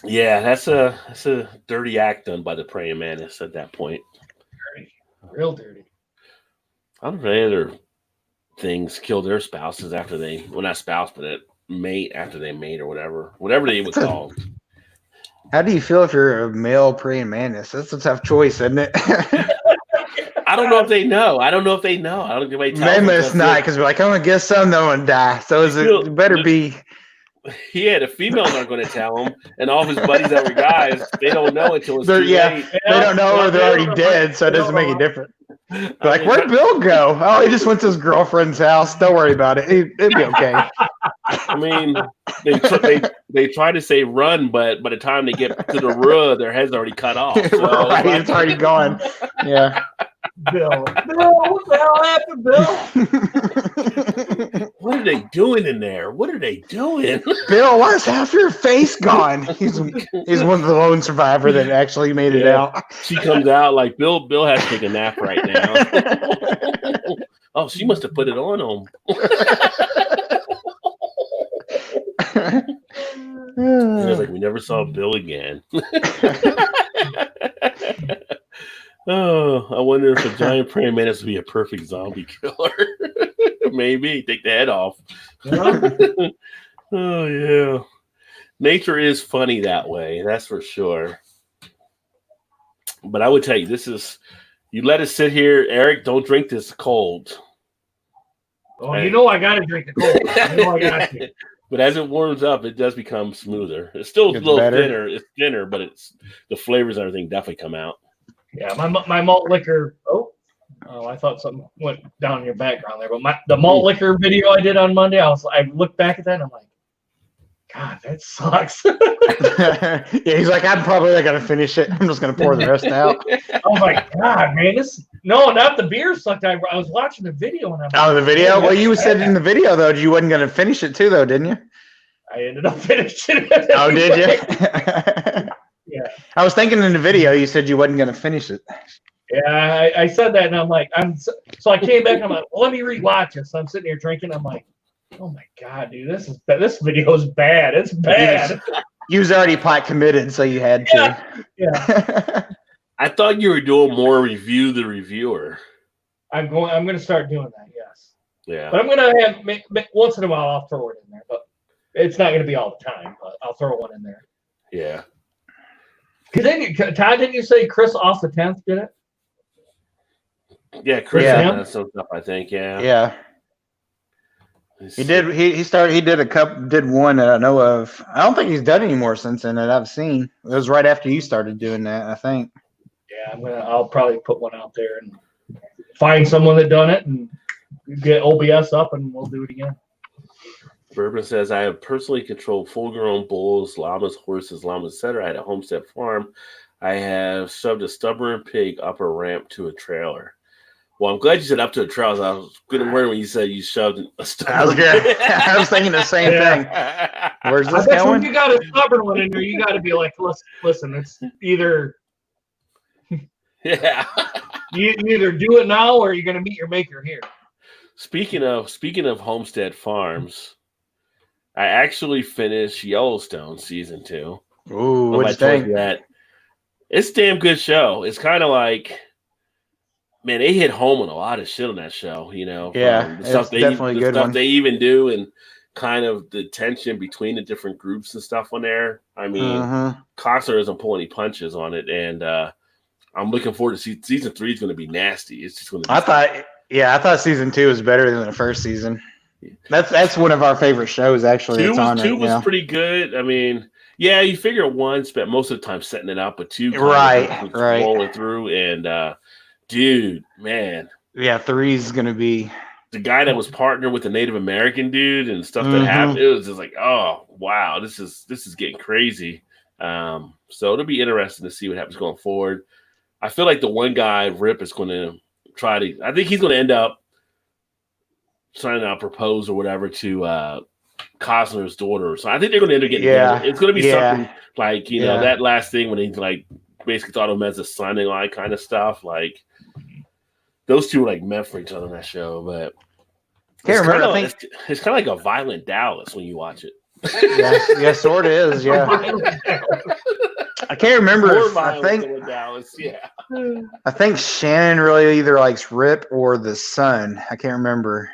Yeah, that's a dirty act done by the praying mantis at that point. Dirty. Real dirty. I don't know if any other things kill their spouses after not spouse, but a mate after they mate or whatever they would call. How do you feel if you're a male praying mantis? That's a tough choice, isn't it? I don't know if they know. I don't know if they know. I don't think anybody tells them. Maybe it's not because we're like, I'm gonna guess some no one die. So it better be. Yeah, the females aren't going to tell him, and all of his buddies that were guys, they don't know until it's too late. They don't know or they're already dead, so it doesn't make a difference. Like, where'd Bill go? Oh, he just went to his girlfriend's house. Don't worry about it. It'd be okay. I mean, they try to say run, but by the time they get to the road, their head's already cut off. So right, it's already gone. Yeah. Bill, what the hell happened, Bill? What are they doing in there? What are they doing? Bill, why is half your face gone? He's one of the lone survivor that actually made it out. She comes out like Bill has to take a nap right now. Oh, she must have put it on him. And it was like we never saw Bill again. Oh, I wonder if a giant praying mantis would be a perfect zombie killer. Maybe take the head off. Oh yeah, nature is funny that way. That's for sure. But I would tell you, this is you let it sit here, Eric. Don't drink this cold. Oh, you know I gotta drink the cold. You know I got to. But as it warms up, it does become smoother. It's still a little thinner. It's thinner, but it's the flavors and everything definitely come out. Yeah, my malt liquor. Oh, I thought something went down in your background there. But the malt liquor video I did on Monday, I looked back at that and I'm like, God, that sucks. Yeah, he's like, I'm probably not gonna finish it. I'm just gonna pour the rest out. I was like, God, man, no, not the beer sucked. I was watching the video and I'm like, the video. Well, you said in the video though, you wasn't gonna finish it too, though, didn't you? I ended up finishing it. Oh, did you? Yeah. I was thinking in the video you said you wasn't gonna finish it. Yeah, I said that and I'm like, so I came back and I'm like, well, let me rewatch it. So I'm sitting here drinking. I'm like, oh my God, dude, this video is bad. It's bad. You was already pot committed, so you had to. Yeah. I thought you were doing more review the reviewer. I'm going to start doing that. Yes. Yeah. But I'm going to have once in a while I'll throw it in there, but it's not going to be all the time. But I'll throw one in there. Yeah. Todd, didn't you say Chris off the 10th did it? Yeah, Chris did some stuff. I think. Yeah. Yeah. He did. He did one that I know of. I don't think he's done any more since then that I've seen. It was right after you started doing that, I think. Yeah, I'll probably put one out there and find someone that done it and get OBS up, and we'll do it again. Bourbon says, I have personally controlled full-grown bulls, llamas, horses, llamas, etc. at a homestead farm. I have shoved a stubborn pig up a ramp to a trailer. Well, I'm glad you said up to a trailer. I was going to worry when you said you shoved a stubborn pig. I was thinking the same thing. Where's this going? When you got a stubborn one in there, you got to be like, listen, it's either you either do it now or you're going to meet your maker here. Speaking of homestead farms, I actually finished Yellowstone season 2. Ooh, what you think? It's a damn good show. It's kind of like, man, they hit home on a lot of shit on that show. You know, yeah, the stuff they even do, and kind of the tension between the different groups and stuff on there. I mean, Costner doesn't pull any punches on it, and I'm looking forward to season 3 is going to be nasty. It's just going to. I thought season 2 was better than the first season. That's one of our favorite shows, actually. Two was pretty good. I mean, yeah, you figure 1 spent most of the time setting it up, but 2 right rolling through, and dude, man, yeah, 3 is gonna be the guy that was partnered with the Native American dude and stuff that happened. It was just like, oh wow, this is getting crazy. So it'll be interesting to see what happens going forward. I feel like the one guy, Rip, is going to try to. I think he's going to end up trying to propose or whatever to Costner's daughter. So I think they're going to end up getting together. It's going to be something like that last thing when he like basically thought of him as a son and like kind of stuff. Like those two were like meant for each other in that show. But it's kind of like a Violent Dallas when you watch it. Yeah, sort of is. Yeah. I can't remember. I think Shannon really either likes Rip or the son. I can't remember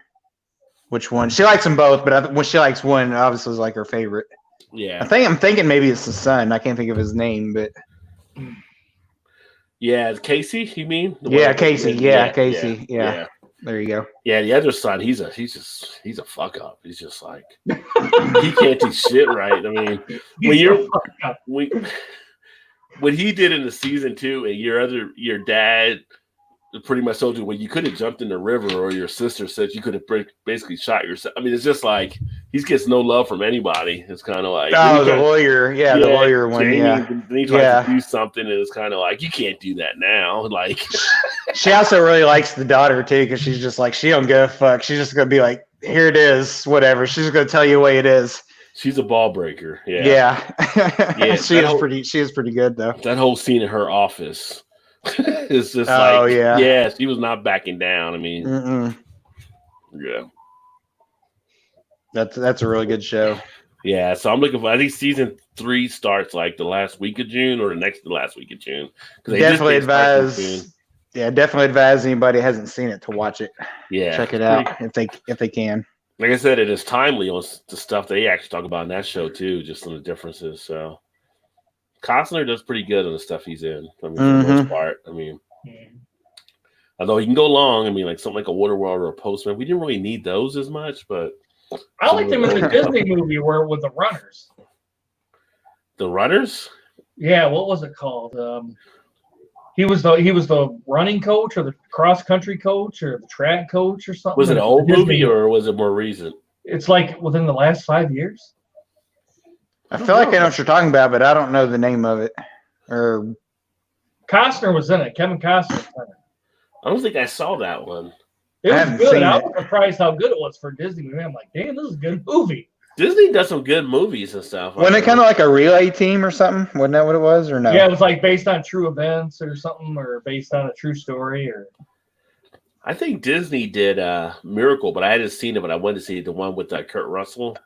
which one. She likes them both, but when she likes one, obviously is like her favorite. Yeah. I'm thinking maybe it's the son. I can't think of his name, but yeah, Casey. You mean? Casey. Casey. Yeah. There you go. Yeah, the other son, he's a fuck up. He's just like he can't do shit right. I mean, when he did in the season 2, and your dad pretty much told you, well, you could have jumped in the river, or your sister said you could have basically shot yourself. I mean, it's just like he gets no love from anybody. It's kind of like the lawyer, the lawyer one. Then he tries to do something, and it's kind of like you can't do that now. Like she also really likes the daughter too, because she's just like she don't give a fuck. She's just gonna be like, here it is, whatever. She's just gonna tell you the way it is. She's a ball breaker. Yeah. She is pretty good though. That whole scene in her office is just she was not backing down. I mean, yeah. That's a really good show. Yeah, so I'm looking for. I think season 3 starts like the last week of June or the next to the last week of June. Definitely advise. Yeah, definitely advise anybody who hasn't seen it to watch it. Yeah, check it out if they can. Like I said, it is timely on the stuff they actually talk about in that show too, just on the differences. So Costner does pretty good on the stuff he's in. I mean, for the most part. I mean, although he can go long. I mean, like something like a Waterworld or a Postman, we didn't really need those as much, but. I liked him in the Disney movie where with the runners. The runners? Yeah, what was it called? He was the running coach or the cross country coach or the track coach or something. Was it an old movie or was it more recent? It's like within the last 5 years. I feel like I know what you're talking about, but I don't know the name of it. Or Costner was in it. Kevin Costner was in it. I don't think I saw that one. It was good. I was surprised how good it was for a Disney movie. I'm like, damn, this is a good movie. Disney does some good movies and stuff. Wasn't it kind of like a relay team or something? Wasn't that what it was, or no? Yeah, it was like based on true events or something, or based on a true story. Or I think Disney did Miracle, but I hadn't seen it. But I wanted to see the one with Kurt Russell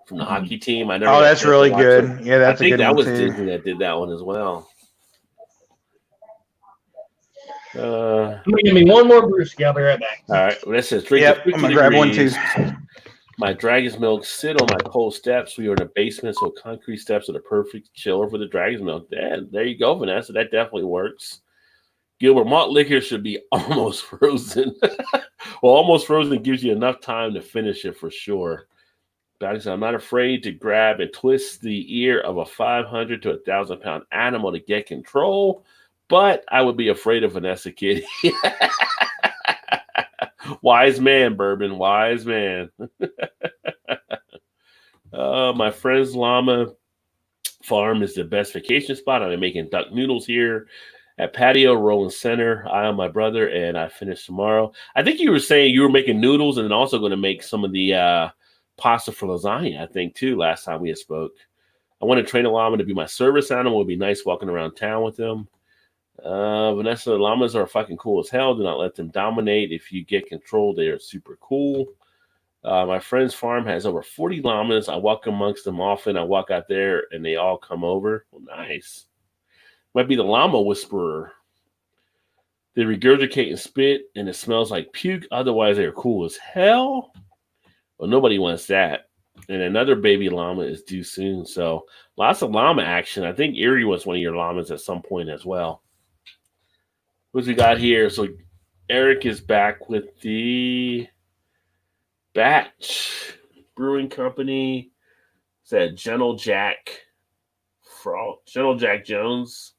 from the hockey team. I never. Oh, that's really good. Yeah, that's a good one. I think that was Disney that did that one as well. Give me one more brewski. I'll be right back. All right, well, this is drink. Yep, I'm gonna grab one too. My Dragon's Milk sit on my cold steps. We are in the basement, so concrete steps are the perfect chiller for the Dragon's Milk. There you go, Vanessa. That definitely works. Gilbert, malt liquor should be almost frozen. Well, almost frozen gives you enough time to finish it for sure. But I'm not afraid to grab and twist the ear of a 500 to 1,000 pound animal to get control. But I would be afraid of Vanessa Kitty. Wise man, Bourbon. Wise man. My friend's llama farm is the best vacation spot. I'm making duck noodles here at Patio Rolling Center. I am my brother, and I finish tomorrow. I think you were saying you were making noodles and then also going to make some of the pasta for lasagna, I think, too, last time we had spoke. I want to train a llama to be my service animal. It would be nice walking around town with them. Vanessa, llamas are fucking cool as hell. Do not let them dominate. If you get control, they are super cool. My friend's farm has over 40 llamas. I walk amongst them often. I walk out there and they all come over. Well, nice. Might be the llama whisperer. They regurgitate and spit and it smells like puke. Otherwise, they're cool as hell. Well, nobody wants that. And another baby llama is due soon. So lots of llama action. I think Erie was one of your llamas at some point as well. What we got here? So Eric is back with the Batch Brewing Company. Is that Gentle Jack Jones?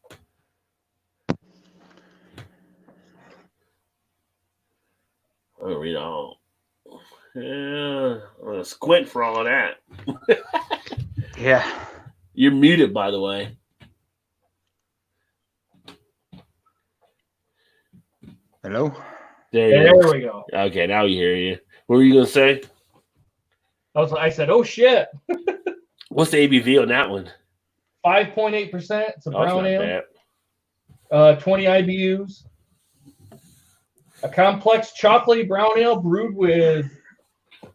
I'm gonna read all. Yeah, I'm gonna squint for all of that. Yeah. You're muted, by the way. Hello? There we go. Okay, now we hear you. What were you going to say? I said, oh, shit. What's the ABV on that one? 5.8%. It's a brown ale. 20 IBUs. A complex chocolatey brown ale brewed with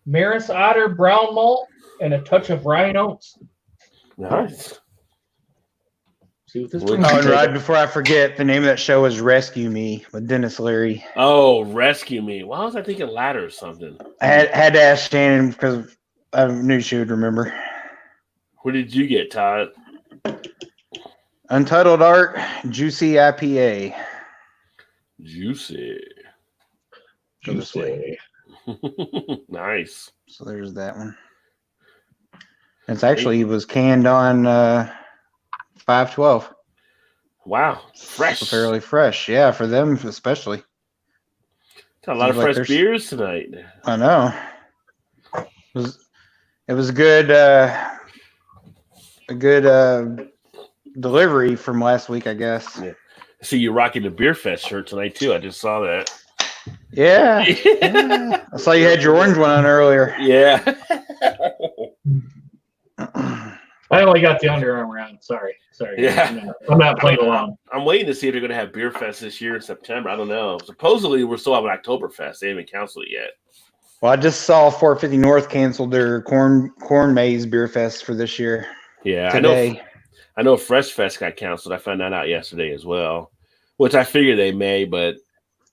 Maris Otter brown malt and a touch of rye notes. Nice. See what this and right before I forget, the name of that show is Rescue Me with Dennis Leary. Oh, Rescue Me. Why was I thinking Ladder or something? I had to ask Shannon because I knew she would remember. What did you get, Todd? Untitled Art, Juicy IPA. Juicy. Nice. So there's that one. It's actually was canned on 5/12. Wow, fresh. So fairly fresh, yeah, for them especially. Got a lot of fresh beers tonight. I know. It was a good delivery from last week, I guess. Yeah. I see you rocking the Beer Fest shirt tonight too. I just saw that. Yeah. Yeah. I saw you had your orange one on earlier. Yeah. I only got the Under Armour on. Sorry. Yeah. I'm not playing along. I'm waiting to see if they're going to have Beer Fest this year in September. I don't know. Supposedly, we're still having Oktoberfest. They haven't canceled it yet. Well, I just saw 450 North canceled their corn maze beer fest for this year. Yeah, Today. I know Fresh Fest got canceled. I found that out yesterday as well, which I figured they may, but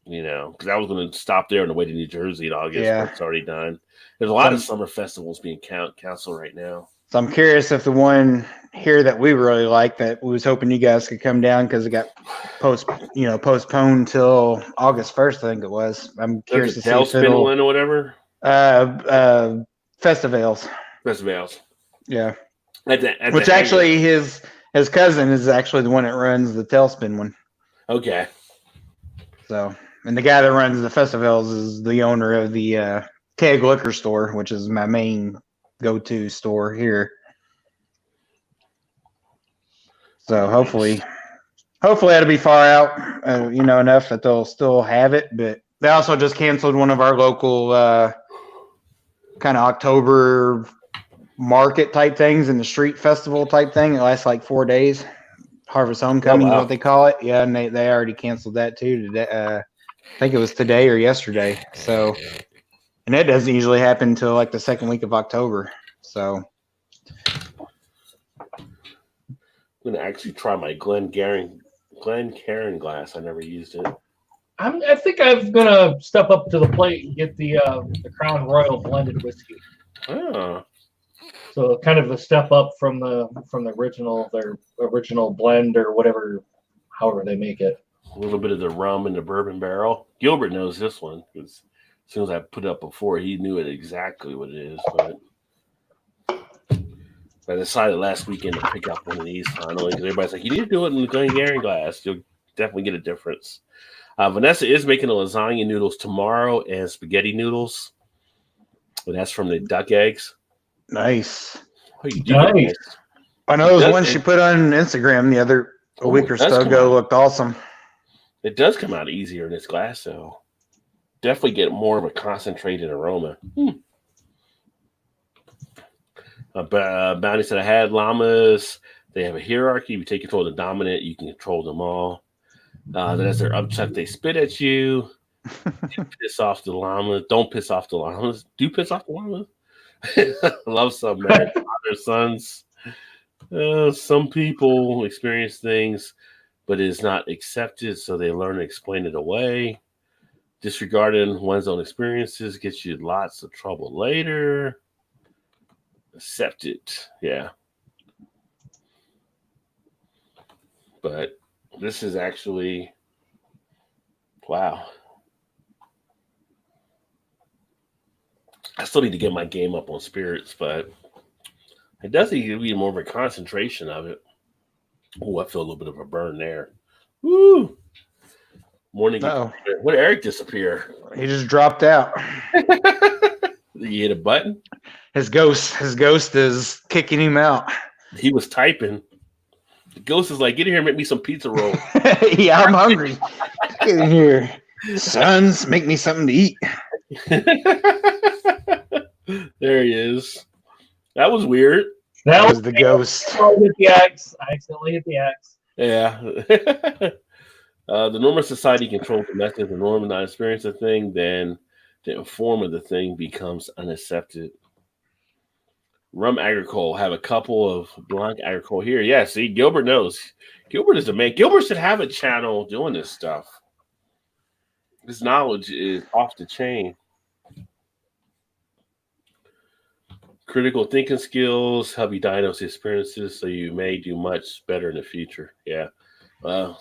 because I was going to stop there on the way to New Jersey in August, but it's already done. There's a lot of summer festivals being canceled right now. So I'm curious if the one here that we really like, that we was hoping you guys could come down because it got postponed till August 1st, I think it was. I'm curious to see if it'll one or whatever. Festivals. Yeah. Which actually his cousin is actually the one that runs the Tailspin one. Okay. So, and the guy that runs the festivals is the owner of the Keg Liquor Store, which is my main go-to store here. So hopefully it'll be far out, enough that they'll still have it. But they also just canceled one of our local kind of October market type things and the street festival type thing. It lasts like 4 days. Harvest Homecoming, what they call it. Yeah, and they already canceled that too today. I think it was today or yesterday. So, and that doesn't usually happen until like the second week of October. So, I'm gonna actually try my Glencairn glass. I never used it. I think I'm gonna step up to the plate and get the Crown Royal blended whiskey. Oh. So kind of a step up from their original blend or whatever, however they make it. A little bit of the rum in the bourbon barrel. Gilbert knows this one because as soon as I put it up before, he knew it exactly what it is. But I decided last weekend to pick up one of these finally because everybody's like, "You need to do it in the Glencairn glass. You'll definitely get a difference." Vanessa is making the lasagna noodles tomorrow and spaghetti noodles. But that's from the duck eggs. Nice. Oh, you do nice. I know those ones she put on Instagram a week or so ago looked awesome. It does come out easier in this glass, though. Definitely get more of a concentrated aroma. Bounty said, I had llamas. They have a hierarchy. You take control of the dominant, you can control them all. Then as they're upchuck, they spit at you. Piss off the llamas. Don't piss off the llamas. Do piss off the llamas? Love some man. Father, sons. Some people experience things, but it is not accepted, so they learn to explain it away. Disregarding one's own experiences gets you lots of trouble later. Accept it. Yeah. But this is actually, wow. I still need to get my game up on spirits, but it does need to be more of a concentration of it. Oh, I feel a little bit of a burn there. Woo! Morning. Where did Eric disappear? He just dropped out. Did you hit a button? His ghost is kicking him out. He was typing. The ghost is like, get in here and make me some pizza rolls. Yeah, I'm hungry. Get in here. Sons, make me something to eat. There he is. That was weird. That was the ghost. I accidentally hit the axe. Yeah. The normal society controls the message. The norm not experience a thing, then the inform of the thing becomes unaccepted. Rum agricole. Have a couple of Blanc agricole here. Yeah, see, Gilbert knows. Gilbert is the man. Gilbert should have a channel doing this stuff. His knowledge is off the chain. Critical thinking skills help you diagnose experiences so you may do much better in the future. Yeah. Well,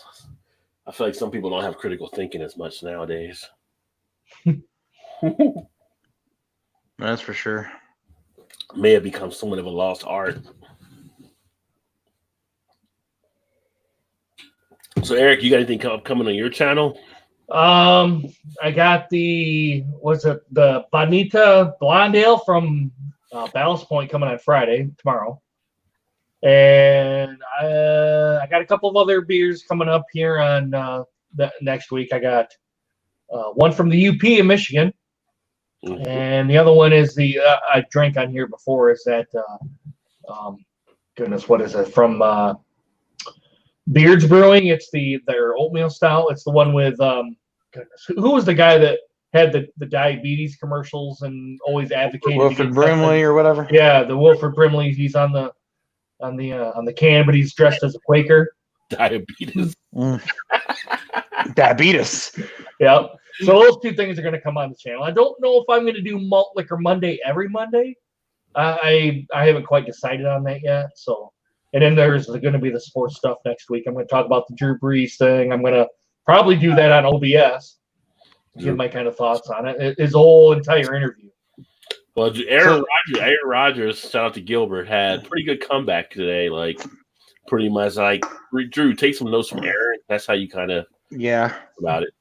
I feel like some people don't have critical thinking as much nowadays. That's for sure. May have become somewhat of a lost art. So, Eric, you got anything coming on your channel? I got the Bonita Blonde Ale from Ballast Point coming on Friday, tomorrow. And I got a couple of other beers coming up here on the next week. I got one from the UP in Michigan. Mm-hmm. And the other one is I drank on here before. Is that goodness, what is it from Beards Brewing? It's their oatmeal stout. It's the one with goodness, who was the guy that had the diabetes commercials and always advocated Wilford Brimley or whatever. Yeah, the Wilford Brimley. He's on the can, but he's dressed as a Quaker. Diabetes. Diabetes. Yep. So those two things are going to come on the channel. I don't know if I'm going to do Malt Liquor Monday every Monday. I haven't quite decided on that yet. So, and then there's going to be the sports stuff next week. I'm going to talk about the Drew Brees thing. I'm going to probably do that on OBS. Give my kind of thoughts on it. His whole entire interview. Well, Aaron Rodgers, shout out to Gilbert, had pretty good comeback today. Like, pretty much like, Drew, take some notes from Aaron. That's how you kind of about it.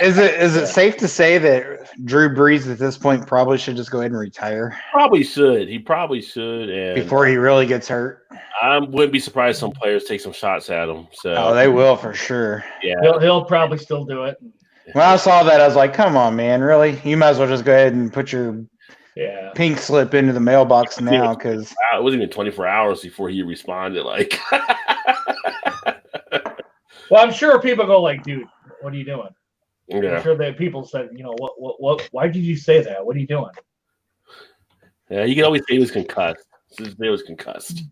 Is it safe to say that Drew Brees at this point probably should just go ahead and retire? Probably should. He probably should. And before he really gets hurt. I wouldn't be surprised some players take some shots at him. So they will for sure. Yeah, he'll probably still do it. When I saw that, I was like, "Come on, man! Really? You might as well just go ahead and put your pink slip into the mailbox now." Because it wasn't even 24 hours before he responded. Like, well, I'm sure people go like, "Dude, what are you doing?" Yeah. I'm sure that people said, "You know, what? Why did you say that? What are you doing?" Yeah, you can always say he was concussed. He was concussed.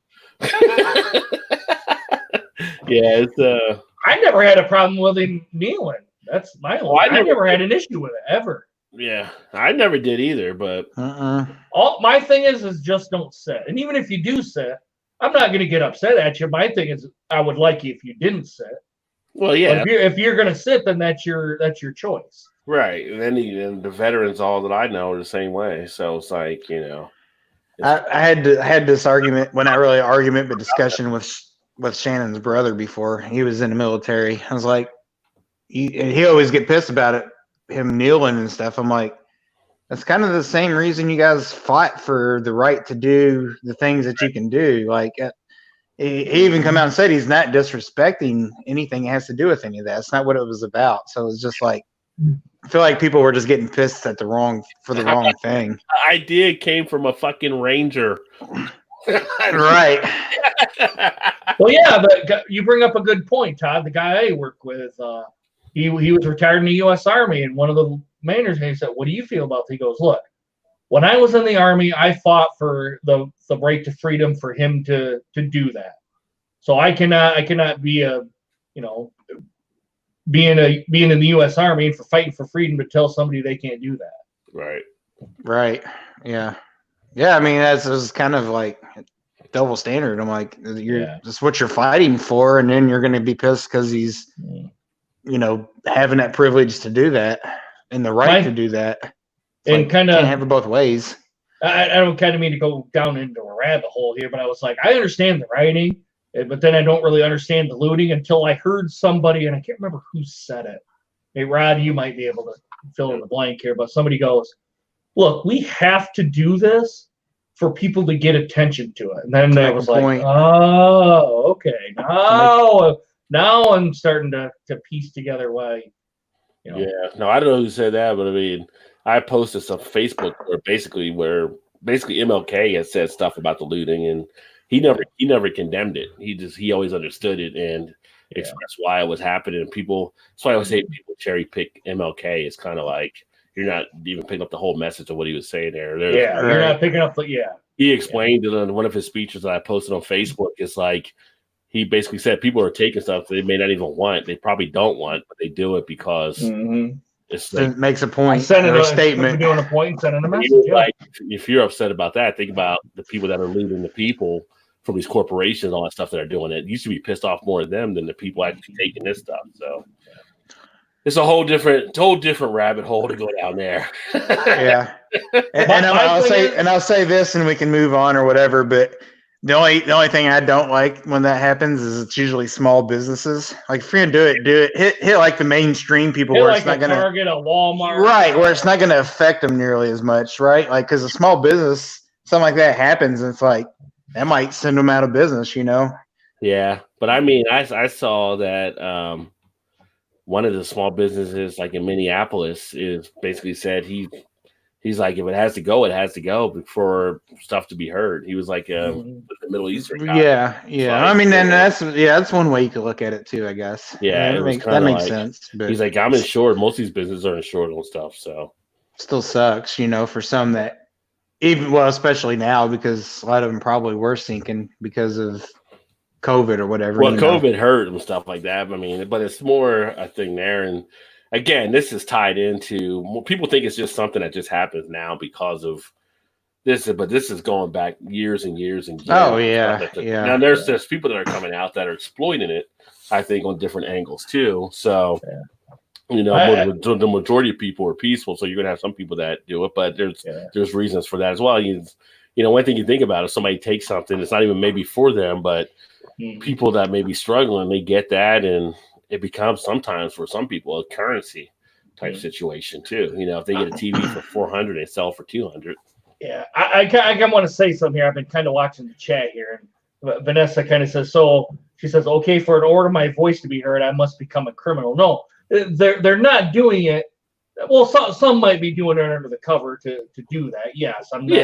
Yeah, it's I never had a problem with him kneeling. That's my own. I never had an issue with it ever. Yeah, I never did either. But all my thing is just don't sit. And even if you do sit, I'm not going to get upset at you. My thing is, I would like you if you didn't sit. Well, yeah. But if you're going to sit, then that's your choice. Right, and then the veterans, all that I know, are the same way. So it's like I had this argument, well, not really argument, but discussion with Shannon's brother before. He was in the military. I was like, he always get pissed about it, him kneeling and stuff. I'm like, that's kind of the same reason you guys fought for the right to do the things that you can do. Like, he even come out and said he's not disrespecting anything that has to do with any of that. It's not what it was about. So it's just like, I feel like people were just getting pissed at the wrong thing. Idea came from a fucking ranger. Right. Well, yeah, but you bring up a good point, Todd. The guy I work with, he was retired in the U.S. Army, and one of the mainers, he said, "What do you feel about it?" He goes, "Look, when I was in the Army, I fought for the right to freedom for him to do that. So I cannot be being in the U.S. Army and for fighting for freedom to tell somebody they can't do that." Right. Yeah. I mean, that's kind of like double standard. I'm like, that's what you're fighting for, and then you're going to be pissed because he's, having that privilege to do that and the right to do that. And like, can't have it both ways. I don't kind of mean to go down into a rabbit hole here, but I was like, I understand the writing, but then I don't really understand the looting until I heard somebody, and I can't remember who said it. Hey, Rod, you might be able to fill in the blank here, but somebody goes, "Look, we have to do this for people to get attention to it." And then I was like, "Oh, okay. Now I'm starting to piece together why." Yeah. No, I don't know who said that, but I mean, I posted some Facebook where basically MLK has said stuff about the looting, and he never condemned it. He always understood it and expressed why it was happening. And people, that's why I always say people cherry pick MLK. It's kind of like you're not even picking up the whole message of what he was saying there. You're not picking up He explained it in one of his speeches that I posted on Facebook. It's like he basically said people are taking stuff they may not even want. They probably don't want, but they do it because it's like, it makes a point or a statement. Doing a point, sending a message. Like, if you're upset about that, think about the people that are looting the people from these corporations and all that stuff that are doing it. You should be pissed off more at them than the people actually taking this stuff. So it's a whole different rabbit hole to go down there. Yeah. And I'll say this and we can move on or whatever, but the only thing I don't like when that happens is it's usually small businesses. Like if you're gonna do it. Hit like the mainstream people where it's not gonna Target, a Walmart, right? Where it's not gonna affect them nearly as much, right? Like because a small business, something like that happens, and it's like that might send them out of business, Yeah, but I mean, I saw that one of the small businesses, like in Minneapolis, is basically said He's like, if it has to go, it has to go for stuff to be heard. He was like Mhm. the Middle Eastern guy. Yeah. I mean, then that's one way you could look at it too, I guess. Yeah, it was that makes like, sense. But he's like, I'm insured. Most of these businesses are insured on stuff, so still sucks, for some that especially now because a lot of them probably were sinking because of COVID or whatever. Well, COVID hurt and stuff like that. I mean, but it's more a thing there. And again, this is tied into people think it's just something that just happens now because of this, but this is going back years and years and years. Oh yeah, Now there's people that are coming out that are exploiting it, I think, on different angles too. So, the majority of people are peaceful. So you're gonna have some people that do it, but there's reasons for that as well. One thing you think about if somebody takes something, it's not even maybe for them, but people that may be struggling, they get that, and it becomes sometimes for some people a currency type situation too. If they get a TV for 400, they sell for 200. Yeah, I want to say something here. I've been kind of watching the chat here, and Vanessa kind of says, so she says, okay, for an order my voice to be heard, I must become a criminal. No, they're not doing it. Well, some might be doing it under the cover to do that. Yes, I'm not.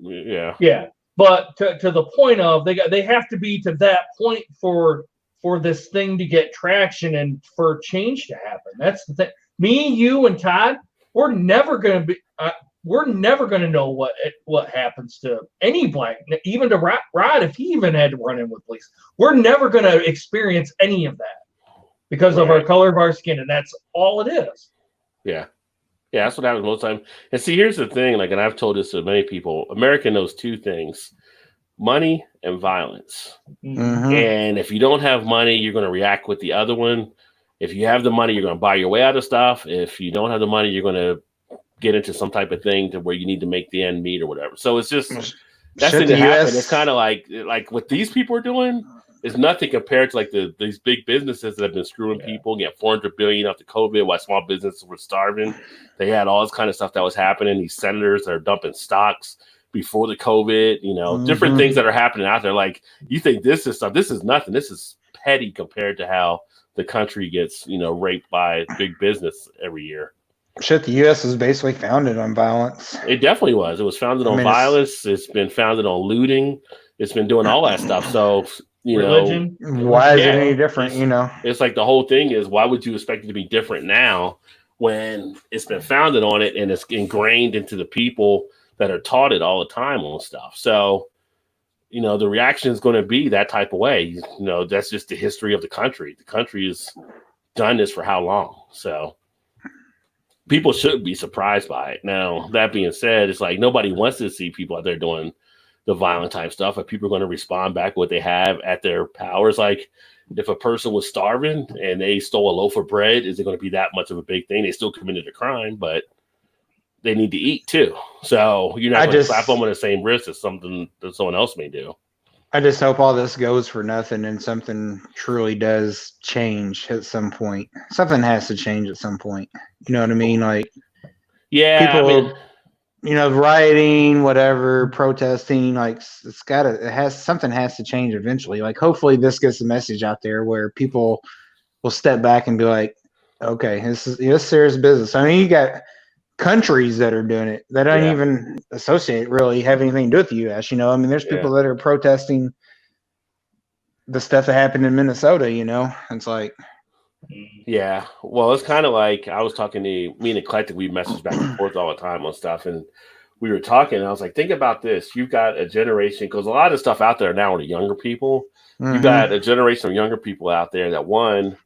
Yeah, yeah. But to the point of they have to be to that point for this thing to get traction and for change to happen. That's the thing. Me, you, and Todd, we're never going to know what happens to any black, even to Rod if he even had to run in with police. We're never going to experience any of that because of our color of our skin, and that's all it is. Yeah. Yeah, that's what happens most of the time. And see, here's the thing, and I've told this to many people, America knows two things: money and violence. Mm-hmm. And if you don't have money, you're going to react with the other one. If you have the money, you're going to buy your way out of stuff. If you don't have the money, you're going to get into some type of thing to where you need to make the end meet or whatever. So it's just that's thing that happen. It's kind of like what these people are doing is nothing compared to like these big businesses that have been screwing people, get $400 billion after COVID while small businesses were starving. They had all this kind of stuff that was happening. These senators that are dumping stocks before the COVID, different things that are happening out there. Like, you think this is stuff, this is nothing. This is petty compared to how the country gets, raped by big business every year. Shit, the U.S. is basically founded on violence. It definitely was. It was founded on violence. It's been founded on looting. It's been doing all that stuff. So, religion. Why is it any different? It's like the whole thing is, why would you expect it to be different now when it's been founded on it and it's ingrained into the people that are taught it all the time on stuff? So, the reaction is going to be that type of way. That's just the history of the country. The country has done this for how long? So people shouldn't be surprised by it. Now, that being said, it's like nobody wants to see people out there doing the violent type stuff. If people are going to respond back what they have at their powers, like if a person was starving and they stole a loaf of bread, is it going to be that much of a big thing? They still committed a crime, but they need to eat too. So you're not going to slap them on the same wrist as something that someone else may do. I just hope all this goes for nothing and something truly does change at some point. Something has to change at some point. You know what I mean? Like, people, rioting, whatever, protesting, like something has to change eventually. Like, hopefully this gets the message out there where people will step back and be like, okay, this is serious business. I mean, you got countries that are doing it that don't even really have anything to do with the U.S. There's people that are protesting the stuff that happened in Minnesota. It's like, well, it's kind of like I was talking to me and Eclectic. We message back and forth all the time on stuff, and we were talking. And I was like, think about this: you've got a generation, because a lot of stuff out there now are the younger people. You got a generation of younger people out there that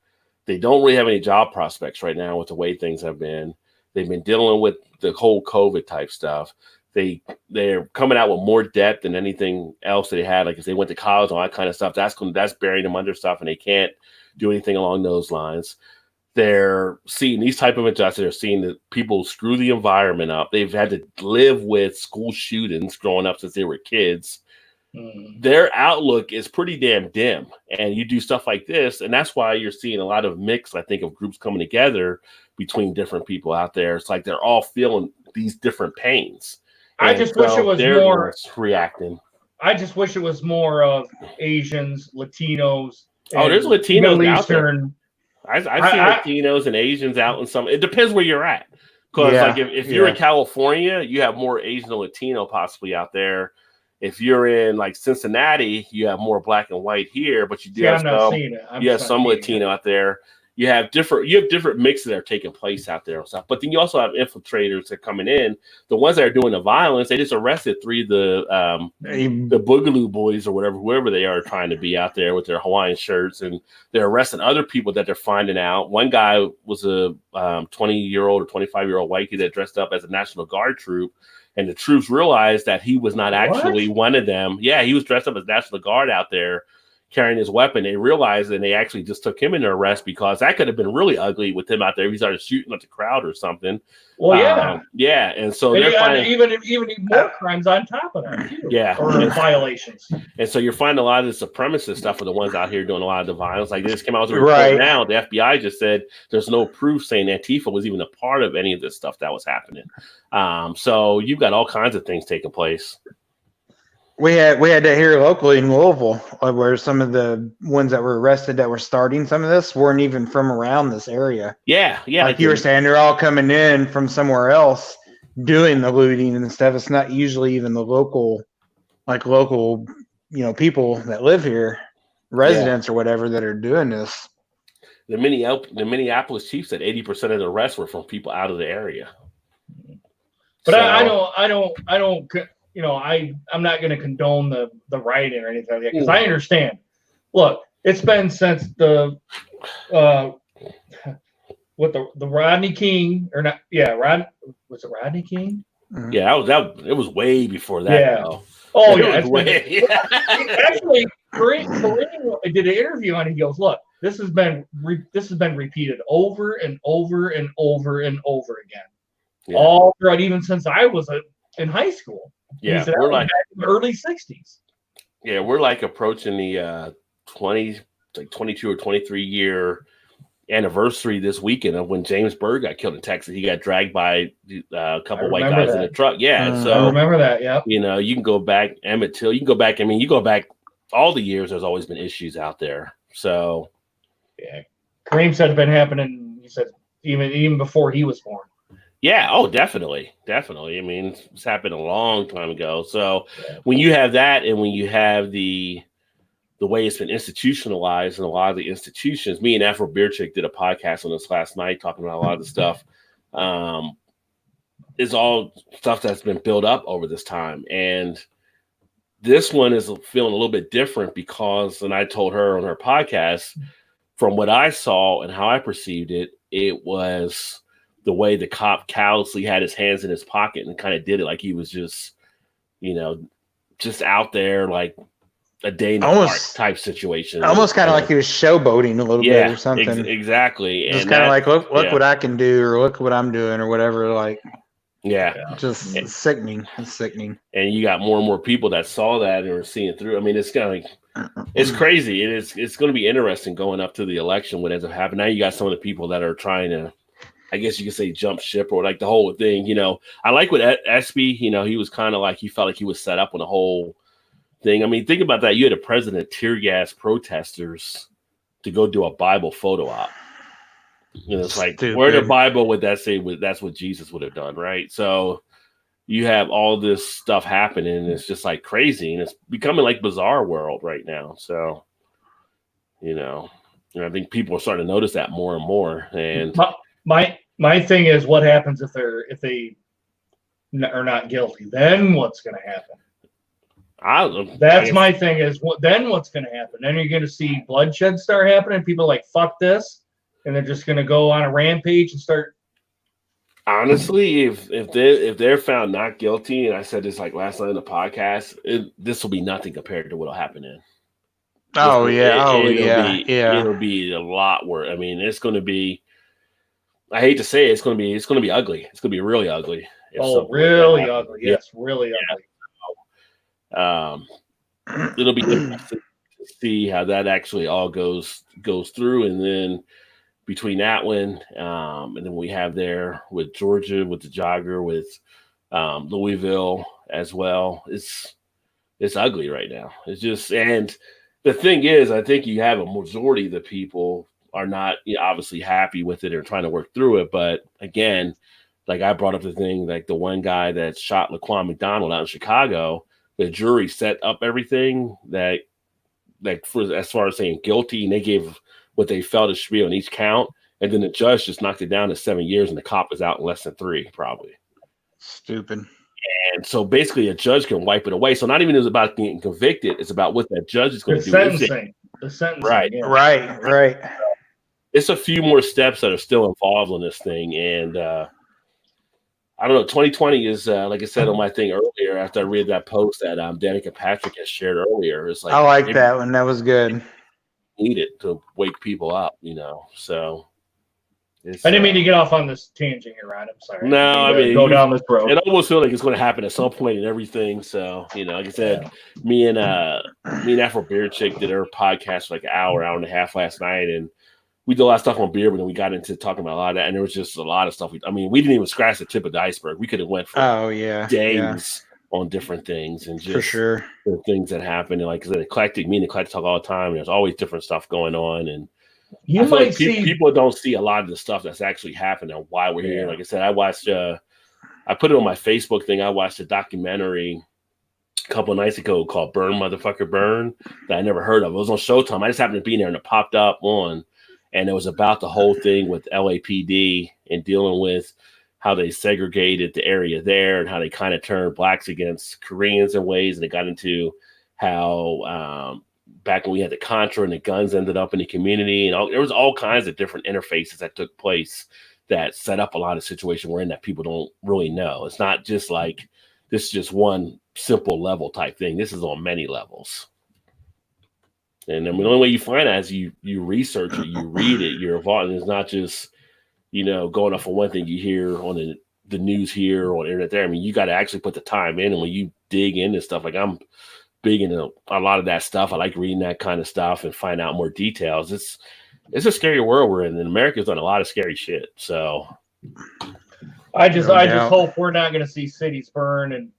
they don't really have any job prospects right now with the way things have been. They've been dealing with the whole COVID type stuff. They're coming out with more debt than anything else they had. Like if they went to college and all that kind of stuff, that's burying them under stuff, and they can't do anything along those lines. They're seeing these type of injustices. They're seeing that people screw the environment up. They've had to live with school shootings growing up since they were kids. Their outlook is pretty damn dim. And you do stuff like this, and that's why you're seeing a lot of mix, I think, of groups coming together between different people out there. It's like they're all feeling these different pains. I just wish it was more reacting. I just wish it was more of Asians, Latinos. There's Latinos out there. I've seen Latinos and Asians out in some. It depends where you're at. Because like if you're in California, you have more Asian and Latino possibly out there. If you're in like Cincinnati, you have more black and white here, but you do have some Latino out there. You have different mixes that are taking place out there and stuff. But then you also have infiltrators that are coming in. The ones that are doing the violence, they just arrested 3 of the Boogaloo boys or whoever they are trying to be out there with their Hawaiian shirts, and they're arresting other people that they're finding out. One guy was a 20-year-old or 25-year-old white kid that dressed up as a National Guard troop. And the troops realized that he was not actually one of them. Yeah, he was dressed up as National Guard out there carrying his weapon. They realized, and they actually just took him into arrest because that could have been really ugly with him out there. He started shooting at the crowd or something. Well, yeah. And so they're finding even more crimes on top of that, too. Yeah. Or violations. And so you're finding a lot of the supremacist stuff are the ones out here doing a lot of the violence. Like this came out with a report now. The FBI just said there's no proof saying Antifa was even a part of any of this stuff that was happening. So you've got all kinds of things taking place. We had that here locally in Louisville, where some of the ones that were arrested that were starting some of this weren't even from around this area. Yeah. Like you were saying, they're all coming in from somewhere else doing the looting and stuff. It's not usually even the local, people that live here, residents or whatever, that are doing this. The Minneapolis chief said 80% of the arrests were from people out of the area. But I don't. I'm not going to condone the rioting or anything like that, because I understand. Look, it's been since the Rodney King or not? Yeah, was it Rodney King? Yeah, it was way before that. Yeah. Though. Oh yeah. Actually, Kareem did an interview on it. He goes, "Look, this has been repeated over and over and over and over again, all throughout, even since I was in high school." Yeah, we're like in the early 60s. Yeah, we're like approaching the 22 or 23 year anniversary this weekend of when James Byrd got killed in Texas. He got dragged by a couple white guys in a truck. Yeah, so I remember that. Yeah, you can go back Emmett Till. You can go back. I mean, you go back all the years. There's always been issues out there. So yeah, Kareem said it's been happening. He said even before he was born. Yeah. Oh, definitely. I mean, it's happened a long time ago. So when you have that, and when you have the way it's been institutionalized in a lot of the institutions, me and Afro Beer Chick did a podcast on this last night talking about a lot of the stuff. Is all stuff that's been built up over this time. And this one is feeling a little bit different because, and I told her on her podcast, from what I saw and how I perceived it, it was the way the cop callously had his hands in his pocket and kind of did it like he was just, just out there like a day in the park type situation. Almost kind of like he was showboating a little bit or something. Exactly. Just kind of like, look what I can do, or look what I'm doing, or whatever. Like, just sickening. It's sickening. And you got more and more people that saw that and are seeing it through. I mean, it's kind of it's crazy. It's going to be interesting going up to the election what ends up happening. Now you got some of the people that are trying to, I guess you could say, jump ship or like the whole thing. I like what Espy, he was kind of like, he felt like he was set up on the whole thing. I mean, think about that. You had a president tear gas protesters to go do a Bible photo op. It's like, where the Bible would that say that's what Jesus would have done, right? So you have all this stuff happening, and it's just like crazy, and it's becoming like bizarre world right now. So, I think people are starting to notice that more and more. And my thing is, what happens if they are not guilty? Then what's going to happen? That's my thing. Is then what's going to happen? Then you're going to see bloodshed start happening. People are like, fuck this, and they're just going to go on a rampage and start. Honestly, if they're found not guilty, and I said this like last night in the podcast, this will be nothing compared to what'll happen in. It'll be a lot worse. I mean, it's going to be. I hate to say it, it's going to be ugly. It's going to be really ugly. Really ugly. Yes, really ugly. It'll be interesting to see how that actually all goes through, and then between that one, and then we have there with Georgia, with the jogger, with Louisville as well. It's ugly right now. It's just, and the thing is, I think you have a majority of the people are not obviously happy with it or trying to work through it. But again, like I brought up the thing, like the one guy that shot Laquan McDonald out in Chicago, the jury set up everything that, like, for as far as saying guilty, and they gave what they felt it should be on each count, and then the judge just knocked it down to 7 years, and the cop was out in less than 3, probably. Stupid. And so basically, a judge can wipe it away. So not even is about getting convicted; it's about what that judge is going to do. The sentencing, right, yeah. right. It's a few more steps that are still involved in this thing, and I don't know. 2020 is like I said on my thing earlier. After I read that post that Danica Patrick has shared earlier, it's like I like that one. That was good. Need it to wake people up, So it's, I didn't mean to get off on this tangent here, Rod. I'm sorry. No, I mean go down this road. It almost feels like it's going to happen at some point in everything. So like I said, me and Afro Beer Chick did our podcast for like an hour and a half last night, and we did a lot of stuff on beer, but then we got into talking about a lot of that, and there was just a lot of stuff. We didn't even scratch the tip of the iceberg. We could have went for days on different things, and just for sure the things that happen. And like I said, eclectic talk all the time. And there's always different stuff going on, and you might like see people don't see a lot of the stuff that's actually happening and why we're here. Like I said, I watched. I put it on my Facebook thing. I watched a documentary a couple of nights ago called "Burn, Motherfucker, Burn" that I never heard of. It was on Showtime. I just happened to be there, and it popped up on. And it was about the whole thing with LAPD and dealing with how they segregated the area there and how they kind of turned blacks against Koreans in ways. And they got into how back when we had the Contra and the guns ended up in the community. And there was all kinds of different interfaces that took place that set up a lot of situations we're in that people don't really know. It's not just like this is just one simple level type thing. This is on many levels. And I mean, the only way you find out is you research it, you read it, you're involved. And it's not just, going off of one thing you hear on the news here or on the internet there. I mean, you got to actually put the time in. And when you dig into stuff, like I'm big into a lot of that stuff. I like reading that kind of stuff and find out more details. It's a scary world we're in. And America's done a lot of scary shit. So I just hope we're not going to see cities burn and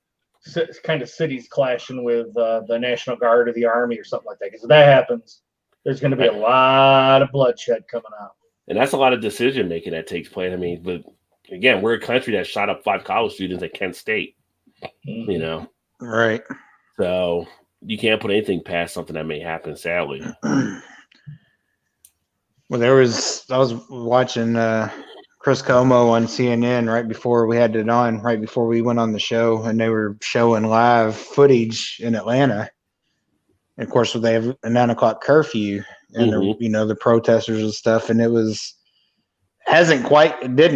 kind of cities clashing with the National Guard or the Army or something like that. Because if that happens, there's going to be a lot of bloodshed coming out. And that's a lot of decision making that takes place. I mean, but again, we're a country that shot up 5 college students at Kent State. Mm-hmm. Right. So you can't put anything past something that may happen, sadly. Well, I was watching Chris Como on CNN right before we had it on, right before we went on the show, and they were showing live footage in Atlanta. And of course, they have a 9 o'clock curfew, and the protesters and stuff, and it didn't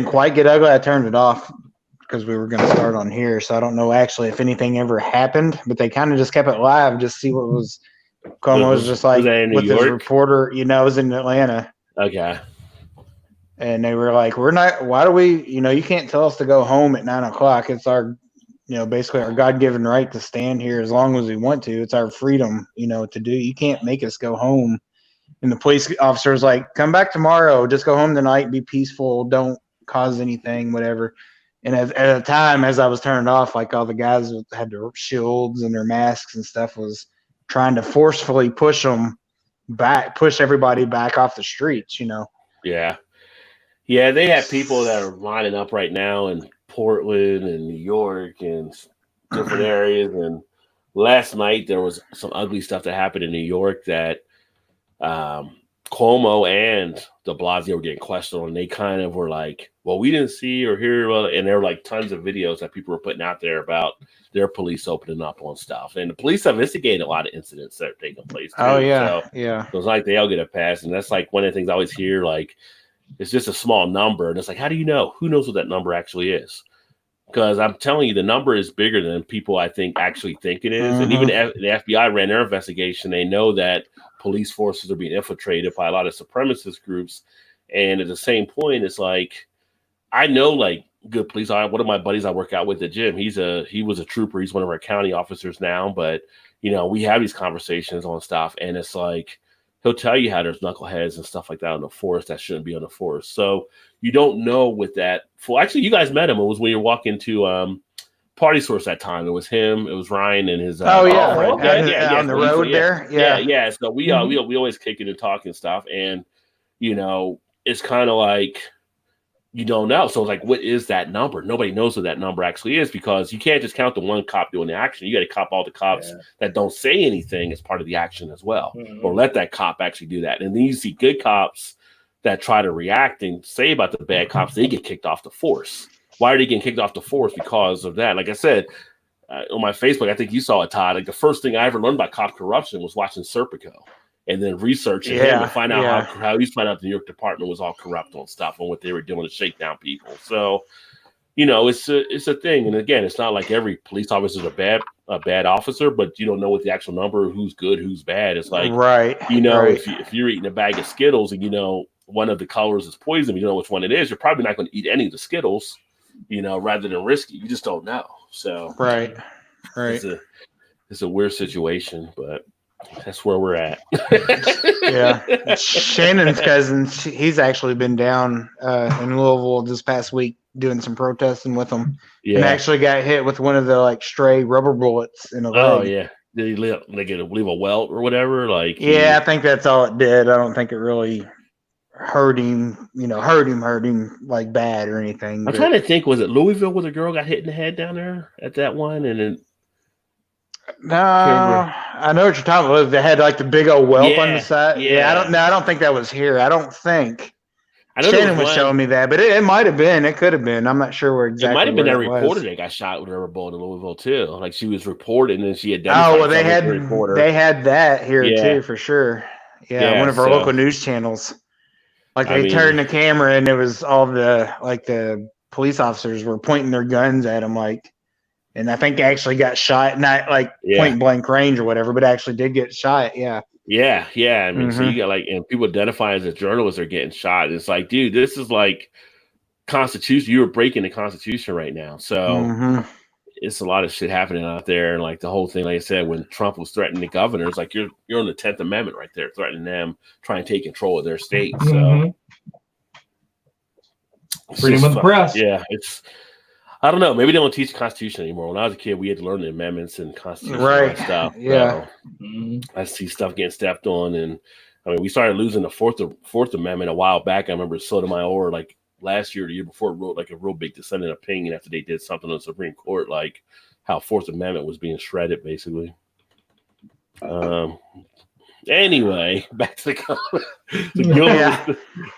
quite get ugly. I turned it off because we were going to start on here, so I don't know actually if anything ever happened, but they kind of just kept it live, just see what was. Como was just like with his reporter, it was in Atlanta. Okay. And they were like, why do we, you can't tell us to go home at 9 o'clock. It's our, basically our God-given right to stand here as long as we want to. It's our freedom, to do. You can't make us go home. And the police officer was like, come back tomorrow. Just go home tonight. Be peaceful. Don't cause anything, whatever. And at the time, as I was turning off, like all the guys had their shields and their masks and stuff was trying to forcefully push everybody back off the streets, Yeah. Yeah, they have people that are lining up right now in Portland and New York and different areas. And last night there was some ugly stuff that happened in New York that Cuomo and de Blasio were getting questioned on. They kind of were like, well, we didn't see or hear. And there were like tons of videos that people were putting out there about their police opening up on stuff. And the police have investigated a lot of incidents that are taking place too. Oh, yeah. So it's like they all get a pass. And that's like one of the things I always hear, like, it's just a small number. And it's like, how do you know? Who knows what that number actually is? Because I'm telling you, the number is bigger than people I think actually think it is. And even the FBI ran their investigation. They know that police forces are being infiltrated by a lot of supremacist groups. And at the same point, it's like, I know like good police. One of my buddies I work out with at the gym, he was a trooper. He's one of our county officers now. But, we have these conversations on stuff. And it's like, he'll tell you how there's knuckleheads and stuff like that on the force that shouldn't be on the force. So you don't know with that. Actually, you guys met him. It was when you were walking to Party Source that time. It was him. It was Ryan and his. On the so road there. Yeah. So we always kick it and talk and stuff. And it's kind of like you don't know. So it's like, what is that number? Nobody knows what that number actually is, because you can't just count the one cop doing the action. You got to cop all the cops that don't say anything as part of the action as well, or let that cop actually do that. And then you see good cops that try to react and say about the bad cops, they get kicked off the force. Why are they getting kicked off the force? Because of that. Like I said, on my Facebook, I think you saw it, Todd. Like the first thing I ever learned about cop corruption was watching Serpico. And then researching him to find out how he found out the New York Department was all corrupt on stuff and what they were doing to shake down people. So, it's a thing. And again, it's not like every police officer is a bad officer, but you don't know what the actual number, who's good, who's bad. It's like, if you're eating a bag of Skittles and one of the colors is poison, you don't know which one it is, you're probably not going to eat any of the Skittles, rather than risk it. You just don't know. So it's a weird situation, but that's where we're at. Yeah. Shannon's cousin, he's actually been down in Louisville this past week doing some protesting with them. Yeah. And actually got hit with one of the stray rubber bullets in the leg. Oh, yeah. Did he leave a welt or whatever? I think that's all it did. I don't think it really hurt him, hurt him like bad or anything. I'm trying to think, was it Louisville where the girl got hit in the head down there at that one? And then no, I know what you're talking about. They had the big old whelp on the side. Yeah, I don't think that was here. I don't think. Shannon was showing me that, but it might have been. It could have been. I'm not sure where exactly. It might have been that reporter that got shot with a rubber bullet in Louisville too. Like she was reported, and then she identified. Oh well, they had that here too for sure. Yeah, one of our local news channels. They turned the camera, and it was all the police officers were pointing their guns at him, and I think they actually got shot, not point blank range or whatever, but actually did get shot. Yeah. Yeah. I mean, so you got and people identifying as journalists are getting shot. It's like, dude, this is Constitution. You were breaking the Constitution right now. So it's a lot of shit happening out there. And the whole thing, like I said, when Trump was threatening the governors, you're on the 10th Amendment right there, threatening them, trying to take control of their state. So freedom of the press. Yeah. I don't know. Maybe they don't teach the Constitution anymore. When I was a kid, we had to learn the amendments and Constitution and stuff. Yeah. I see stuff getting stepped on, and we started losing the Fourth Amendment a while back. I remember Sotomayor, last year, or the year before, wrote a real big dissenting opinion after they did something on the Supreme Court, how Fourth Amendment was being shredded, basically. Anyway, back to Gilbert.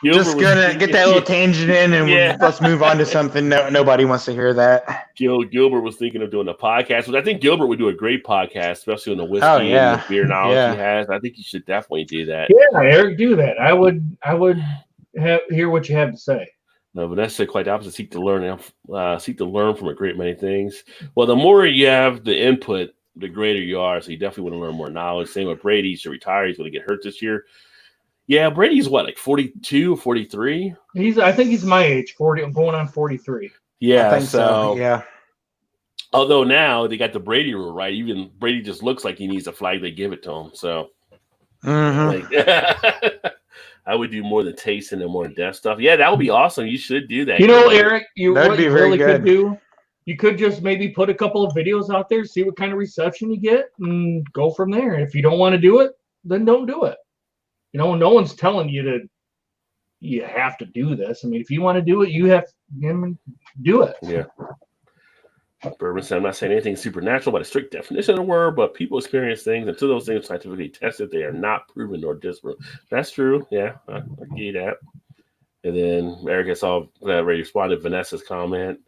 Just gonna get that little tangent in, and let's move on to something nobody wants to hear. That Gilbert was thinking of doing a podcast, which I think Gilbert would do a great podcast, especially on the whiskey and the beer knowledge he has. I think you should definitely do that. Yeah, Eric, do that. I would hear what you have to say. No, Vanessa said quite the opposite. Seek to learn from a great many things. Well, the more you have the input, the greater you are. So you definitely want to learn more knowledge. Same with Brady. He should retire. He's going to get hurt this year. Yeah, Brady's 42, 43? I think he's my age, 40. I'm going on 43. Yeah, I think so. Yeah. Although now they got the Brady rule, right? Even Brady just looks like he needs a flag. They give it to him. So I would do more than tasting and more in-depth stuff. Yeah, that would be awesome. You should do that. Eric, what you really could do, you could just maybe put a couple of videos out there, see what kind of reception you get, and go from there. If you don't want to do it, then don't do it. No one's telling you have to do this. I mean, if you want to do it, you have to do it. Yeah. Bourbon said, I'm not saying anything supernatural by the strict definition of the word, but people experience things until those things are scientifically tested. They are not proven nor disproven. That's true. Yeah, I give you that. And then Eric, I saw that already responded to Vanessa's comment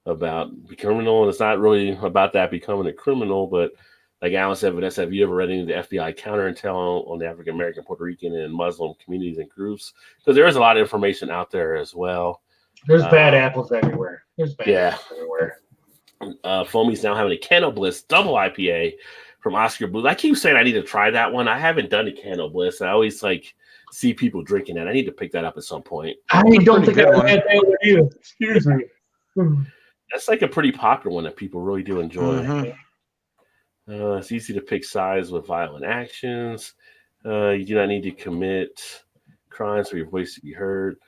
about the criminal, and it's not really about that becoming a criminal, but like Alan said, Vanessa, have you ever read any of the FBI counter intel on the African American, Puerto Rican, and Muslim communities and groups? Because there is a lot of information out there as well. There's bad apples everywhere. There's bad apples everywhere. Foamy's now having a Cano Bliss double IPA from Oscar Blues. I keep saying I need to try that one. I haven't done a Cano Bliss. I always see people drinking it. I need to pick that up at some point. I don't think I've had that one either. Excuse me. That's a pretty popular one that people really do enjoy. It's easy to pick sides with violent actions. You do not need to commit crimes for your voice to be heard.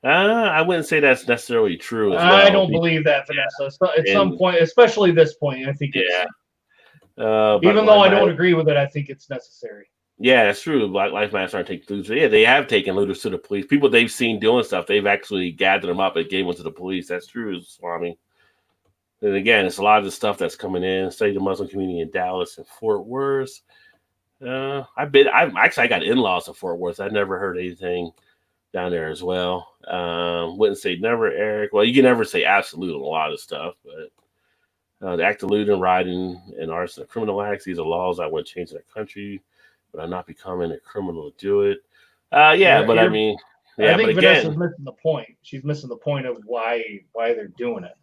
I wouldn't say that's necessarily true as well. I don't believe that, Vanessa. At some point, especially this point, I think it's... even though I don't agree with it, I think it's necessary. Yeah, that's true. Black Lives Matter aren't taking looters. Yeah, they have taken looters to the police. People they've seen doing stuff, they've actually gathered them up and gave them to the police. That's true, Swami. And again, it's a lot of the stuff that's coming in. Say the Muslim community in Dallas and Fort Worth. I got in-laws in Fort Worth. I never heard anything down there as well. Wouldn't say never, Eric. Well, you can never say absolute on a lot of stuff, but the act of looting, rioting, and arson are criminal acts. These are laws I want to change in our country, but I'm not becoming a criminal to do it. I mean, yeah, I think but Vanessa's again, missing the point. She's missing the point of why they're doing it.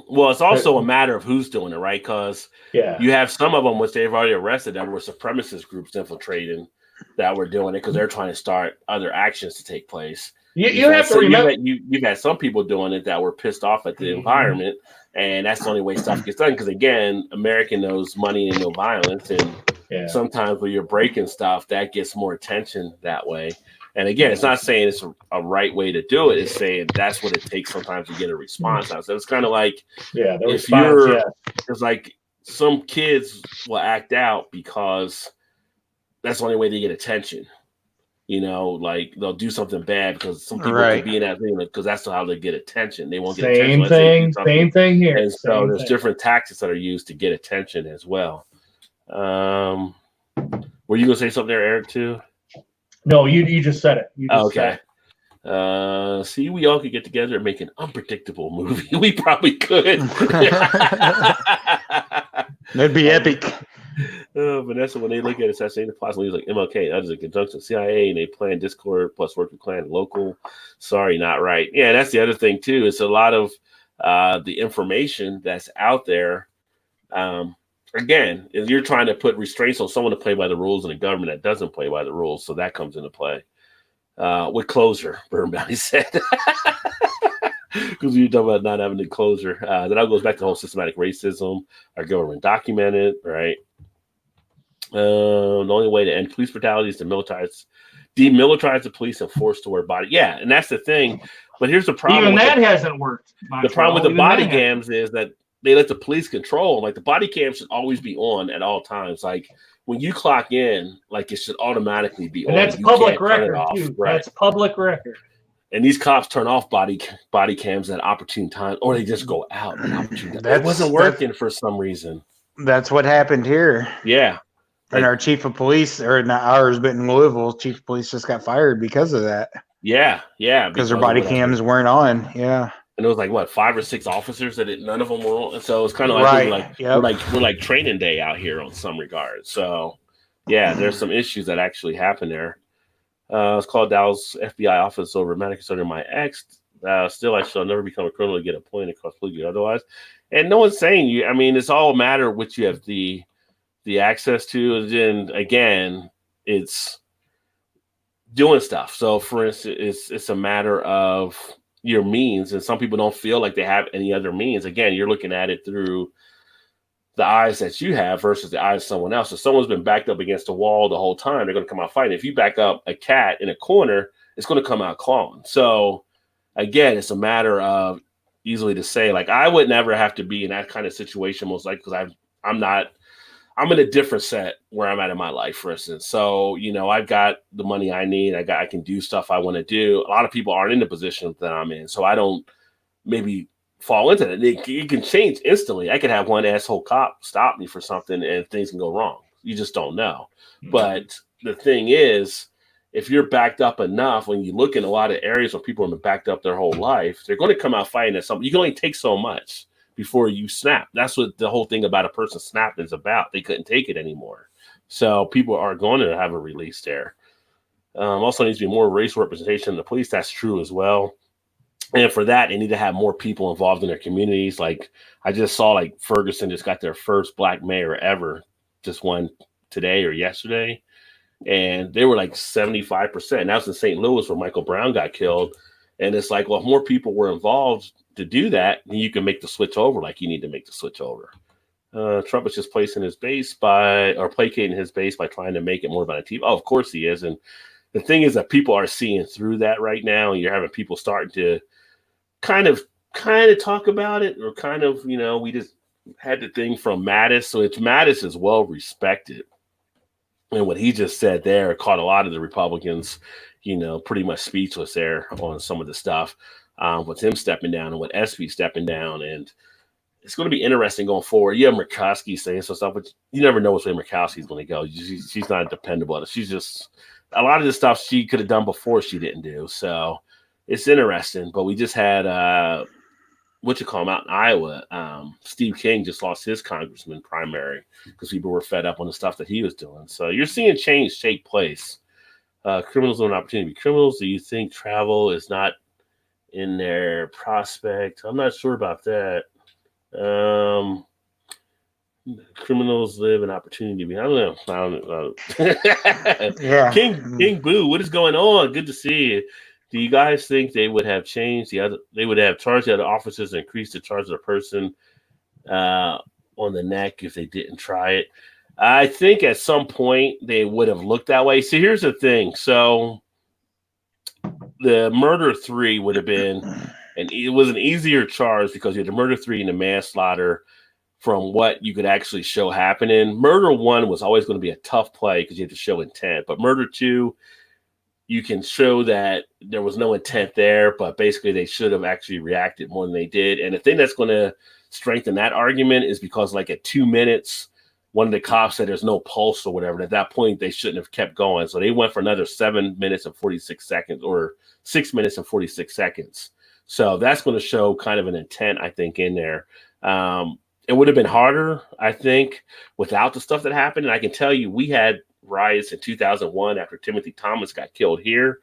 well, it's also a matter of who's doing it, right? Because you have some of them, which they've already arrested, that were supremacist groups infiltrating that were doing it because they're trying to start other actions to take place. You have to remember you've had some people doing it that were pissed off at the environment, and that's the only way stuff gets done. Because again, America knows money and no violence, and sometimes when you're breaking stuff, that gets more attention that way. And again, it's not saying it's a right way to do it. It's saying that's what it takes sometimes to get a response out. So it's kind of like it's like some kids will act out because that's the only way they get attention. You know, like they'll do something bad because some people could be in that thing because that's how they get attention. They won't get attention. Same thing here. And so there's different tactics that are used to get attention as well. Were you gonna say something there, Eric, too? No, you just said it. Okay. See, we all could get together and make an unpredictable movie. We probably could. That'd be epic. Vanessa, when they look at assassination plots, leads like MLK, others in conjunction CIA, and they plan Discord plus work with clan local. Sorry, not right. Yeah, that's the other thing too. It's a lot of the information that's out there. Again, if you're trying to put restraints on someone to play by the rules and a government that doesn't play by the rules, so that comes into play. With closure, Burn Bounty said. Because you talk about not having the closure. That all goes back to the whole systematic racism, our government documented, right? The only way to end police brutality is to demilitarize the police and force to wear body. Yeah, and that's the thing. But here's the problem. Even that hasn't worked. The problem with the body cams is that they let the police control them. Like the body cam should always be on at all times. Like when you clock in, like it should automatically be on. And that's public record too. Right. That's public record. And these cops turn off body cams at opportune times, or they just go out at opportune times. It wasn't working for some reason. That's what happened here. Yeah. And our chief of police, or not ours, but in Louisville, chief of police just got fired because of that. Yeah. Because their body cams weren't on. Yeah. And it was like what, 5 or 6 officers that none of them were on. And so it's kind of like we're like training day out here on some regards. So yeah, there's some issues that actually happen there. It's called Dallas FBI office over romantic concerning my ex. Still, I shall never become a criminal to get appointed across police otherwise. And no one's saying you. I mean, it's all a matter of which you have the access to. And then again, it's doing stuff. So, for instance, it's a matter of your means, and some people don't feel like they have any other means. Again, you're looking at it through the eyes that you have versus the eyes of someone else. If someone's been backed up against a wall the whole time, they're going to come out fighting. If you back up a cat in a corner, it's going to come out clawing. So again, it's a matter of easily to say, like, I would never have to be in that kind of situation, most likely, because I'm in a different set where I'm at in my life, for instance. So, you know, I've got the money I need. I can do stuff I want to do. A lot of people aren't in the position that I'm in. So I don't maybe fall into that. It can change instantly. I could have one asshole cop stop me for something and things can go wrong. You just don't know. Mm-hmm. But the thing is, if you're backed up enough, when you look in a lot of areas where people have been backed up their whole life, they're going to come out fighting at something. You can only take so much before you snap. That's what the whole thing about a person snapping is about. They couldn't take it anymore. So people are going to have a release there. Also needs to be more racial representation in the police. That's true as well. And for that, they need to have more people involved in their communities. Like I just saw, like Ferguson just got their first black mayor ever, just won today or yesterday. And they were like 75%. And that was in St. Louis where Michael Brown got killed. And it's like, well, if more people were involved to do that, then you can make the switch over like you need to make the switch over. Trump is just placating his base by trying to make it more about a TV. Oh, of course he is. And the thing is that people are seeing through that right now. And you're having people starting to kind of talk about it, or kind of, you know, we just had the thing from Mattis. So it's Mattis is well respected. And what he just said there caught a lot of the Republicans, pretty much speechless there on some of the stuff with him stepping down and with SB stepping down. And it's going to be interesting going forward. You have Murkowski saying some stuff, but you never know which way Murkowski's going to go. She's not dependable. She's just a lot of the stuff she could have done before she didn't do. So it's interesting. But we just had out in Iowa. Steve King just lost his congressman primary because people were fed up on the stuff that he was doing. So you're seeing change take place. Criminals on opportunity to be criminals. Do you think travel is not in their prospect? I'm not sure about that. Criminals live an opportunity to be. I don't know. Yeah. King Boo, what is going on? Good to see you. Do you guys think they would have changed they would have charged the other officers and increased the charge of the person on the neck if they didn't try it? I think at some point they would have looked that way. See, here's the thing. So the murder 3 would have been, and it was an easier charge because you had the murder 3 and the manslaughter from what you could actually show happening. Murder 1 was always going to be a tough play because you had to show intent. But murder 2, you can show that there was no intent there, but basically they should have actually reacted more than they did. And the thing that's going to strengthen that argument is because like at 2 minutes, one of the cops said there's no pulse or whatever. And at that point, they shouldn't have kept going. So they went for another 7 minutes and 46 seconds or 6 minutes and 46 seconds. So that's going to show kind of an intent, I think, in there. It would have been harder, I think, without the stuff that happened. And I can tell you, we had riots in 2001 after Timothy Thomas got killed here.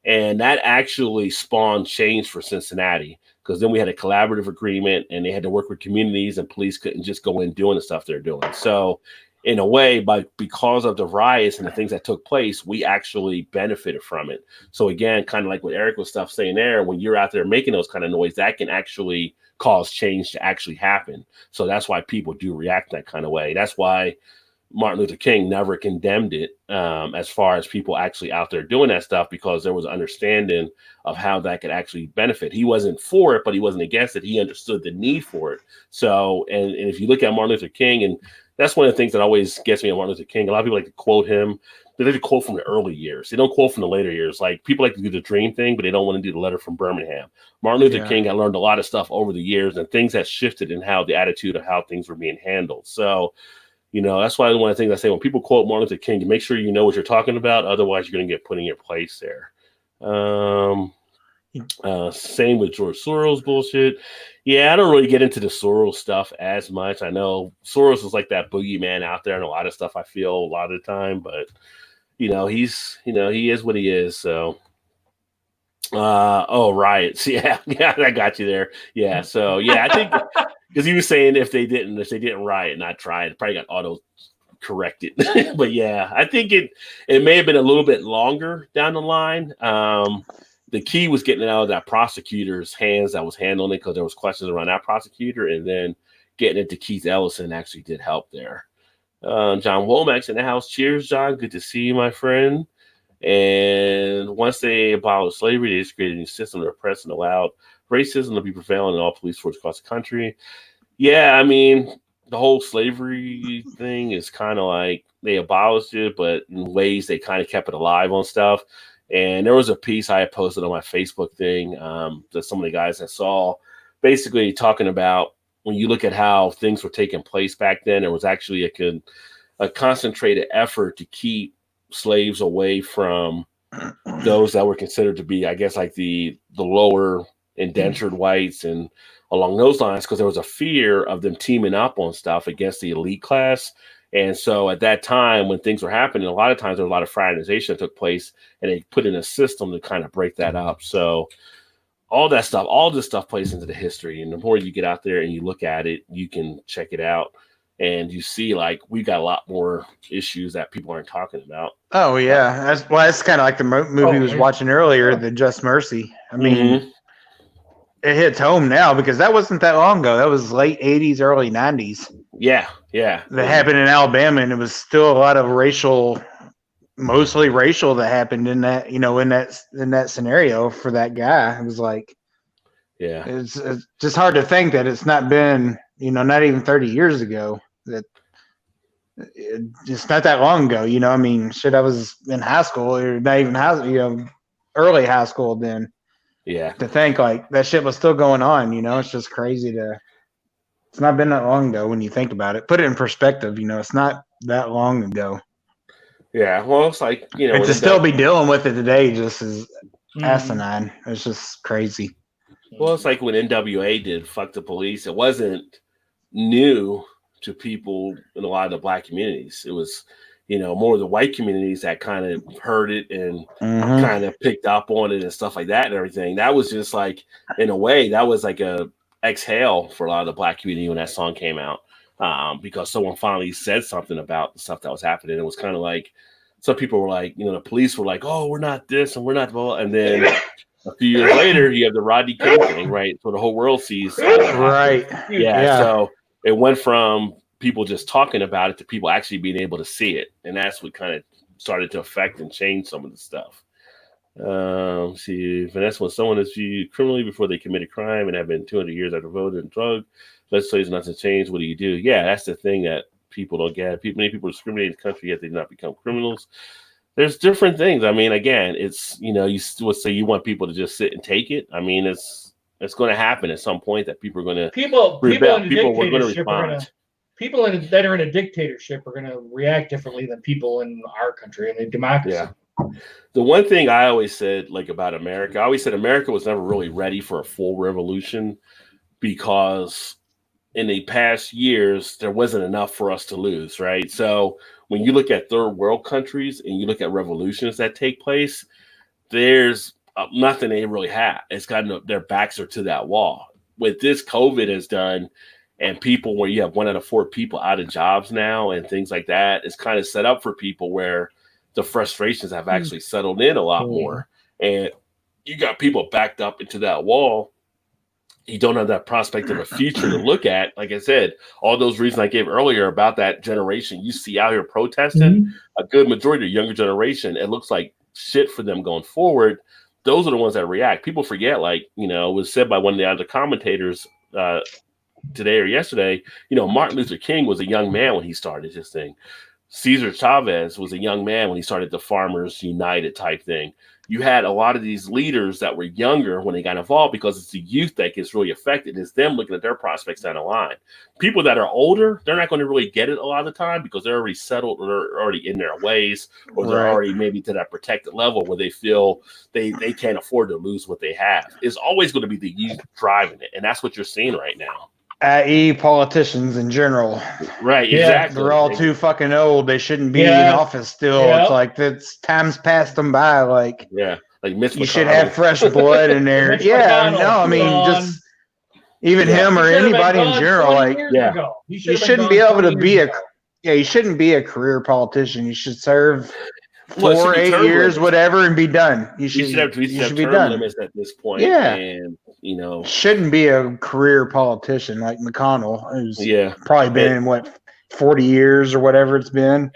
And that actually spawned change for Cincinnati because then we had a collaborative agreement and they had to work with communities and police couldn't just go in doing the stuff they're doing. So in a way, because of the riots and the things that took place, we actually benefited from it. So again, kind of like what Eric was saying there, when you're out there making those kind of noise, that can actually cause change to actually happen. So that's why people do react that kind of way. That's why Martin Luther King never condemned it as far as people actually out there doing that stuff, because there was an understanding of how that could actually benefit. He wasn't for it, but he wasn't against it. He understood the need for it. So, and if you look at Martin Luther King, and that's one of the things that always gets me on Martin Luther King. A lot of people like to quote him. They like to quote from the early years. They don't quote from the later years. Like people like to do the dream thing, but they don't want to do the letter from Birmingham. Martin Luther King had learned a lot of stuff over the years and things that shifted in how the attitude of how things were being handled. So, that's why one of the things I say when people quote Martin Luther King, make sure you know what you're talking about. Otherwise, you're going to get put in your place there. Same with George Soros bullshit. Yeah, I don't really get into the Soros stuff as much. I know Soros is like that boogeyman out there and a lot of stuff I feel a lot of the time, but he is what he is. So, riots. Yeah, I got you there. Yeah. So yeah, I think because he was saying if they didn't riot, not try it, probably got auto corrected. But yeah, I think it may have been a little bit longer down the line. The key was getting it out of that prosecutor's hands that was handling it because there was questions around that prosecutor, and then getting it to Keith Ellison actually did help there. John Womack's in the house. Cheers, John. Good to see you, my friend. And once they abolished slavery, they just created a new system to oppress and allowed racism to be prevalent in all police forces across the country. Yeah, I mean, the whole slavery thing is kind of like they abolished it, but in ways they kind of kept it alive on stuff. And there was a piece I had posted on my Facebook thing that some of the guys I saw basically talking about when you look at how things were taking place back then, there was actually a concentrated effort to keep slaves away from those that were considered to be, I guess, like the lower indentured whites and along those lines, because there was a fear of them teaming up on stuff against the elite class. And so at that time, when things were happening, a lot of times there was a lot of fraternization that took place, and they put in a system to kind of break that up. So all this stuff plays into the history. And the more you get out there and you look at it, you can check it out. And you see, like, we got a lot more issues that people aren't talking about. Oh, yeah. That's kind of like the movie I was watching earlier, The Just Mercy. I mean, It hits home now because that wasn't that long ago. That was late 80s, early 90s. Yeah. That happened in Alabama, and it was still a lot of mostly racial that happened in that, in that scenario for that guy. It was like, yeah, it's just hard to think that it's not been, not even 30 years ago that It's not that long ago, you know. I mean, shit, I was in high school, or not even high, early high school then. Yeah. To think like that shit was still going on, you know, it's just crazy to. It's not been that long ago when you think about it. Put it in perspective, you know, it's not that long ago. Yeah. Well, it's like, you know, And to still be dealing with it today just is asinine. It's just crazy. Well, it's like when NWA did "Fuck the Police." It wasn't new to people in a lot of the black communities. It was, you know, more of the white communities that kind of heard it and kind of picked up on it and stuff like that and everything. That was just like, in a way, that was like a exhale for a lot of the black community when that song came out, because someone finally said something about the stuff that was happening. It was kind of like some people were like, you know, the police were like, "Oh, we're not this and we're not blah," and then a few years later, you have the Rodney King thing, right? So the whole world sees. Right. Yeah. So it went from people just talking about it to people actually being able to see it. And that's what kind of started to affect and change some of the stuff. See, Vanessa, when someone is viewed criminally before they commit a crime and have been 200 years after voted and drug legislation not to change, what do you do? Yeah, that's the thing that people don't get. Many people discriminate in the country, yet they do not become criminals. There's different things. I mean, again, it's, you know, you would say you want people to just sit and take it. I mean, it's going to happen at some point that people are going to people in a dictatorship that are in a dictatorship are going to react differently than people in our country and in democracy. Yeah. The one thing I always said, like, about America, I always said America was never really ready for a full revolution because in the past years there wasn't enough for us to lose, right? So when you look at third world countries and you look at revolutions that take place, there's nothing they really have. It's got their backs are to that wall. What this COVID has done, and people where you have 1 out of 4 people out of jobs now and things like that, is kind of set up for people where the frustrations have actually settled in a lot more. And you got people backed up into that wall. You don't have that prospect of a future to look at. Like I said, all those reasons I gave earlier about that generation you see out here protesting, a good majority of the younger generation, it looks like shit for them going forward. Those are the ones that react. People forget, like, you know, it was said by one of the other commentators today or yesterday, you know, Martin Luther King was a young man when he started this thing. Cesar Chavez was a young man when he started the Farmers United type thing. You had a lot of these leaders that were younger when they got involved because it's the youth that gets really affected. It's them looking at their prospects down the line. People that are older, they're not going to really get it a lot of the time because they're already settled or they're already in their ways, or they're already maybe to that protected level where they feel they can't afford to lose what they have. It's always going to be the youth driving it. And that's what you're seeing right now. i.e. politicians in general. Right, exactly. They're all too fucking old. They shouldn't be in office still. It's like that's time's passed them by. Like, like Mitch you should have fresh blood in there. Just even him or anybody in general. Like, you shouldn't be able to be you shouldn't be a career politician. You should serve 4, 8 years, whatever, and be done. You should have term limits at this point. And you know, shouldn't be a career politician like McConnell, who's probably been in 40 years or whatever it's been.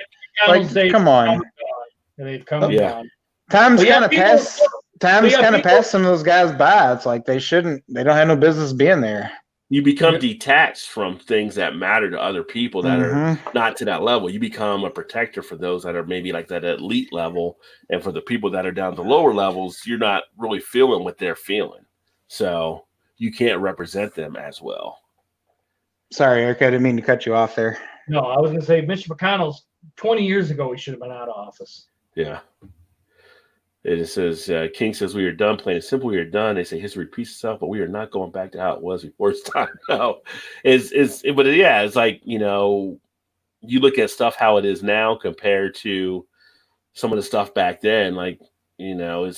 Like, come on. They've come and gone. Time's kind of passed. Time's kind of passed some of those guys by. It's like they don't have no business being there. You become detached from things that matter to other people that are not to that level. You become a protector for those that are maybe like that elite level. And for the people that are down to lower levels, you're not really feeling what they're feeling. So you can't represent them as well. Sorry, Eric, I didn't mean to cut you off there. No, I was going to say, Mr. McConnell's 20 years ago, he should have been out of office. Yeah. It says, King says, we are done playing it simple. We are done. They say history repeats itself, but we are not going back to how it was before it's time. No, it's like, you know, you look at stuff how it is now compared to some of the stuff back then. Like, you know,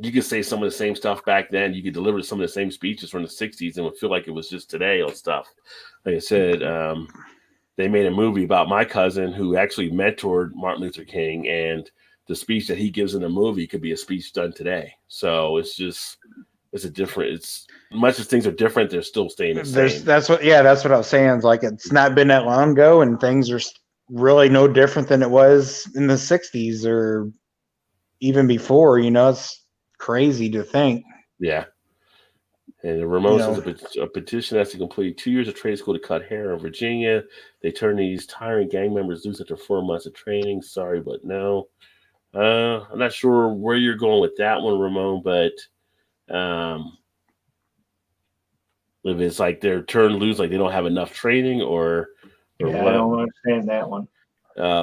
you could say some of the same stuff back then. You could deliver some of the same speeches from the 60s and would feel like it was just today on stuff. Like I said, they made a movie about my cousin who actually mentored Martin Luther King, and the speech that he gives in the movie could be a speech done today. So it's much as things are different, they're still staying the same. That's what I was saying. It's like, it's not been that long ago and things are really no different than it was in the 60s or even before, you know. It's crazy to think. Yeah. And Ramon says a petition has to complete 2 years of trade school to cut hair in Virginia. They turn these tyrant gang members loose after 4 months of training. Sorry, but no. I'm not sure where you're going with that one, Ramon, but if it's like they're turned loose, like they don't have enough training or what? I don't understand that one.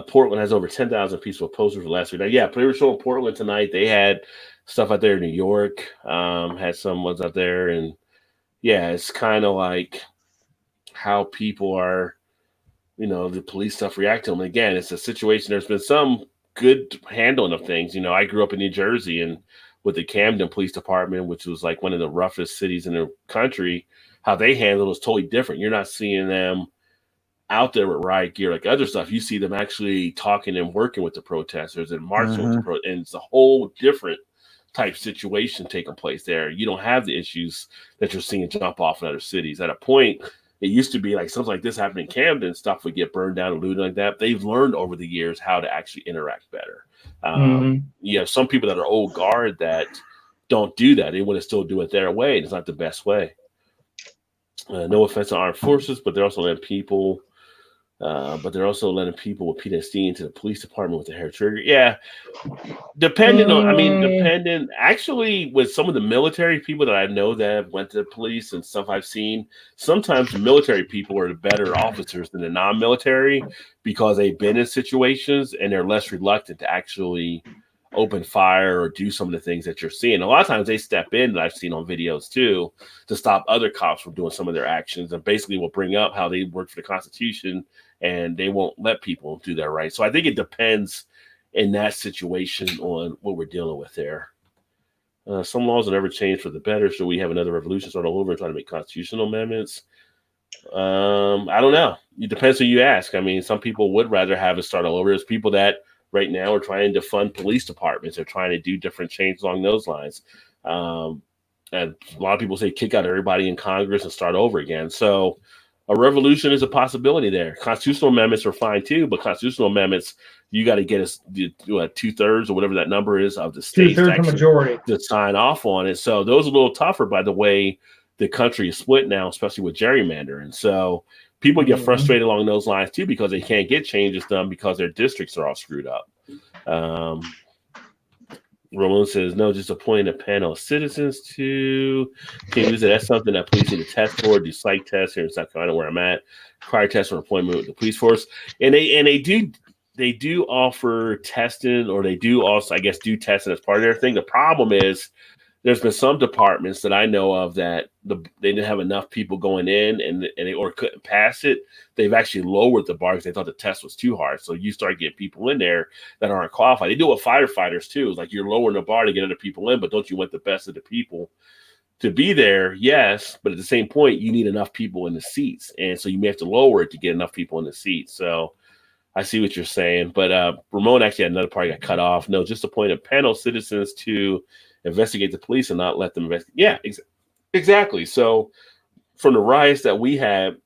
Portland has over 10,000 peaceful posters for last week. Yeah, they were showing Portland tonight. They had stuff out there in New York, had some ones out there, and yeah, it's kind of like how people are, the police stuff react to them. And again, it's a situation. There's been some good handling of things. I grew up in New Jersey, and with the Camden Police Department, which was like one of the roughest cities in the country, how they handle it was totally different. You're not seeing them out there with riot gear like other stuff. You see them actually talking and working with the protesters and marching with the protesters, and it's a whole different type situation taking place there. You don't have the issues that you're seeing jump off in other cities. At a point, it used to be like something like this happened in Camden, stuff would get burned down and looted like that. They've learned over the years how to actually interact better. You have some people that are old guard that don't do that. They want to still do it their way, and it's not the best way. No offense to armed forces, but they're also letting people with PTSD into the police department with the hair trigger. Yeah. Dependent actually with some of the military people that I know that have went to the police and stuff I've seen, sometimes the military people are the better officers than the non-military because they've been in situations and they're less reluctant to actually open fire or do some of the things that you're seeing. A lot of times they step in, that I've seen on videos too, to stop other cops from doing some of their actions, and basically will bring up how they work for the Constitution and they won't let people do that right. So I think it depends in that situation on what we're dealing with there. Some laws will never change for the better. Should we have another revolution start all over and try to make constitutional amendments? I don't know. It depends who you ask. I mean, some people would rather have it start all over. There's people that right now are trying to fund police departments. They're trying to do different changes along those lines. And a lot of people say kick out everybody in Congress and start over again. So a revolution is a possibility there. Constitutional amendments are fine too, but constitutional amendments, you got to get us 2/3 or whatever that number is of the states majority to sign off on it. So those are a little tougher by the way the country is split now, especially with gerrymandering. So people get frustrated along those lines too because they can't get changes done because their districts are all screwed up. Ramon says, no, just appointing a panel of citizens to use it. That's something that police need to test for, do psych tests here in South Carolina where I'm at, prior test for appointment with the police force. And they do offer testing, or they do also, I guess, do testing as part of their thing. The problem is there's been some departments that I know of that they didn't have enough people going in and they or couldn't pass it. They've actually lowered the bar because they thought the test was too hard. So you start getting people in there that aren't qualified. They do it with firefighters too. It's like you're lowering the bar to get other people in, but don't you want the best of the people to be there? Yes, but at the same point, you need enough people in the seats. And so you may have to lower it to get enough people in the seats. So I see what you're saying. But Ramon actually had another part got cut off. No, just appoint a panel of citizens to investigate the police and not let them investigate. Yeah, exactly. So from the riots that we had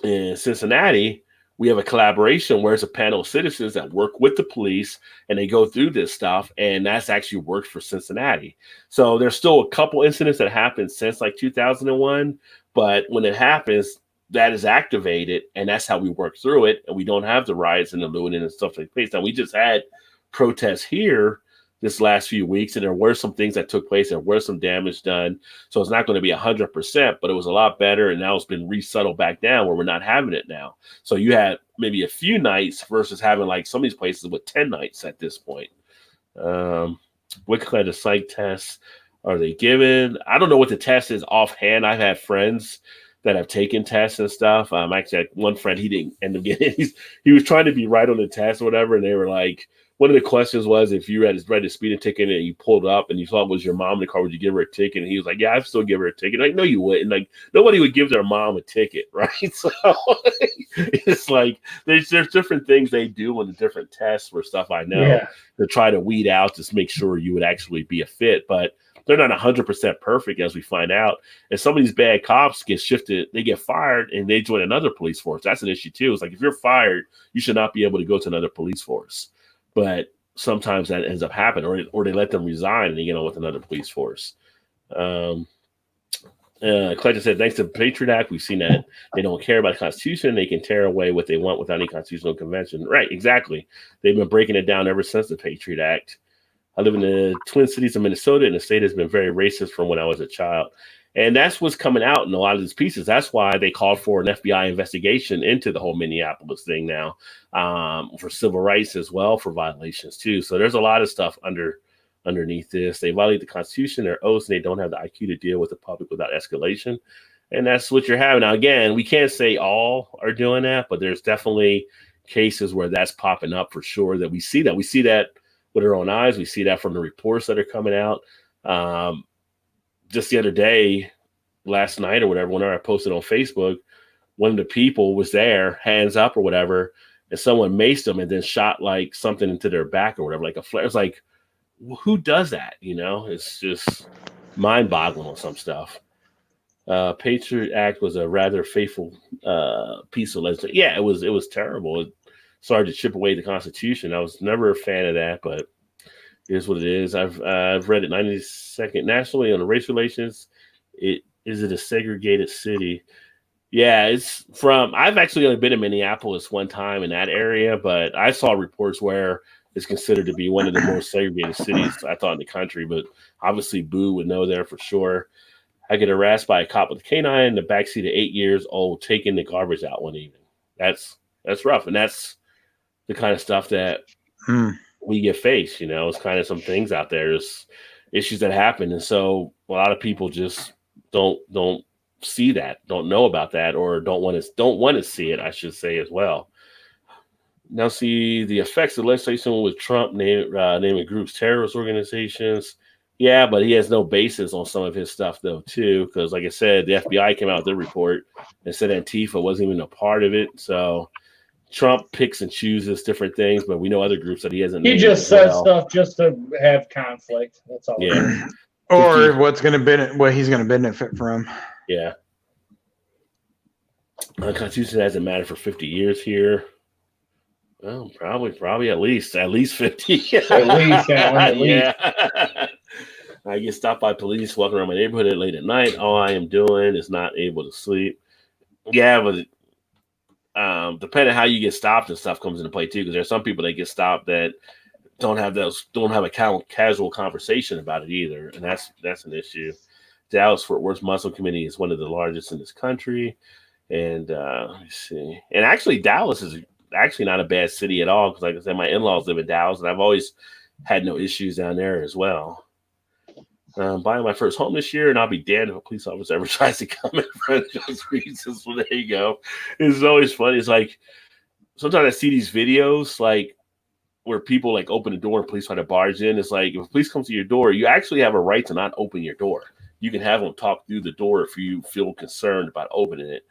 in Cincinnati, we have a collaboration where it's a panel of citizens that work with the police and they go through this stuff. And that's actually worked for Cincinnati. So there's still a couple incidents that happened since like 2001. But when it happens, that is activated. And that's how we work through it. And we don't have the riots and the looting and stuff like that. Now, we just had protests here this last few weeks, and there were some things that took place. There were some damage done. So it's not going to be 100%, but it was a lot better. And now it's been resettled back down where we're not having it now. So you had maybe a few nights versus having like some of these places with 10 nights at this point. What kind of psych tests are they given? I don't know what the test is offhand. I've had friends that have taken tests and stuff. Actually, I had one friend, he didn't end up getting it. He was trying to be right on the test or whatever. And they were like, one of the questions was, if you had read a speeding ticket and you pulled up and you saw it was your mom in the car, would you give her a ticket? And he was like, yeah, I'd still give her a ticket. Like, no, you wouldn't. Like, nobody would give their mom a ticket, right? So it's like there's different things they do on the different tests for stuff I know to try to weed out to make sure you would actually be a fit. But they're not 100% perfect, as we find out. And some of these bad cops get shifted, they get fired and they join another police force. That's an issue too. It's like, if you're fired, you should not be able to go to another police force. But sometimes that ends up happening, or they let them resign and they get on with another police force. Collector said, thanks to the Patriot Act, we've seen that they don't care about the Constitution. They can tear away what they want without any constitutional convention. Right, exactly. They've been breaking it down ever since the Patriot Act. I live in the Twin Cities of Minnesota, and the state has been very racist from when I was a child. And that's what's coming out in a lot of these pieces. That's why they called for an FBI investigation into the whole Minneapolis thing now, for civil rights as well, for violations too. So there's a lot of stuff underneath this. They violate the Constitution, their oaths, and they don't have the IQ to deal with the public without escalation. And that's what you're having. Now, again, we can't say all are doing that, but there's definitely cases where that's popping up for sure, that we see that. We see that with our own eyes. We see that from the reports that are coming out. Just the other day, last night or whatever, whenever I posted on Facebook, one of the people was there, hands up or whatever, and someone maced them and then shot like something into their back or whatever, like a flare. It's like, who does that? You know, it's just mind-boggling on some stuff. Patriot Act was a rather faithful piece of legislation. Yeah, it was terrible. It started to chip away the Constitution. I was never a fan of that, but it is what it is. I've read it 92nd nationally on the race relations. Is it a segregated city? Yeah, it's from. I've actually only been in Minneapolis one time in that area, but I saw reports where it's considered to be one of the most segregated cities, I thought, in the country. But obviously, Boo would know there for sure. I get harassed by a cop with a canine in the backseat at 8 years old, taking the garbage out one evening. That's rough, and that's the kind of stuff that we get faced. You know, it's kind of some things out there. There's issues that happen, and so a lot of people just don't see that, don't know about that, or don't want to see it, I should say, as well. Now, see the effects of legislation with Trump naming groups terrorist organizations. Yeah, but he has no basis on some of his stuff, though, too, because, like I said, the FBI came out with their report and said Antifa wasn't even a part of it. So Trump picks and chooses different things, but we know other groups that he hasn't. He just says stuff just to have conflict. That's all. Yeah. Or what he's going to benefit from. Yeah. The Constitution hasn't mattered for 50 years here. Well, probably at least 50. At least, yeah. Yeah. I get stopped by police walking around my neighborhood late at night. All I am doing is not able to sleep. Yeah, but depending on how you get stopped and stuff comes into play too, because there's some people that get stopped that don't have a casual conversation about it either, and that's an issue. Dallas Fort Worth Muslim community is one of the largest in this country, and let me see. And actually, Dallas is actually not a bad city at all, because, like I said, my in-laws live in Dallas, and I've always had no issues down there as well. Buying my first home this year, and I'll be damned if a police officer ever tries to come in front of those reasons. So there you go. It's always funny. It's like sometimes I see these videos like where people like open the door and police try to barge in. It's like if police come to your door, you actually have a right to not open your door. You can have them talk through the door if you feel concerned about opening it.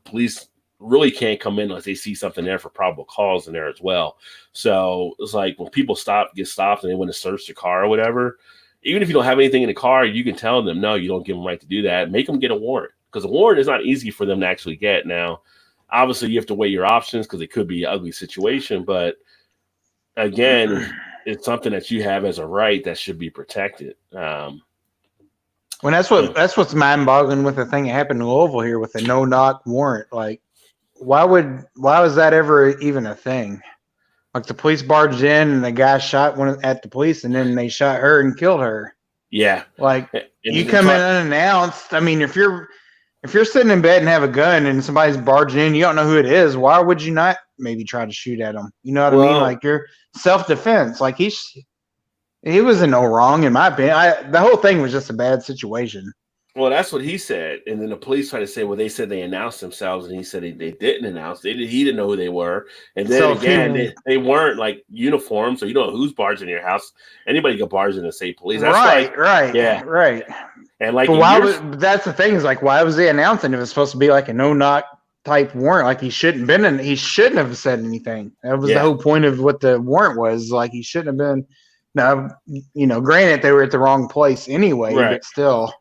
Police really can't come in unless they see something there for probable cause in there as well. So it's like when people get stopped and they want to search the car or whatever, even if you don't have anything in the car, you can tell them, no, you don't give them right to do that. Make them get a warrant, because a warrant is not easy for them to actually get. Now, obviously, you have to weigh your options because it could be an ugly situation. But again, it's something that you have as a right that should be protected. Well, that's what's mind-boggling with the thing that happened in Louisville here with the no-knock warrant. Like, why was that ever even a thing? Like, the police barged in and the guy shot one at the police, and then they shot her and killed her. Yeah. Like, you come in unannounced. I mean, if you're sitting in bed and have a gun and somebody's barging in, you don't know who it is, why would you not maybe try to shoot at them? You know what I mean? Like, you're self-defense. Like, he was in no wrong, in my opinion. The whole thing was just a bad situation. Well, that's what he said. And then the police tried to say, well, they said they announced themselves, and he said they didn't announce. He didn't know who they were. And then again, they weren't like uniformed, so you don't know who's barging in your house. Anybody can barge in and say police. That's right. Yeah. Right. And like, but that's the thing, is like, why was they announcing if it's supposed to be like a no-knock type warrant? Like, he shouldn't have said anything. That was the whole point of what the warrant was. Like, he shouldn't have been. Now, granted, they were at the wrong place anyway, but still.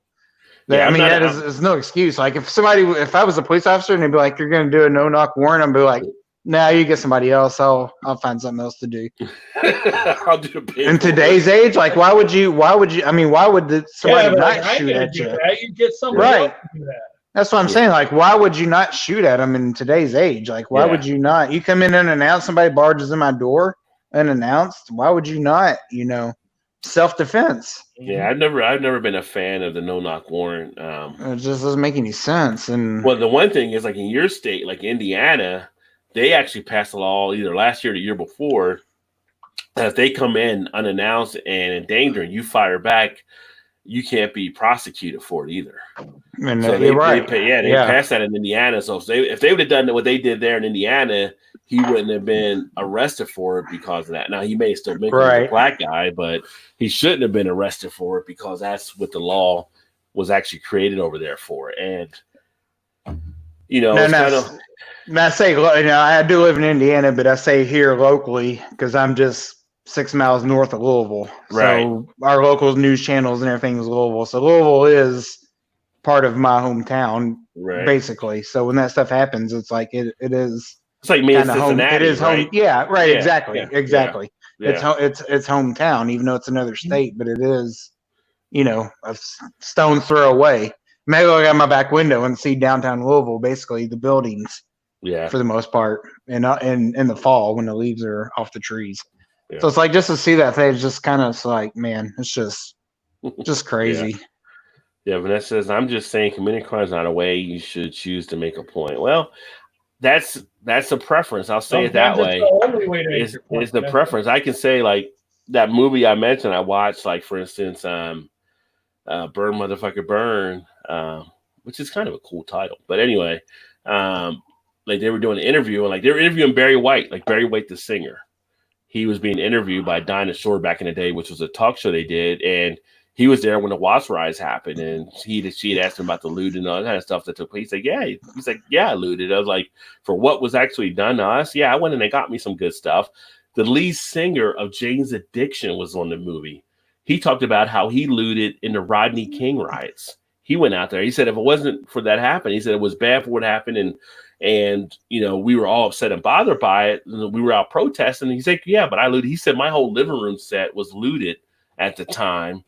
Yeah, I mean, that is no excuse. Like, if I was a police officer and they'd be like, you're going to do a no-knock warrant, I'd be like, Now you get somebody else. I'll find something else to do. I'll do the In today's age, like why would I mean, why would somebody but not like, I shoot gotta at do you? that. You get somebody Right. else to do that. That's what I'm saying. Like, why would you not shoot at them in today's age? Like, why would you not? You come in unannounced, somebody barges in my door unannounced. Why would you not? Self-defense. Yeah, I've never been a fan of the no-knock warrant. It just doesn't make any sense. And well, the one thing is, like in your state, like Indiana, they actually passed a law either last year or the year before that if they come in unannounced and in danger and you fire back, you can't be prosecuted for it either. And so you're right. They passed that in Indiana. So if they would have done what they did there in Indiana, he wouldn't have been arrested for it because of that. Now he may still make a black guy, but he shouldn't have been arrested for it because that's what the law was actually created over there for. And I say, I do live in Indiana, but I say here locally because I'm just 6 miles north of Louisville. Right. So our local news channels and everything is Louisville. So Louisville is part of my hometown, basically. So when that stuff happens, it's like it is. It's like me in Cincinnati. It is home. Yeah. Right. Yeah, exactly. Yeah, exactly. Yeah. It's hometown, even though it's another state, but it is, a stone's throw away. Maybe look out my back window and see downtown Louisville, basically the buildings. Yeah. For the most part, and in the fall when the leaves are off the trees. Yeah. So it's like just to see that thing, it's just kind of like, man, it's just crazy. Yeah, Vanessa says, I'm just saying committing crime is not a way you should choose to make a point. Well, that's a preference. I'll say it that way. The only way to make your point. It's the preference. I can say, like, that movie I mentioned, I watched, like, for instance, Burn Motherfucker Burn, which is kind of a cool title. But anyway, like they were doing an interview, and like they were interviewing Barry White, like Barry White, the singer. He was being interviewed by Dinah Shore back in the day, which was a talk show they did. And he was there when the Watts riots happened. And she had asked him about the loot and all that kind of stuff that took place. He's like, yeah, I looted. I was like, for what was actually done to us? Yeah, I went and they got me some good stuff. The lead singer of Jane's Addiction was on the movie. He talked about how he looted in the Rodney King riots. He went out there. He said if it wasn't for that happening, he said it was bad for what happened. And we were all upset and bothered by it. We were out protesting. And he's like, yeah, but I looted. He said my whole living room set was looted at the time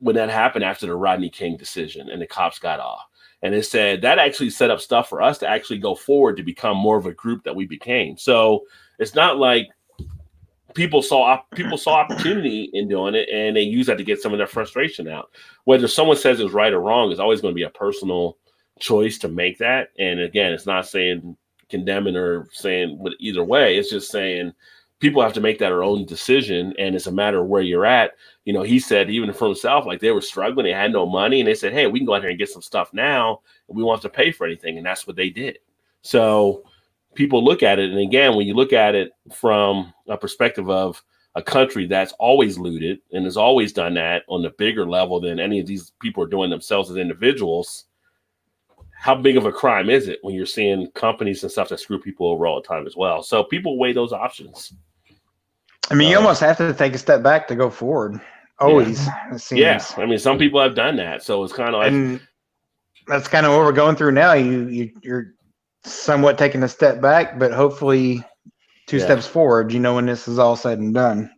when that happened after the Rodney King decision and the cops got off. And it said that actually set up stuff for us to actually go forward to become more of a group that we became. So it's not like people saw opportunity in doing it and they use that to get some of their frustration out. Whether someone says it's right or wrong is always going to be a personal choice to make that. And again, it's not saying condemning or saying what either way. It's just saying people have to make that their own decision, and it's a matter of where you're at. He said even for himself, like they were struggling, they had no money, and they said, hey, we can go out here and get some stuff now, and we won't have to pay for anything. And that's what they did. So people look at it, and again, when you look at it from a perspective of a country that's always looted and has always done that on the bigger level than any of these people are doing themselves as individuals, how big of a crime is it when you're seeing companies and stuff that screw people over all the time as well? So people weigh those options. I mean, you almost have to take a step back to go forward. Always. Yeah. It seems. Yeah. I mean, some people have done that. So it's kind of like. And that's kind of what we're going through now. You're somewhat taking a step back, but hopefully two steps forward, when this is all said and done.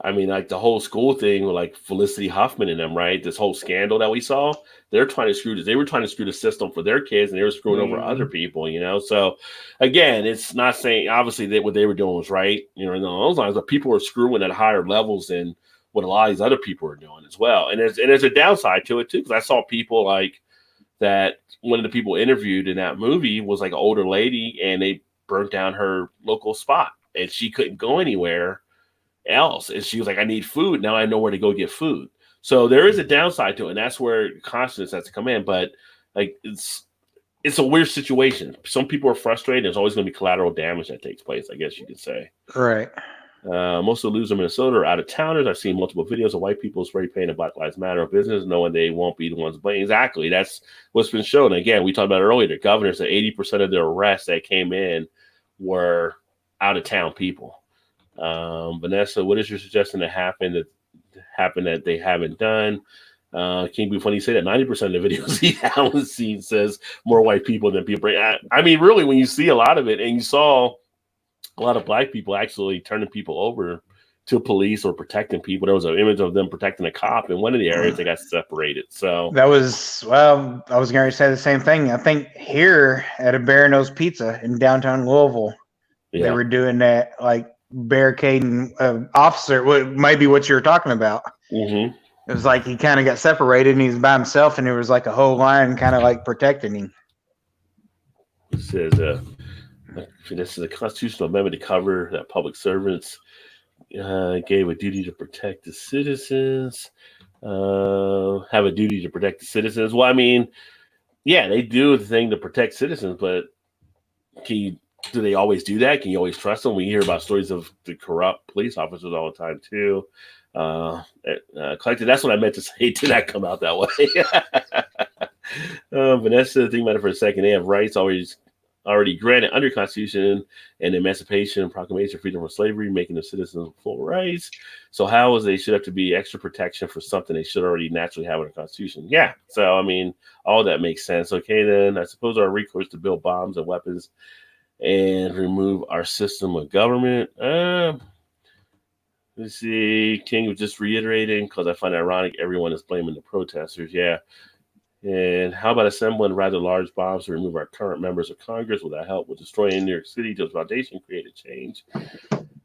I mean, like the whole school thing with like Felicity Huffman and them, right? This whole scandal that we saw, they were trying to screw the system for their kids, and they were screwing over other people, So again, it's not saying obviously that what they were doing was right, in those lines, but people were screwing at higher levels than what a lot of these other people are doing as well. And there's a downside to it too, because I saw people like that. One of the people interviewed in that movie was like an older lady, and they burnt down her local spot, and she couldn't go anywhere else. And she was like, I need food. Now I know where to go get food. So there is a downside to it, and that's where conscience has to come in. But like it's a weird situation. Some people are frustrated. There's always going to be collateral damage that takes place, I guess you could say. Right. Most of the losers in Minnesota are out of towners. I've seen multiple videos of white people spray painting Black Lives Matter of business, knowing they won't be the ones blamed. Exactly. That's what's been shown. Again, we talked about it earlier. The governor said 80% of the arrests that came in were out of town people. Vanessa, what is your suggestion that happened that they haven't done? Can you be funny? Say that 90% of the videos he hasn't seen says more white people than people. I mean, really, when you see a lot of it, and you saw a lot of black people actually turning people over to police or protecting people. There was an image of them protecting a cop in one of the areas. They got separated. So that was, well, I was going to say the same thing. I think here at a Bear Nose Pizza in downtown Louisville, they were doing that, like barricading officer. What might be what you were talking about. Mm-hmm. It was like he kind of got separated and he was by himself, and there was like a whole line kind of like protecting him. It says, this is a constitutional amendment to cover that public servants gave a duty to protect the citizens, have a duty to protect the citizens. Well, I mean, yeah, they do the thing to protect citizens, but do they always do that? Can you always trust them? We hear about stories of the corrupt police officers all the time too. Collected. That's what I meant to say. It did not come out that way. Vanessa, think about it for a second. They have rights already granted under Constitution and Emancipation Proclamation, freedom from slavery, making them citizens with full rights. So how is they should have to be extra protection for something they should already naturally have in the Constitution? Yeah. So I mean, all that makes sense. Okay, then I suppose our recourse to build bombs and weapons and remove our system of government. Let's see. King was just reiterating because I find it ironic everyone is blaming the protesters. Yeah. And how about assembling rather large bombs to remove our current members of Congress? Will that help with destroying New York City? Does foundation create a change?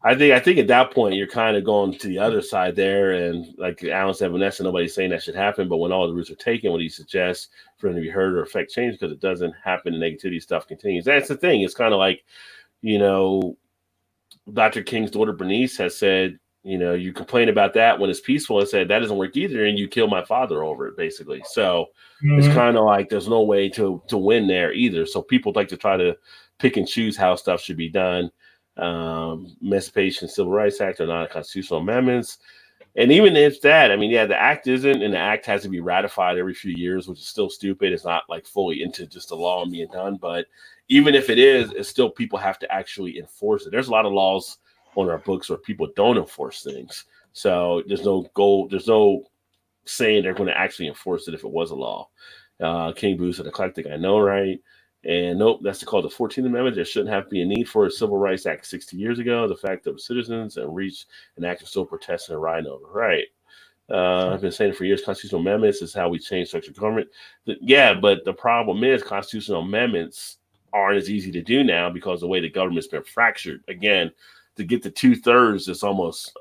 I think at that point you're kind of going to the other side there, and like Alan said, Vanessa, nobody's saying that should happen. But when all the routes are taken, what he suggests for them to be heard or affect change, because it doesn't happen, the negativity stuff continues. That's the thing. It's kind of like, Dr. King's daughter Bernice has said, you complain about that when it's peaceful, and said that doesn't work either, and you kill my father over it, basically. So it's kind of like there's no way to win there either. So people like to try to pick and choose how stuff should be done. Emancipation, Civil Rights Act are not constitutional amendments. And even if that, I mean, yeah, the act isn't, and the act has to be ratified every few years, which is still stupid. It's not like fully into just a law being done. But even if it is, it's still people have to actually enforce it. There's a lot of laws on our books where people don't enforce things. So there's no saying they're going to actually enforce it if it was a law. King Booth said, eclectic, I know, right? And nope, that's called the 14th Amendment. There shouldn't have to be a need for a Civil Rights Act 60 years ago. The fact that citizens and reach an act of still protesting and riding over. Right. I've been saying for years, constitutional amendments is how we change structural government. Yeah, but the problem is constitutional amendments aren't as easy to do now because the way the government's been fractured. Again, to get to 2/3 is almost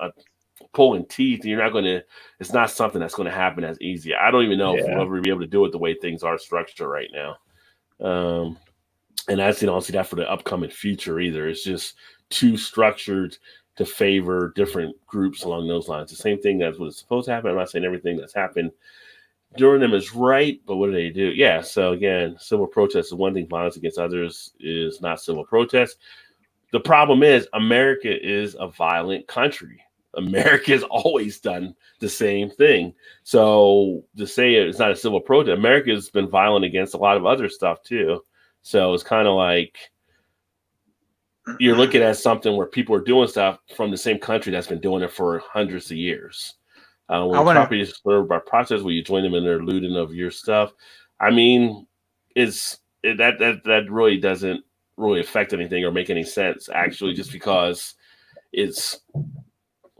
pulling teeth. It's not something that's going to happen as easy. I don't even know if we'll ever be able to do it the way things are structured right now. And I don't see that for the upcoming future either. It's just too structured to favor different groups along those lines. The same thing that's what is supposed to happen. I'm not saying everything that's happened during them is right, but what do they do? Yeah. So again, civil protest is one thing. Violence against others is not civil protest. The problem is America is a violent country. America has always done the same thing. So to say it's not a civil protest, America has been violent against a lot of other stuff too. So it's kind of like you're looking at something where people are doing stuff from the same country that's been doing it for hundreds of years. When property is disturbed by process, will you join them in their looting of your stuff? I mean, that really doesn't really affect anything or make any sense, actually, just because it's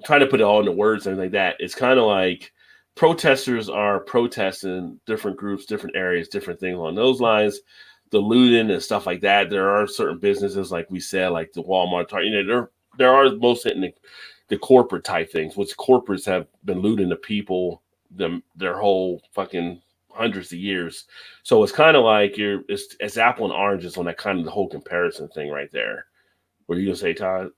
trying to put it all into words and like that. It's kind of like protesters are protesting different groups, different areas, different things along those lines. The looting and stuff like that. There are certain businesses, like we said, like the Walmart, there are most in the corporate type things, which corporates have been looting the people their whole fucking hundreds of years. So it's kind of like it's apple and oranges on that kind of the whole comparison thing right there. What are you gonna say, Todd?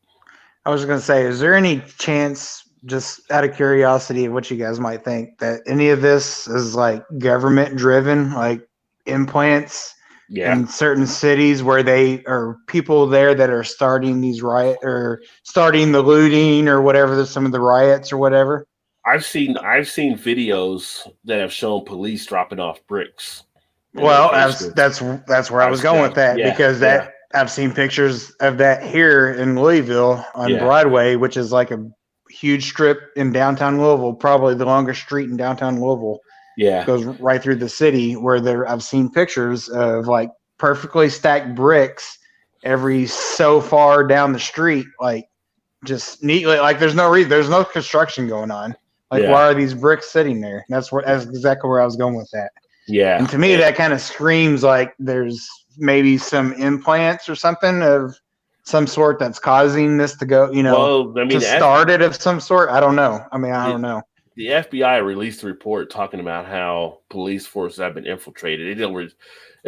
I was going to say, is there any chance, just out of curiosity of what you guys might think, that any of this is like government driven, like implants in certain cities where they are people there that are starting these or starting the looting or whatever, some of the riots or whatever? I've seen videos that have shown police dropping off bricks. Well, that's where I was going with that, because I've seen pictures of that here in Louisville on Broadway, which is like a huge strip in downtown Louisville, probably the longest street in downtown Louisville. Yeah, goes right through the city, where I've seen pictures of like perfectly stacked bricks every so far down the street, like just neatly, like there's no reason, there's no construction going on. Like, why are these bricks sitting there? That's exactly where I was going with that. Yeah. And to me, that kind of screams like there's maybe some implants or something of some sort that's causing this to go, well, I mean, to start it of some sort. I don't know. I mean, I don't know. The FBI released a report talking about how police forces have been infiltrated. It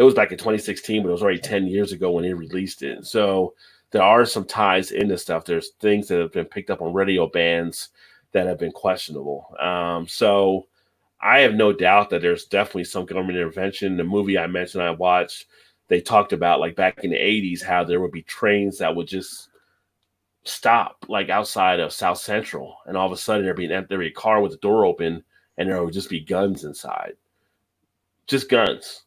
was back in 2016, but it was already 10 years ago when they released it. So there are some ties into stuff. There's things that have been picked up on radio bands that have been questionable. So I have no doubt that there's definitely some government intervention. The movie I mentioned I watched, they talked about like back in the 80s how there would be trains that would just stop like outside of South Central, and all of a sudden there'd be a car with the door open and there would just be guns inside. Just guns.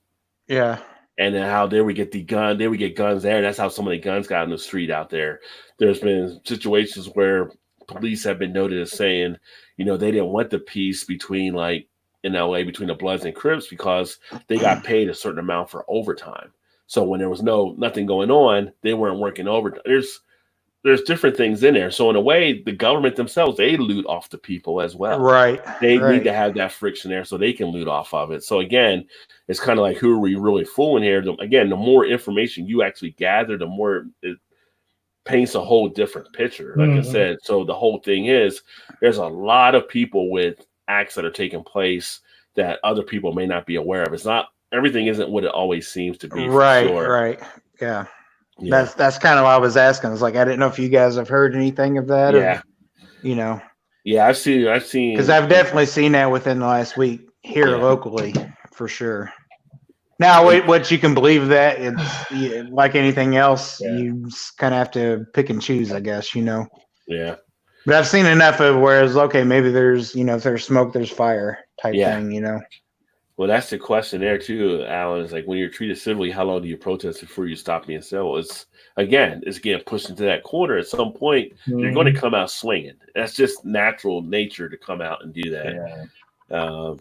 Yeah. And then how they would get guns there, and that's how so many guns got in the street out there. There's been situations where police have been noted as saying, they didn't want the peace between, like in LA, between the Bloods and Crips, because they got paid a certain amount for overtime. So when there was nothing going on, they weren't working overtime. There's different things in there. So in a way, the government themselves, they loot off the people as well. Right. They need to have that friction there so they can loot off of it. So again, it's kind of like, who are we really fooling here? Again, the more information you actually gather, the more it paints a whole different picture. Like I said, so the whole thing is there's a lot of people with acts that are taking place that other people may not be aware of. It's not, everything isn't what it always seems to be. Right. Sure. Right. Yeah. That's kind of what I was asking. It's like, I didn't know if you guys have heard anything of that. Yeah. Or, Yeah, I've seen because I've definitely seen that within the last week here locally for sure. Now, what you can believe that it's like anything else, you kind of have to pick and choose, I guess, Yeah. But I've seen enough of whereas, okay, maybe there's, if there's smoke, there's fire type thing, Well, that's the question there too, Alan. Is like, when you're treated civilly, how long do you protest before you stop being civil? It's getting pushed into that corner. At some point, you're going to come out swinging. That's just natural nature to come out and do that.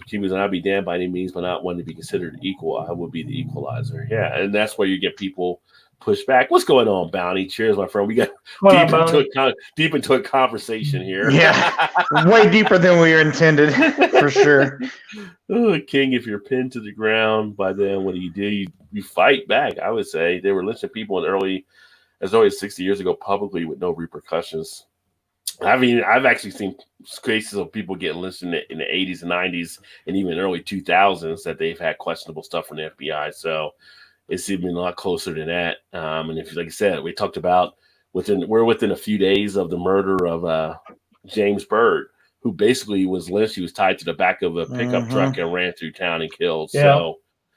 Cubans, I'll be damned by any means, but not one to be considered equal. I would be the equalizer. Yeah, and that's where you get people push back. What's going on, Bounty? Cheers, my friend. We got deep into a conversation here. Yeah, way deeper than we were intended, for sure. Oh, King, if you're pinned to the ground by them, what do? You fight back. I would say they were lynching people as early as 60 years ago publicly with no repercussions. I mean, I've actually seen cases of people getting lynched in the 80s and 90s and even early 2000s that they've had questionable stuff from the FBI. So it's even a lot closer than that. And if, like I said, we talked about we're within a few days of the murder of James Byrd, who basically was lynched. He was tied to the back of a pickup truck and ran through town and killed. Yeah.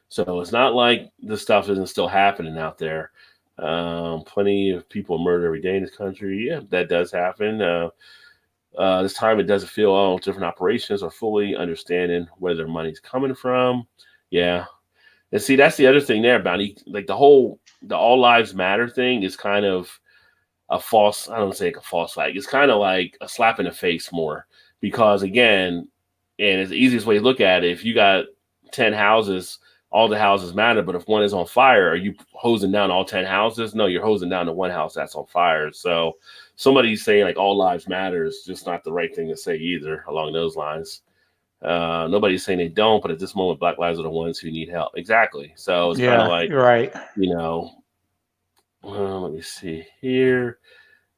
So it's not like this stuff isn't still happening out there. Plenty of people murder every day in this country. Yeah, that does happen. This time it doesn't feel all different operations are fully understanding where their money's coming from. Yeah. And see, that's the other thing there, Bounty. Like the all lives matter thing is kind of a false, I don't say like a false flag. It's kind of like a slap in the face more because again, and it's the easiest way to look at it. If you got 10 houses, all the houses matter, but if one is on fire, are you hosing down all 10 houses? No, you're hosing down the one house that's on fire. So somebody's saying like all lives matter is just not the right thing to say either along those lines. Nobody's saying they don't, but at this moment, Black lives are the ones who need help. Exactly. So it's kind of like, right. Let me see here.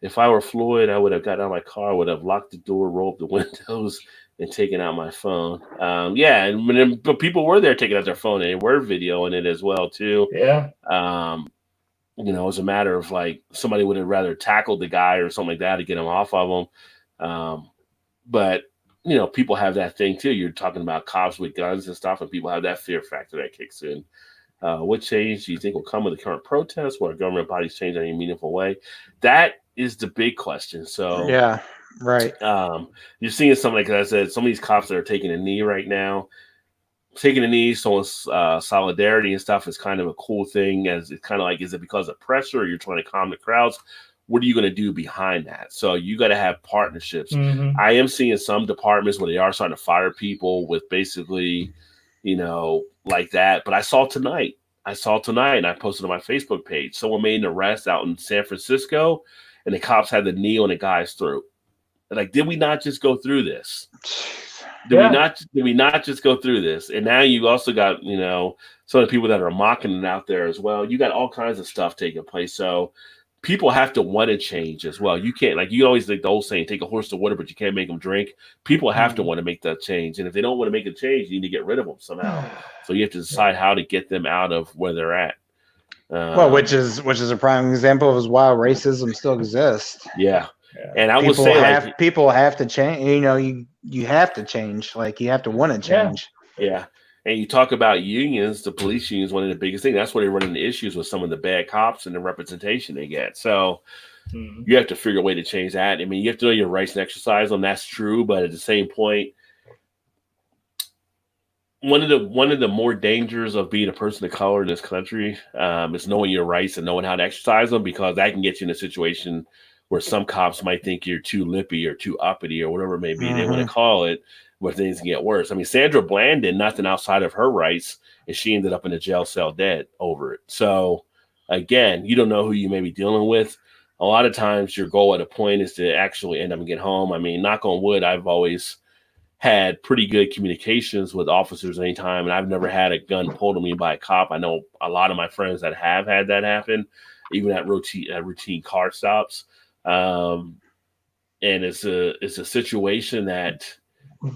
If I were Floyd, I would have got out of my car, would have locked the door, rolled the windows, and taken out my phone. But people were there taking out their phone, and they were videoing it as well too. Yeah. It was a matter of like somebody would have rather tackled the guy or something like that to get him off of him. But people have that thing too. You're talking about cops with guns and stuff, and people have that fear factor that kicks in. What change do you think will come with the current protests? Will our government bodies change in any meaningful way? That is the big question. So yeah, right. You're seeing something like I said. Some of these cops that are taking a knee right now, taking a knee, showing solidarity and stuff is kind of a cool thing. As it's kind of like, is it because of pressure? Or you're trying to calm the crowds? What are you going to do behind that? So you got to have partnerships. Mm-hmm. I am seeing some departments where they are starting to fire people with basically, like that. But I saw tonight I saw tonight, and I posted on my Facebook page, someone made an arrest out in San Francisco, and the cops had the knee on a guy's throat. Like, did we not just go through this? Did we not just go through this? And now you also got, you know, some of the people that are mocking it out there as well. You got all kinds of stuff taking place. So people have to want to change as well. You can't, like, you always think the old saying, take a horse to water, but you can't make them drink. People have to want to make that change. And if they don't want to make a change, you need to get rid of them somehow. So you have to decide how to get them out of where they're at. Well, which is a prime example of why racism still exists. Yeah. And I would say people have to change. You know, you have to change. Like, you have to want to change. Yeah. And you talk about unions, the police union is one of the biggest things. That's where they run into issues with some of the bad cops and the representation they get. So you have to figure a way to change that. I mean, you have to know your rights and exercise them. That's true. But at the same point, one of the more dangers of being a person of color in this country is knowing your rights and knowing how to exercise them, because that can get you in a situation where some cops might think you're too lippy or too uppity or whatever it may be they want to call it, where things can get worse. I mean, Sandra Bland did nothing outside of her rights, and she ended up in a jail cell dead over it. So, again, you don't know who you may be dealing with. A lot of times your goal at a point is to actually end up and get home. I mean, knock on wood, I've always had pretty good communications with officers anytime, and I've never had a gun pulled on me by a cop. I know a lot of my friends that have had that happen, even at routine car stops. And it's a situation that,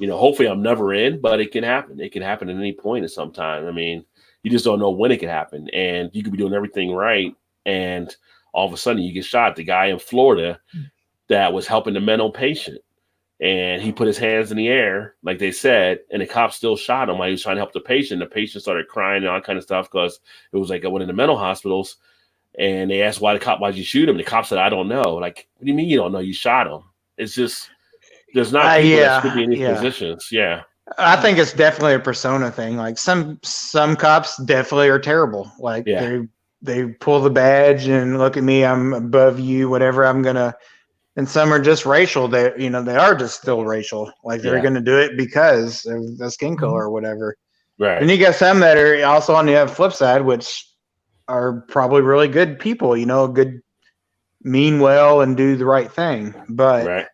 you know, hopefully I'm never in, but it can happen. It can happen at any point at some time. I mean, you just don't know when it can happen, and you could be doing everything right, and all of a sudden you get shot. The guy in Florida that was helping the mental patient, and he put his hands in the air, like they said, and the cop still shot him while he was trying to help the patient. The patient started crying and all kind of stuff because it was like at one of the mental hospitals. And they asked why'd you shoot him? And the cop said, I don't know. Like, what do you mean you don't know? You shot him. It's just, there's not people that should be in these positions. Yeah. I think it's definitely a persona thing. Like, some cops definitely are terrible. Like, they pull the badge and look at me, I'm above you, whatever, I'm gonna. And some are just racial. They are just still racial. Like, they're gonna do it because of the skin color or whatever. Right. And you got some that are also on the flip side, which are probably really good people, you know, mean well and do the right thing. But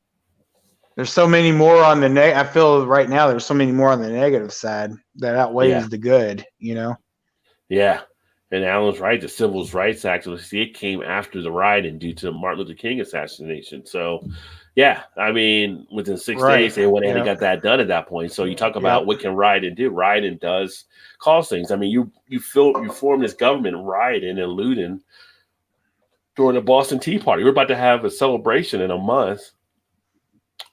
there's so many more on the I feel right now there's so many more on the negative side that outweighs the good, you know? Yeah. And Alan's right. The Civil Rights Act, it came after the rioting due to the Martin Luther King assassination. So, yeah, I mean, within 6 days, they went ahead and got that done at that point. So you talk about what can rioting do? Rioting does cause things. I mean, you form this government rioting and looting during the Boston Tea Party. We're about to have a celebration in a month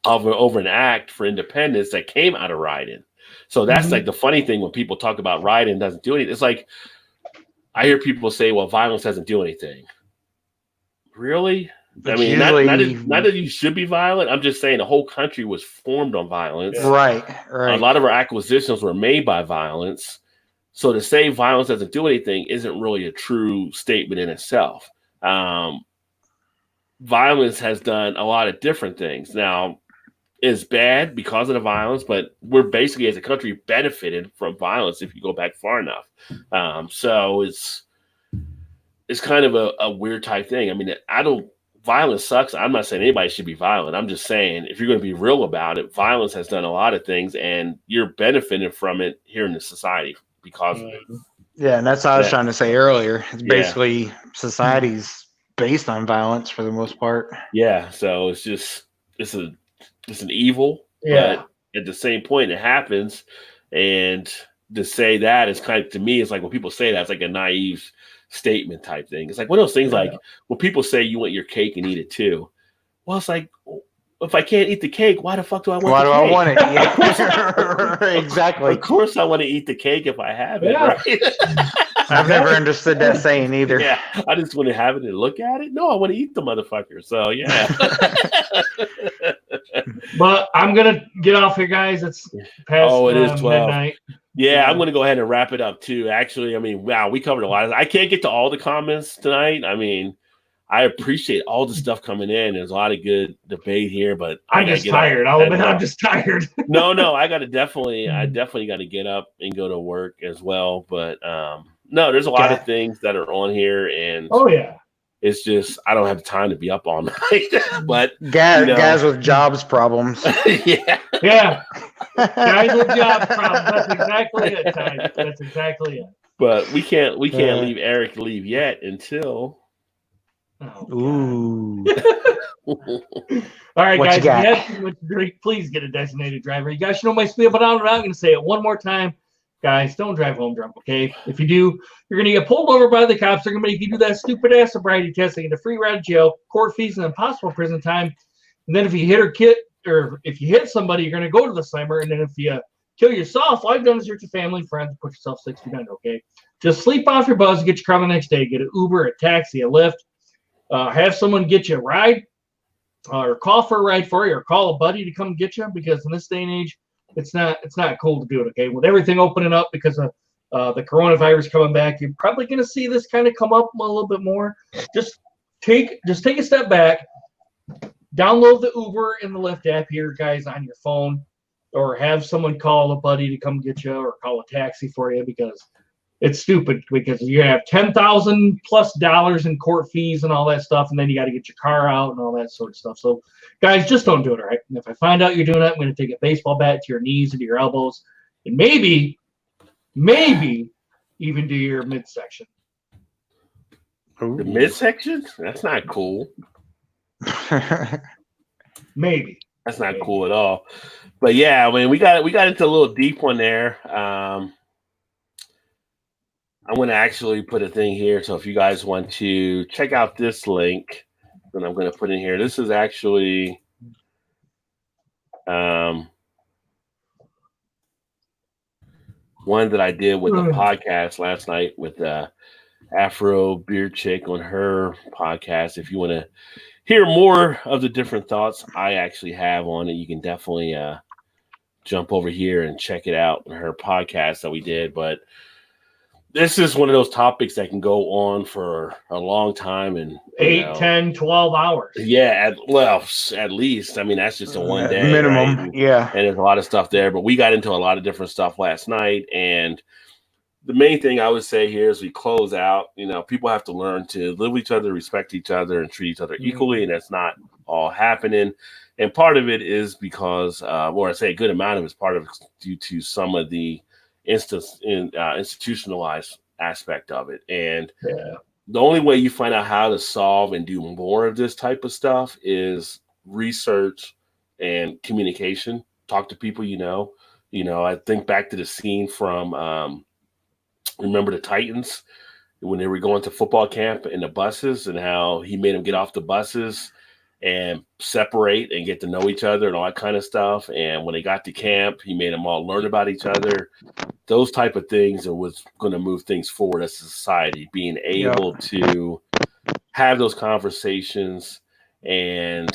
over an act for independence that came out of rioting. So that's like the funny thing when people talk about rioting doesn't do anything. It's like, I hear people say, well, violence doesn't do anything. Really? I mean, not that you should be violent. I'm just saying the whole country was formed on violence. Right. A lot of our acquisitions were made by violence. So to say violence doesn't do anything isn't really a true statement in itself. Violence has done a lot of different things. Now, it's bad because of the violence, but we're basically, as a country, benefited from violence if you go back far enough. So it's kind of a weird type thing. I mean, violence sucks. I'm not saying anybody should be violent. I'm just saying, if you're going to be real about it, violence has done a lot of things, and you're benefiting from it here in the society because of it. Yeah, and that's what I was trying to say earlier. It's basically society's based on violence for the most part. Yeah, so it's an evil, but at the same point it happens, and to say that is kind of, to me, it's like when people say that, it's like a naive statement type thing. It's like one of those things like when people say you want your cake and eat it too. Well, it's like, if I can't eat the cake, why the fuck do I want the cake? I want it? Yeah. Exactly. Of course I want to eat the cake if I have it. Right? I've never understood that saying either. Yeah, I just want to have it and look at it. No, I want to eat the motherfucker. So, yeah. But I'm going to get off here, guys. It's past it is 12. midnight. Yeah, I'm going to go ahead and wrap it up, too. Actually, I mean, wow, we covered a lot. I can't get to all the comments tonight. I mean, I appreciate all the stuff coming in. There's a lot of good debate here, but I'm just tired. I'm just tired. No, I definitely got to get up and go to work as well. But No, there's a lot of things that are on here, and Oh yeah. it's just I don't have the time to be up all night. But guys with jobs problems. yeah. Guys with job problems. That's exactly it, Ty. That's exactly it. But we can't leave Eric yet until. Ooh. All right, guys. If you have too much to drink, please get a designated driver. You guys should know my spiel, but I'm going to say it one more time. Guys, don't drive home drunk, okay? If you do, you're going to get pulled over by the cops. They're going to make you do that stupid-ass sobriety test. They get a free ride to jail, court fees, and impossible prison time. And then if you if you hit somebody, you're going to go to the slammer. And then if you kill yourself, all you've done is hurt your family, friends, put yourself 6 feet under, okay? Just sleep off your buzz, get your car the next day. Get an Uber, a taxi, a Lyft. Have someone get you a ride, or call for a ride for you, or call a buddy to come get you, because in this day and age, it's not cool to do it, okay? With everything opening up because of the coronavirus coming back, you're probably going to see this kind of come up a little bit more. Just take a step back, download the Uber and the Lyft app here, guys, on your phone, or have someone call a buddy to come get you, or call a taxi for you, because it's stupid, because you're going to have $10,000+ in court fees and all that stuff, and then you got to get your car out and all that sort of stuff. So, guys, just don't do it, all right? And if I find out you're doing that, I'm going to take a baseball bat to your knees and to your elbows, and maybe even to your midsection. The midsection? That's not cool. Maybe. That's not cool at all. But yeah, I mean, we got into a little deep one there. I'm going to actually put a thing here. So if you guys want to check out this link, then I'm going to put in here. This is actually one that I did with the podcast last night with Afro Beer Chick on her podcast. If you want to hear more of the different thoughts I actually have on it, you can definitely jump over here and check it out on her podcast that we did. But this is one of those topics that can go on for a long time, and 8, 10, 12 hours. Yeah, at least. I mean, that's just a one day minimum. Right? Yeah, and there's a lot of stuff there. But we got into a lot of different stuff last night, and the main thing I would say here as we close out, people have to learn to live with each other, respect each other, and treat each other equally, and that's not all happening. And part of it is because, or I say a good amount of it is part of it due to some of the institutionalized aspect of it. And the only way you find out how to solve and do more of this type of stuff is research and communication. Talk to people I think back to the scene from remember the Titans when they were going to football camp in the buses, and how he made them get off the buses and separate and get to know each other and all that kind of stuff. And when they got to camp, he made them all learn about each other. Those type of things are what's going to move things forward as a society, being able to have those conversations and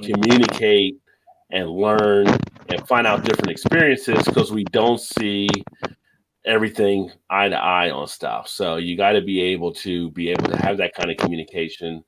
communicate and learn and find out different experiences, because we don't see everything eye to eye on stuff. So you got to be able to have that kind of communication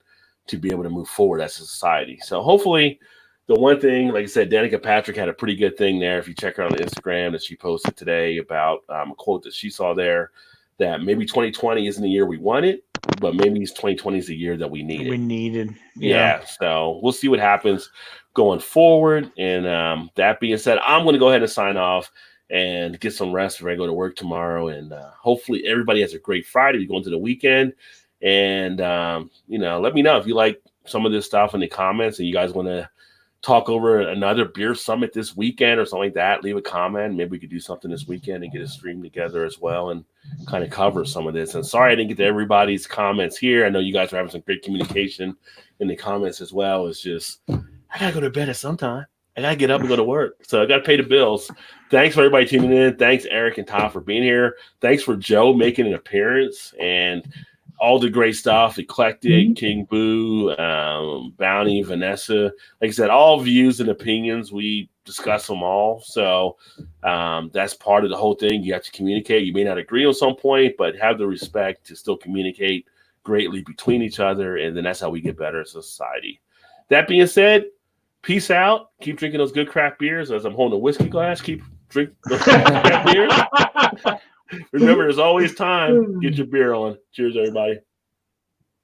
to be able to move forward as a society. So hopefully the one thing, like I said, Danica Patrick had a pretty good thing there. If you check her on Instagram that she posted today about a quote that she saw there, that maybe 2020 isn't the year we wanted, but maybe 2020 is the year that we needed. Yeah. So we'll see what happens going forward. And that being said, I'm going to go ahead and sign off and get some rest before I go to work tomorrow. And hopefully everybody has a great Friday. We go into the weekend. And, let me know if you like some of this stuff in the comments and you guys want to talk over another beer summit this weekend or something like that. Leave a comment. Maybe we could do something this weekend and get a stream together as well and kind of cover some of this. And sorry I didn't get to everybody's comments here. I know you guys are having some great communication in the comments as well. It's just, I got to go to bed at some time. I got to get up and go to work. So I got to pay the bills. Thanks for everybody tuning in. Thanks, Eric and Todd, for being here. Thanks for Joe making an appearance and all the great stuff, Eclectic, King Boo, Bounty, Vanessa. Like I said, all views and opinions, we discuss them all. So that's part of the whole thing. You have to communicate. You may not agree on some point, but have the respect to still communicate greatly between each other, and then that's how we get better as a society. That being said, peace out. Keep drinking those good craft beers. As I'm holding a whiskey glass, keep drinking those craft beers. Remember, there's always time. Get your beer on. Cheers, everybody.